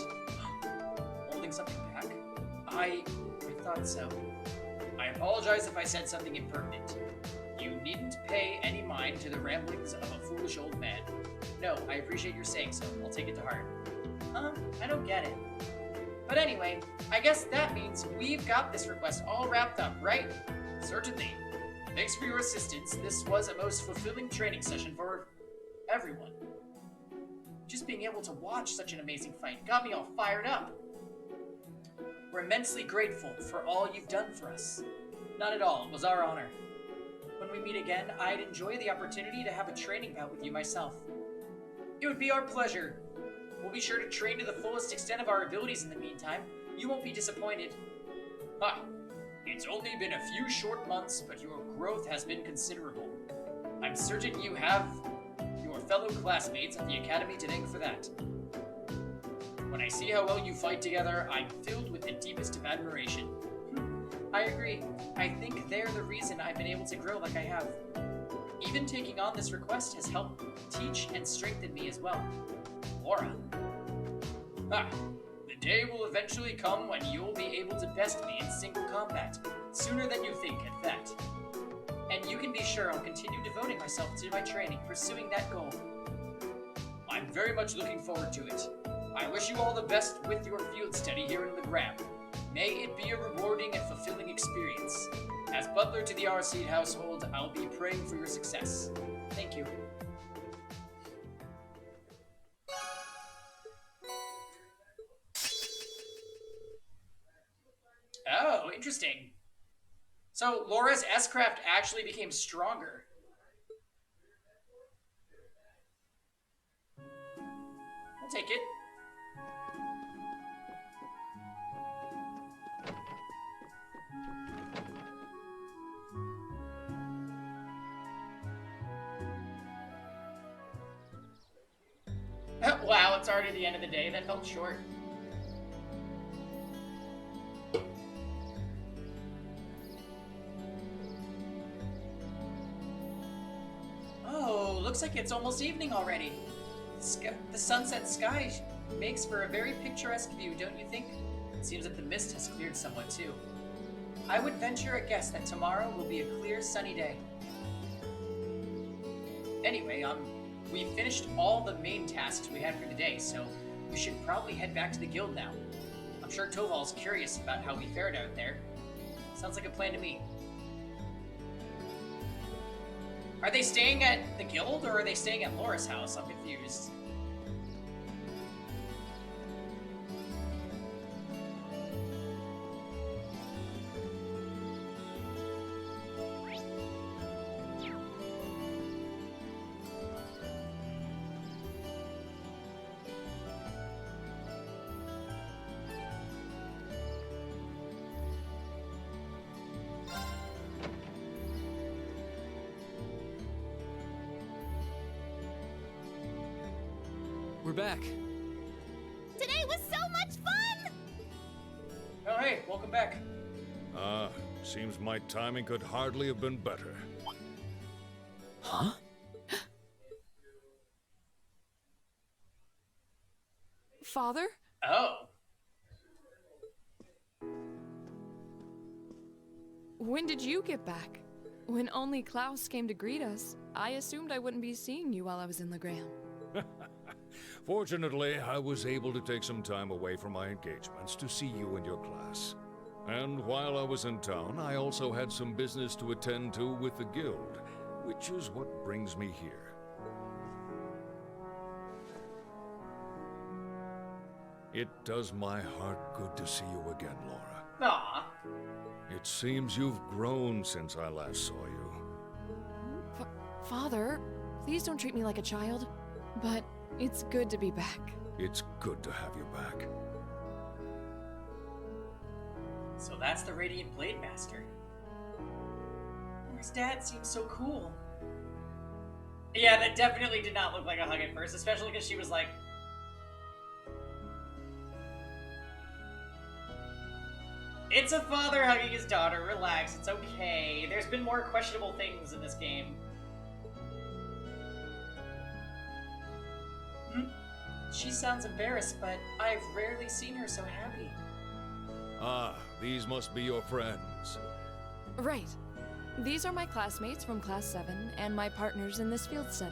Holding something back? I thought so. I apologize if I said something impertinent. You needn't pay any mind to the ramblings of a foolish old man. No, I appreciate your saying so. I'll take it to heart. I don't get it. But anyway, I guess that means we've got this request all wrapped up, right? Certainly. Thanks for your assistance. This was a most fulfilling training session for everyone. Just being able to watch such an amazing fight got me all fired up. We're immensely grateful for all you've done for us. Not at all, it was our honor. When we meet again, I'd enjoy the opportunity to have a training bout with you myself. It would be our pleasure. We'll be sure to train to the fullest extent of our abilities in the meantime. You won't be disappointed. It's only been a few short months, but your growth has been considerable. I'm certain you have your fellow classmates at the academy to thank for that. When I see how well you fight together, I'm filled with the deepest of admiration. I agree. I think they're the reason I've been able to grow like I have. Even taking on this request has helped teach and strengthen me as well. Laura. The day will eventually come when you'll be able to best me in single combat. Sooner than you think, at that. And you can be sure I'll continue devoting myself to my training, pursuing that goal. I'm very much looking forward to it. I wish you all the best with your field study here in Legram. May it be a rewarding and fulfilling experience. As butler to the RC household, I'll be praying for your success. Thank you. Oh, interesting. So Laura's S-Craft actually became stronger. I'll take it. Wow, it's already the end of the day. That felt short. Oh, looks like it's almost evening already. The sunset sky makes for a very picturesque view, don't you think? It seems that the mist has cleared somewhat too. I would venture a guess that tomorrow will be a clear, sunny day. Anyway, We finished all the main tasks we had for the day, so we should probably head back to the guild now. I'm sure Toval's curious about how we fared out there. Sounds like a plan to me. Are they staying at the guild, or are they staying at Laura's house? I'm confused. We're back. Today was so much fun! Oh, hey, welcome back. Seems my timing could hardly have been better. Huh? Father? Oh. When did you get back? When only Klaus came to greet us, I assumed I wouldn't be seeing you while I was in Legram. Fortunately, I was able to take some time away from my engagements to see you and your class. And while I was in town, I also had some business to attend to with the guild, which is what brings me here. It does my heart good to see you again, Laura. Aw. It seems you've grown since I last saw you. Father, please don't treat me like a child, but it's good to be back. It's good to have you back. So that's the Radiant Blade Master. His dad seems so cool. Yeah, that definitely did not look like a hug at first, especially because she was like... It's a father hugging his daughter, relax, it's okay. There's been more questionable things in this game. She sounds embarrassed, but I've rarely seen her so happy. Ah, these must be your friends. Right. These are my classmates from Class 7 and my partners in this field study.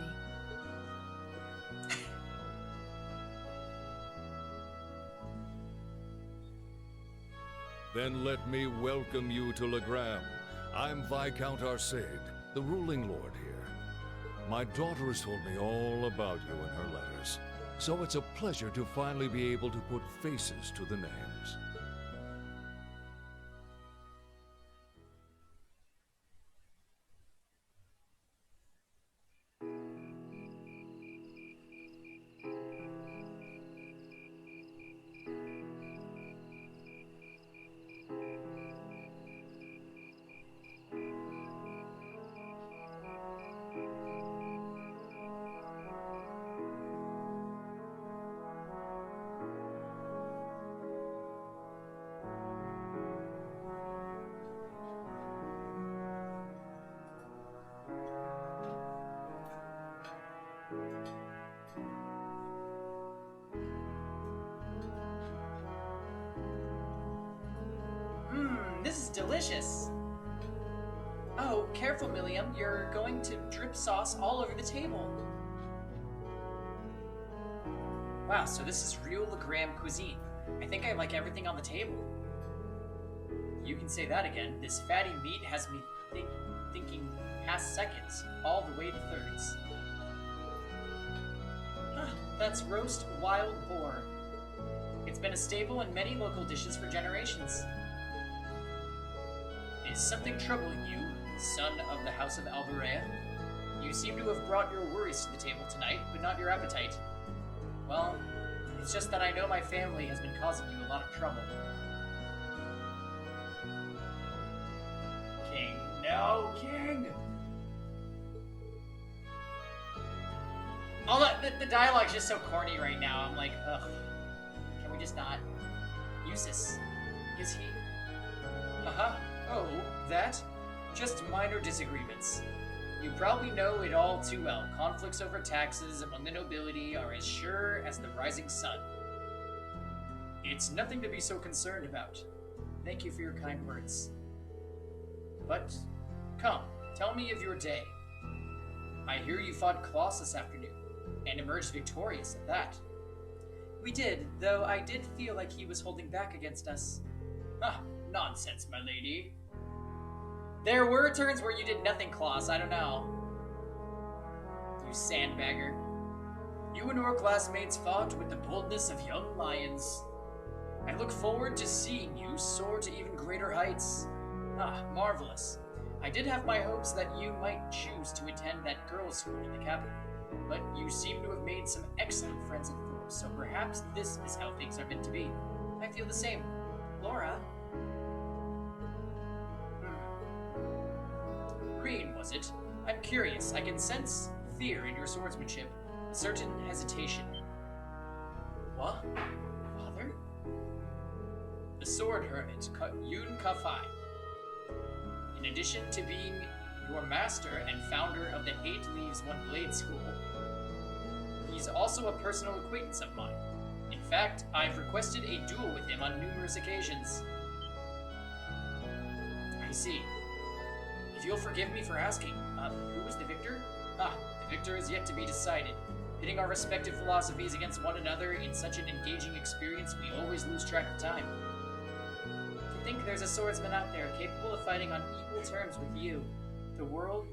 Then let me welcome you to Legram. I'm Viscount Arsaid, the ruling lord here. My daughter has told me all about you in her letters, so it's a pleasure to finally be able to put faces to the names. This is delicious. Oh, careful, Milliam. You're going to drip sauce all over the table. Wow, so this is real Legram cuisine. I think I like everything on the table. You can say that again. This fatty meat has me thinking past seconds, all the way to thirds. That's roast wild boar. It's been a staple in many local dishes for generations. Is something troubling you, son of the House of Alvarea? You seem to have brought your worries to the table tonight, but not your appetite. Well, it's just that I know my family has been causing you a lot of trouble. King, no, King! All the dialogue's just so corny right now. I'm like, ugh. Can we just not use this? Is he? Oh, that? Just minor disagreements. You probably know it all too well. Conflicts over taxes among the nobility are as sure as the rising sun. It's nothing to be so concerned about. Thank you for your kind words. But, come, tell me of your day. I hear you fought Klaus this afternoon. and emerged victorious at that. We did, though I did feel like he was holding back against us. Ah, nonsense, my lady. There were turns where you did nothing, Klaus, I don't know. You sandbagger. You and your classmates fought with the boldness of young lions. I look forward to seeing you soar to even greater heights. Ah, marvelous. I did have my hopes that you might choose to attend that girls' school in the capital, but you seem to have made some excellent friends at Thor, so perhaps this is how things are meant to be. I feel the same. Laura? Green, was it? I'm curious. I can sense fear in your swordsmanship, a certain hesitation. What? Father? The sword hermit, Yoon Kafai. In addition to being your master and founder of the 8 Leaves One Blade School, he's also a personal acquaintance of mine. In fact, I've requested a duel with him on numerous occasions. I see. If you'll forgive me for asking, who is the victor? Ah, the victor is yet to be decided. Pitting our respective philosophies against one another in such an engaging experience, we always lose track of time. To think there's a swordsman out there capable of fighting on equal terms with you. The world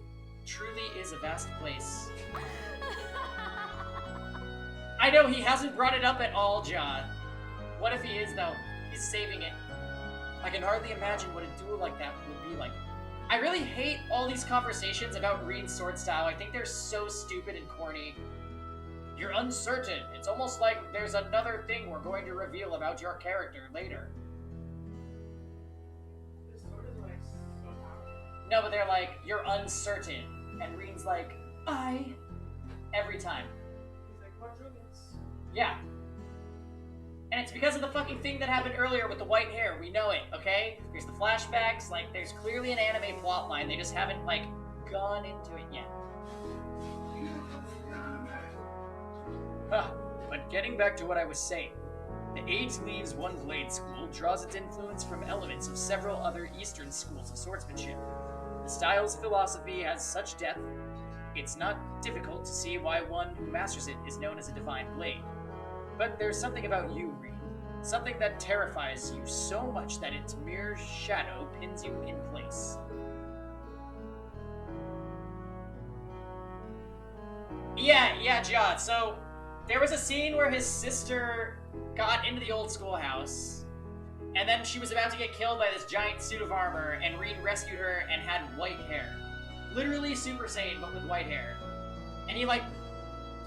truly is a vast place. I know he hasn't brought it up at all, John. What if he is, though? He's saving it. I can hardly imagine what a duel like that would be like. I really hate all these conversations about Reed's sword style. I think they're so stupid and corny. You're uncertain. It's almost like there's another thing we're going to reveal about your character later. This sword is like so powerful. No, but they're like, you're uncertain. And Reed's like, every time. He's like quadrillions. Yeah. And it's because of the fucking thing that happened earlier with the white hair. We know it, okay? There's the flashbacks. Like, there's clearly an anime plot line. They just haven't, like, gone into it yet. But getting back to what I was saying. The 8 Leaves One Blade School draws its influence from elements of several other Eastern schools of swordsmanship. The style's philosophy has such depth, it's not difficult to see why one who masters it is known as a divine blade. But there's something about you, Reed. Something that terrifies you so much that its mere shadow pins you in place. Yeah, John. So, there was a scene where his sister got into the old schoolhouse, and then she was about to get killed by this giant suit of armor, and Reed rescued her and had white hair. Literally Super Saiyan, but with white hair. And he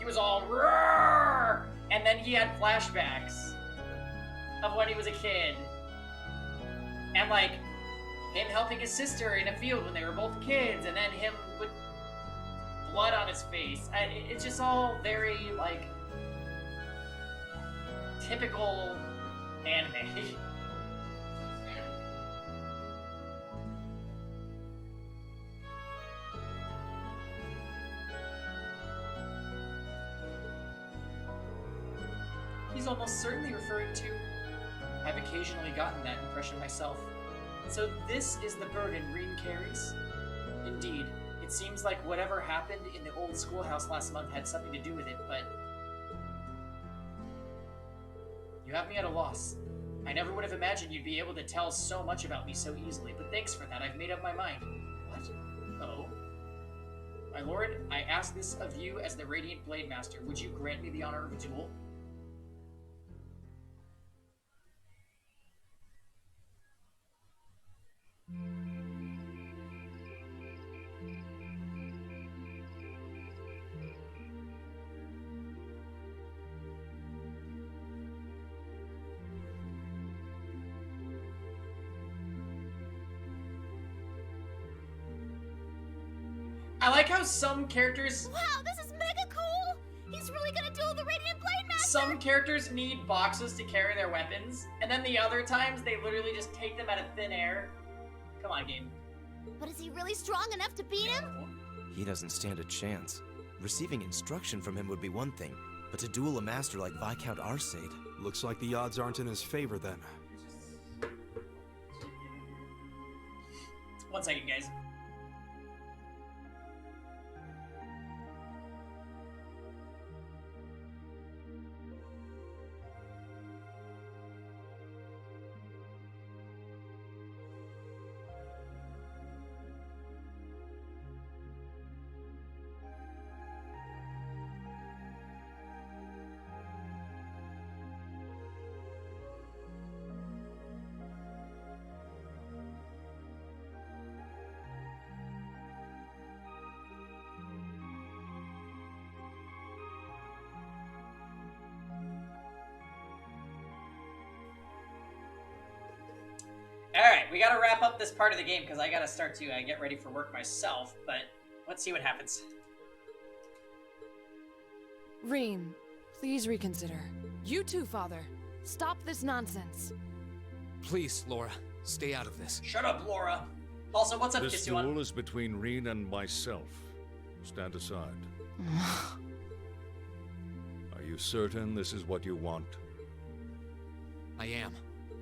was all roar, and then he had flashbacks of when he was a kid. And like, him helping his sister in a field when they were both kids, and then him with blood on his face. It's just all very, like, typical anime. He's almost certainly referring to... I've occasionally gotten that impression myself. So this is the burden Reed carries? Indeed, it seems like whatever happened in the old schoolhouse last month had something to do with it, but... You have me at a loss. I never would have imagined you'd be able to tell so much about me so easily, but thanks for that, I've made up my mind. What? Oh? My lord, I ask this of you as the Radiant Blade Master. Would you grant me the honor of a duel? I like how some characters... Wow, this is mega cool! He's really gonna duel the Radiant Blade Master! Some characters need boxes to carry their weapons, and then the other times they literally just take them out of thin air. Come on, game. But is he really strong enough to beat him? He doesn't stand a chance. Receiving instruction from him would be one thing, but to duel a master like Viscount Arcade... Looks like the odds aren't in his favor then. 1 second, guys. Alright, we gotta wrap up this part of the game because I gotta start to get ready for work myself, but let's see what happens. Reem, please reconsider. You too, Father. Stop this nonsense. Please, Laura, stay out of this. Shut up, Laura. Also, what's up, This Kisuan? duel is between Reen and myself. Stand aside. Are you certain this is what you want? I am.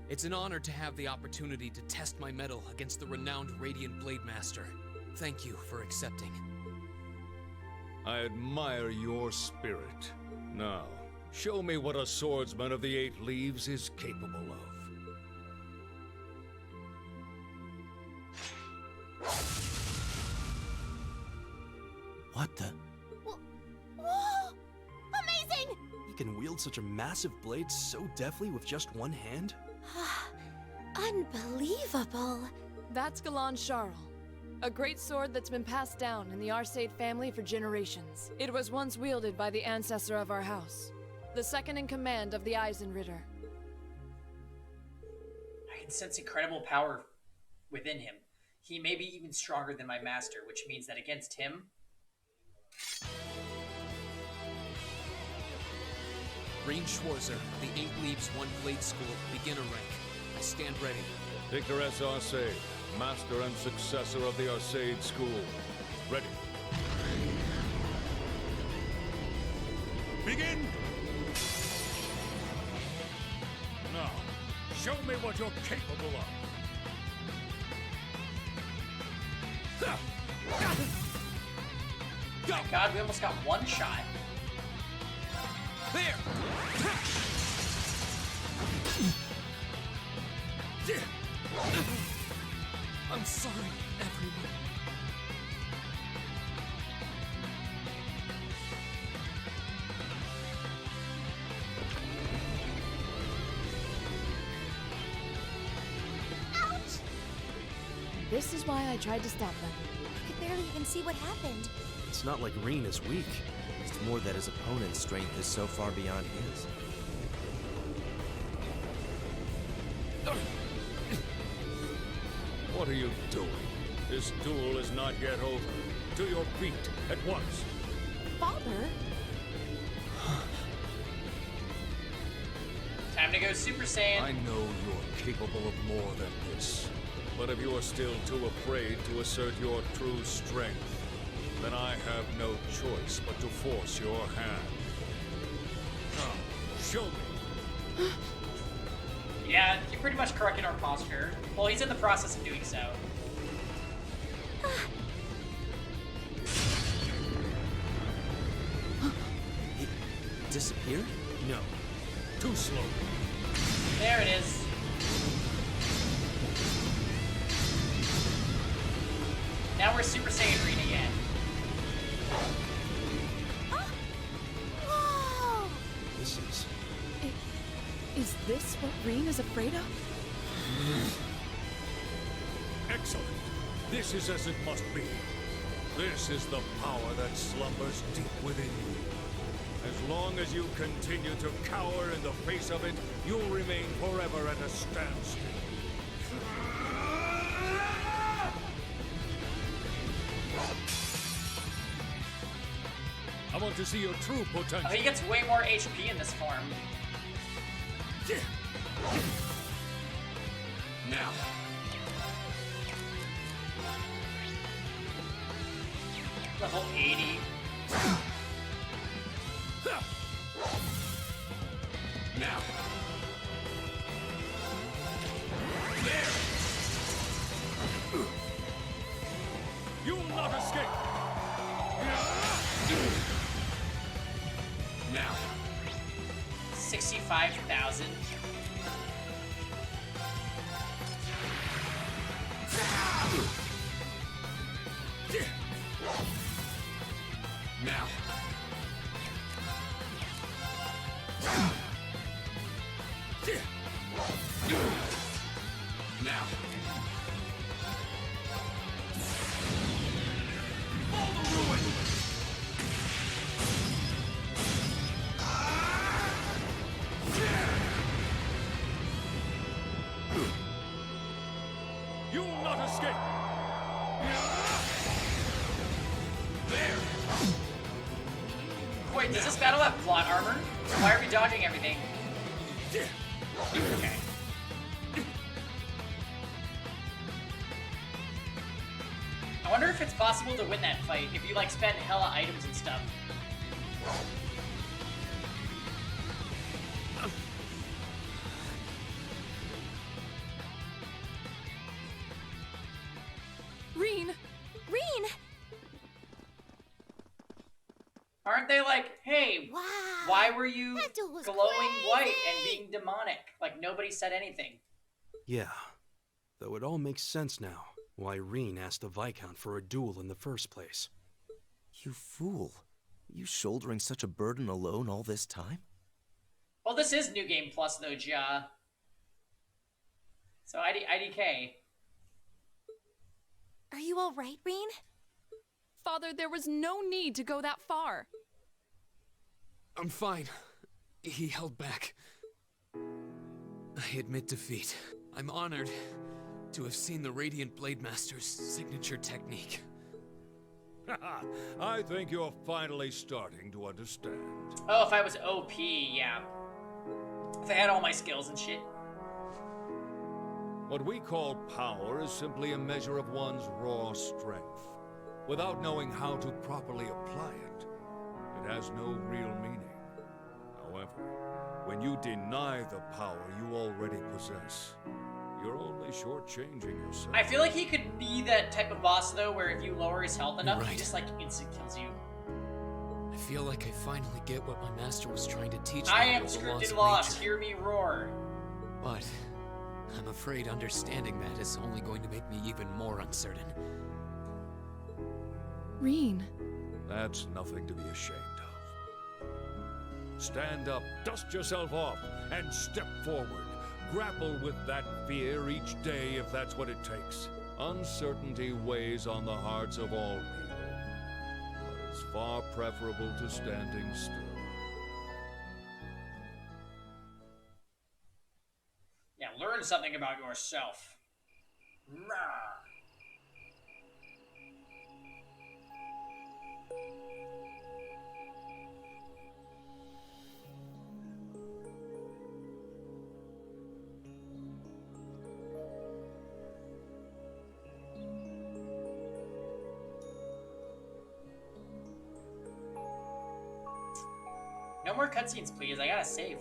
It's an honor to have the opportunity to test my mettle against the renowned Radiant Blade Master. Thank you for accepting. I admire your spirit. Now, show me what a swordsman of the Eight Leaves is capable of. What the? Whoa! Amazing! He can wield such a massive blade so deftly with just one hand? Unbelievable. That's Galan Charles. A great sword that's been passed down in the Arcade family for generations. It was once wielded by the ancestor of our house, the second in command of the Eisenritter. I can sense incredible power within him. He may be even stronger than my master, which means that against him... Reen Schwarzer, the Eight Leaves One Blade School, beginner rank. I stand ready. Icarus Arcade, master and successor of the Arcade School. Ready. Begin! Now, show me what you're capable of. Oh my god, we almost got one shot. There! I'm sorry, everyone. This is why I tried to stop them. I could barely even see what happened. It's not like Reen is weak. It's more that his opponent's strength is so far beyond his. What are you doing? This duel is not yet over. To your feet, at once. Father? Time to go Super Saiyan. I know you're capable of more than this. But if you are still too afraid to assert your true strength, then I have no choice but to force your hand. Now, show me. Yeah, you pretty much corrected our posture. Well, he's in the process of doing so. He disappeared? No. Too slow. There it is. Now we're Super Saiyan Reen again. Whoa! This is... Is this what Reen is afraid of? Excellent. This is as it must be. This is the power that slumbers deep within you. As long as you continue to cower in the face of it, you'll remain forever at a standstill. I want to see your true potential. Oh, he gets way more HP in this form. Now. Level 80. Now. There! You will not escape! Now. 65,000. Now. Now. All the ruin! Wait, does this battle have plot armor? Why are we dodging everything? Okay. I wonder if it's possible to win that fight if you like spend hella items and stuff. Reen! Reen! Aren't they like, hey, Wow. why were you That duel was glowing crazy. white and being demonic? Like, nobody said anything. Yeah, though it all makes sense now why Reen asked the Viscount for a duel in the first place. You fool. You shouldering such a burden alone all this time? Well, this is New Game Plus, though, Ja. So, IDK. Are you all right, Reen? Father, there was no need to go that far. I'm fine. He held back. I admit defeat. I'm honored to have seen the Radiant Blade Master's signature technique. I think you're finally starting to understand. Oh, if I was OP, yeah. If I had all my skills and shit. What we call power is simply a measure of one's raw strength. Without knowing how to properly apply it, it has no real meaning. However, when you deny the power you already possess, you're only shortchanging yourself. I feel like he could be that type of boss, though, where if you lower his health enough, he Right. just, like, instant kills you. I feel like I finally get what my master was trying to teach me I am about the laws scripted of lost. nature. Hear me roar. But I'm afraid understanding that is only going to make me even more uncertain. Reen. That's nothing to be ashamed of. Stand up, dust yourself off, and step forward. Grapple with that fear each day if that's what it takes. Uncertainty weighs on the hearts of all people, but it's far preferable to standing still. Yeah, learn something about yourself. Rawr. No more cutscenes, please. I gotta save.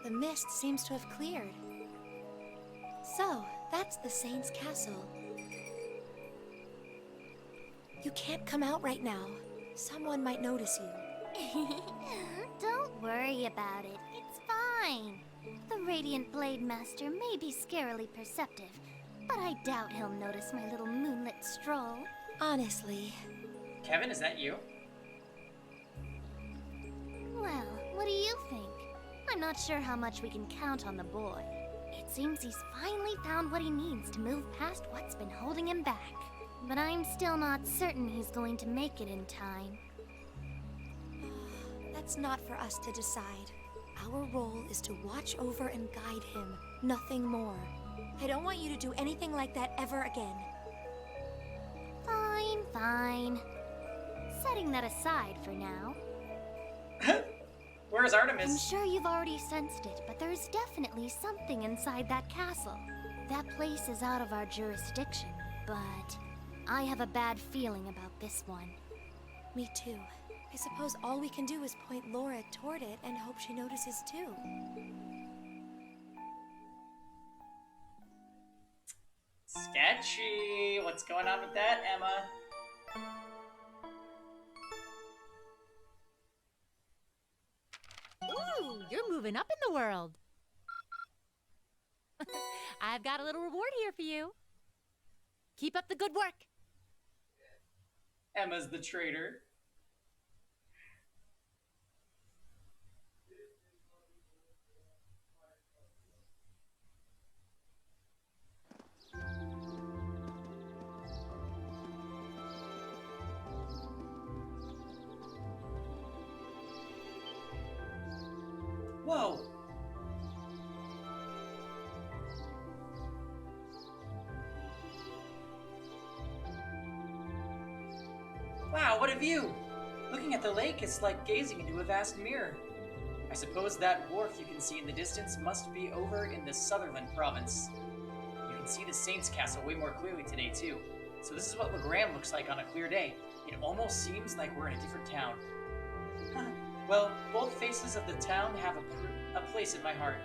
The mist seems to have cleared. So, that's the Saint's castle. You can't come out right now. Someone might notice you. Don't worry about it. It's fine. The Radiant Blade Master may be scarily perceptive, but I doubt he'll notice my little moonlit stroll. Honestly. Kevin, is that you? Well, what do you think? I'm not sure how much we can count on the boy. It seems he's finally found what he needs to move past what's been holding him back. But I'm still not certain he's going to make it in time. That's not for us to decide. Our role is to watch over and guide him, nothing more. I don't want you to do anything like that ever again. Fine, fine. Setting that aside for now. Where's Artemis? I'm sure you've already sensed it, but there's definitely something inside that castle. That place is out of our jurisdiction, but I have a bad feeling about this one. Me too. I suppose all we can do is point Laura toward it and hope she notices too. Sketchy. What's going on with that, Emma? Ooh, you're moving up in the world. I've got a little reward here for you. Keep up the good work. Emma's the traitor. Whoa! Wow, what a view! Looking at the lake is like gazing into a vast mirror. I suppose that wharf you can see in the distance must be over in the Sutherland province. You can see the Saint's Castle way more clearly today, too. So this is what Legram looks like on a clear day. It almost seems like we're in a different town. Well, both faces of the town have a place in my heart.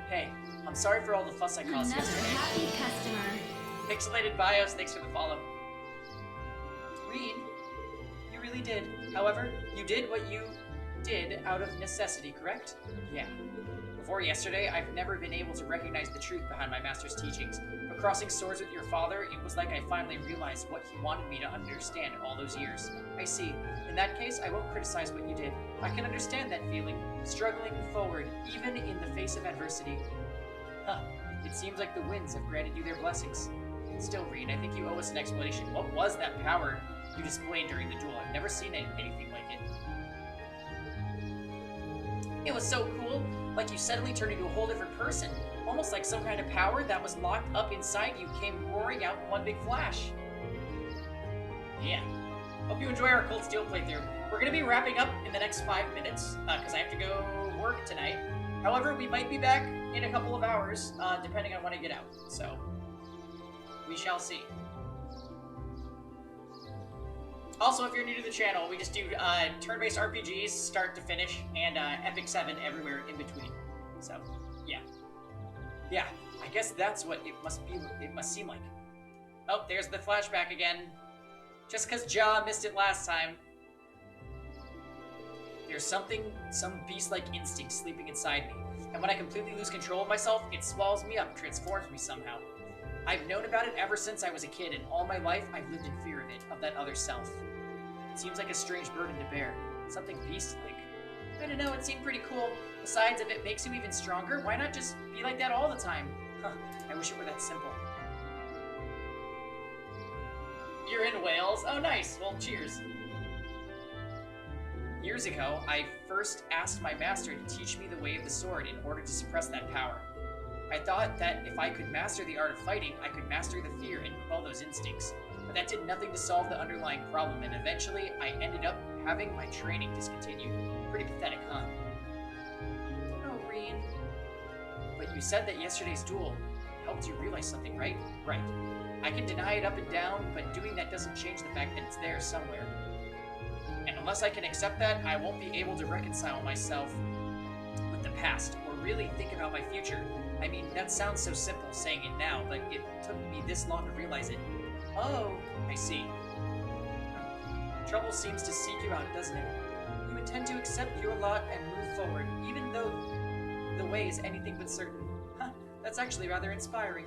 Hey, I'm sorry for all the fuss I caused yesterday. Happy customer. Pixelated Bios, thanks for the follow. Reed, you really did. However, you did what you did out of necessity, correct? Yeah. Before yesterday, I've never been able to recognize the truth behind my master's teachings. But crossing swords with your father, it was like I finally realized what he wanted me to understand all those years. I see. In that case, I won't criticize what you did. I can understand that feeling, struggling forward, even in the face of adversity. Huh. It seems like the winds have granted you their blessings. Still, Reed, I think you owe us an explanation. What was that power you displayed during the duel? I've never seen anything like it. It was so cool, like you suddenly turned into a whole different person. Almost like some kind of power that was locked up inside you came roaring out in one big flash. Yeah. Hope you enjoy our Cold Steel playthrough. We're going to be wrapping up in the next 5 minutes, because I have to go work tonight. However, we might be back in a couple of hours, depending on when I get out. So, we shall see. Also, if you're new to the channel, we just do turn-based RPGs, start to finish, and Epic 7 everywhere in between. So, yeah. Yeah, I guess that's what it must seem like. Oh, there's the flashback again. Just because Ja missed it last time. There's some beast-like instinct sleeping inside me. And when I completely lose control of myself, it swallows me up, transforms me somehow. I've known about it ever since I was a kid, and all my life I've lived in fear of it, of that other self. It seems like a strange burden to bear. Something beast-like. I don't know, it seemed pretty cool. Besides, if it makes you even stronger, why not just be like that all the time? Huh, I wish it were that simple. You're in Wales? Oh, nice. Well, cheers. Years ago, I first asked my master to teach me the way of the sword in order to suppress that power. I thought that if I could master the art of fighting, I could master the fear and quell those instincts. But that did nothing to solve the underlying problem, and eventually I ended up having my training discontinued. Pretty pathetic, huh? Oh, Reen. But you said that yesterday's duel helped you realize something, right? Right. I can deny it up and down, but doing that doesn't change the fact that it's there somewhere. And unless I can accept that, I won't be able to reconcile myself with the past, or really think about my future. I mean, that sounds so simple saying it now, but it took me this long to realize it. Oh, I see. Trouble seems to seek you out, doesn't it? You intend to accept your lot and move forward, even though the way is anything but certain. Huh, that's actually rather inspiring.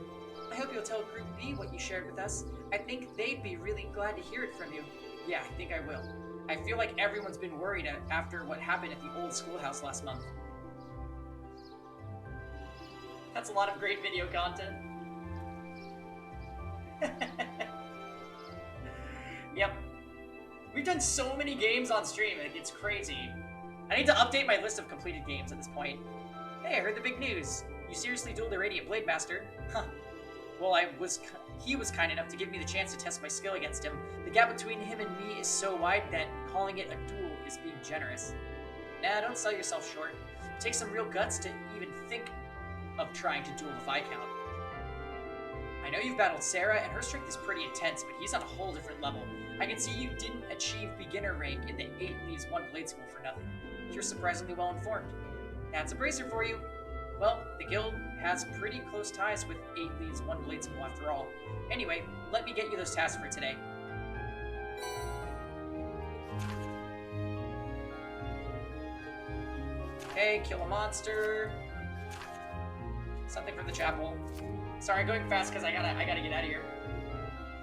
I hope you'll tell Group B what you shared with us. I think they'd be really glad to hear it from you. Yeah, I think I will. I feel like everyone's been worried after what happened at the old schoolhouse last month. That's a lot of great video content. Yep. We've done so many games on stream, it's crazy. I need to update my list of completed games at this point. Hey, I heard the big news. You seriously dueled the Radiant Blade Master? Huh. Well, he was kind enough to give me the chance to test my skill against him. The gap between him and me is so wide that calling it a duel is being generous. Nah, don't sell yourself short. It takes some real guts to even think of trying to duel the Viscount. I know you've battled Sarah, and her strength is pretty intense, but he's on a whole different level. I can see you didn't achieve beginner rank in the 8 Leaves 1 Blade School for nothing. You're surprisingly well informed. That's a bracer for you. Well, the guild has pretty close ties with 8 Leaves 1 Blade School after all. Anyway, let me get you those tasks for today. Okay, kill a monster. Something from the chapel. Sorry, going fast because I gotta get out of here.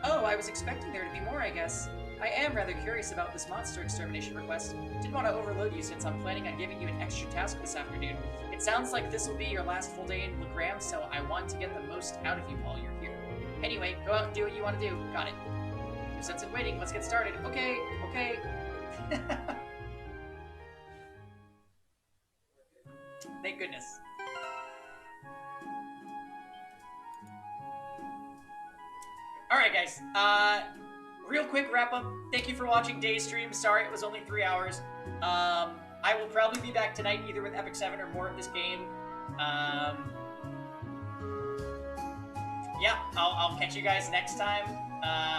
Oh, I was expecting there to be more, I guess. I am rather curious about this monster extermination request. Didn't want to overload you since I'm planning on giving you an extra task this afternoon. It sounds like this will be your last full day in Legram, so I want to get the most out of you while you're here. Anyway, go out and do what you want to do. Got it. No sense in waiting. Let's get started. Okay. guys. Real quick wrap up. Thank you for watching Day Stream. Sorry it was only 3 hours. I will probably be back tonight either with Epic 7 or more of this game. Yeah, I'll catch you guys next time.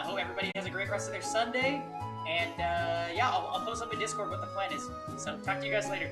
Hope everybody has a great rest of their Sunday. And yeah, I'll post up in Discord what the plan is. So talk to you guys later.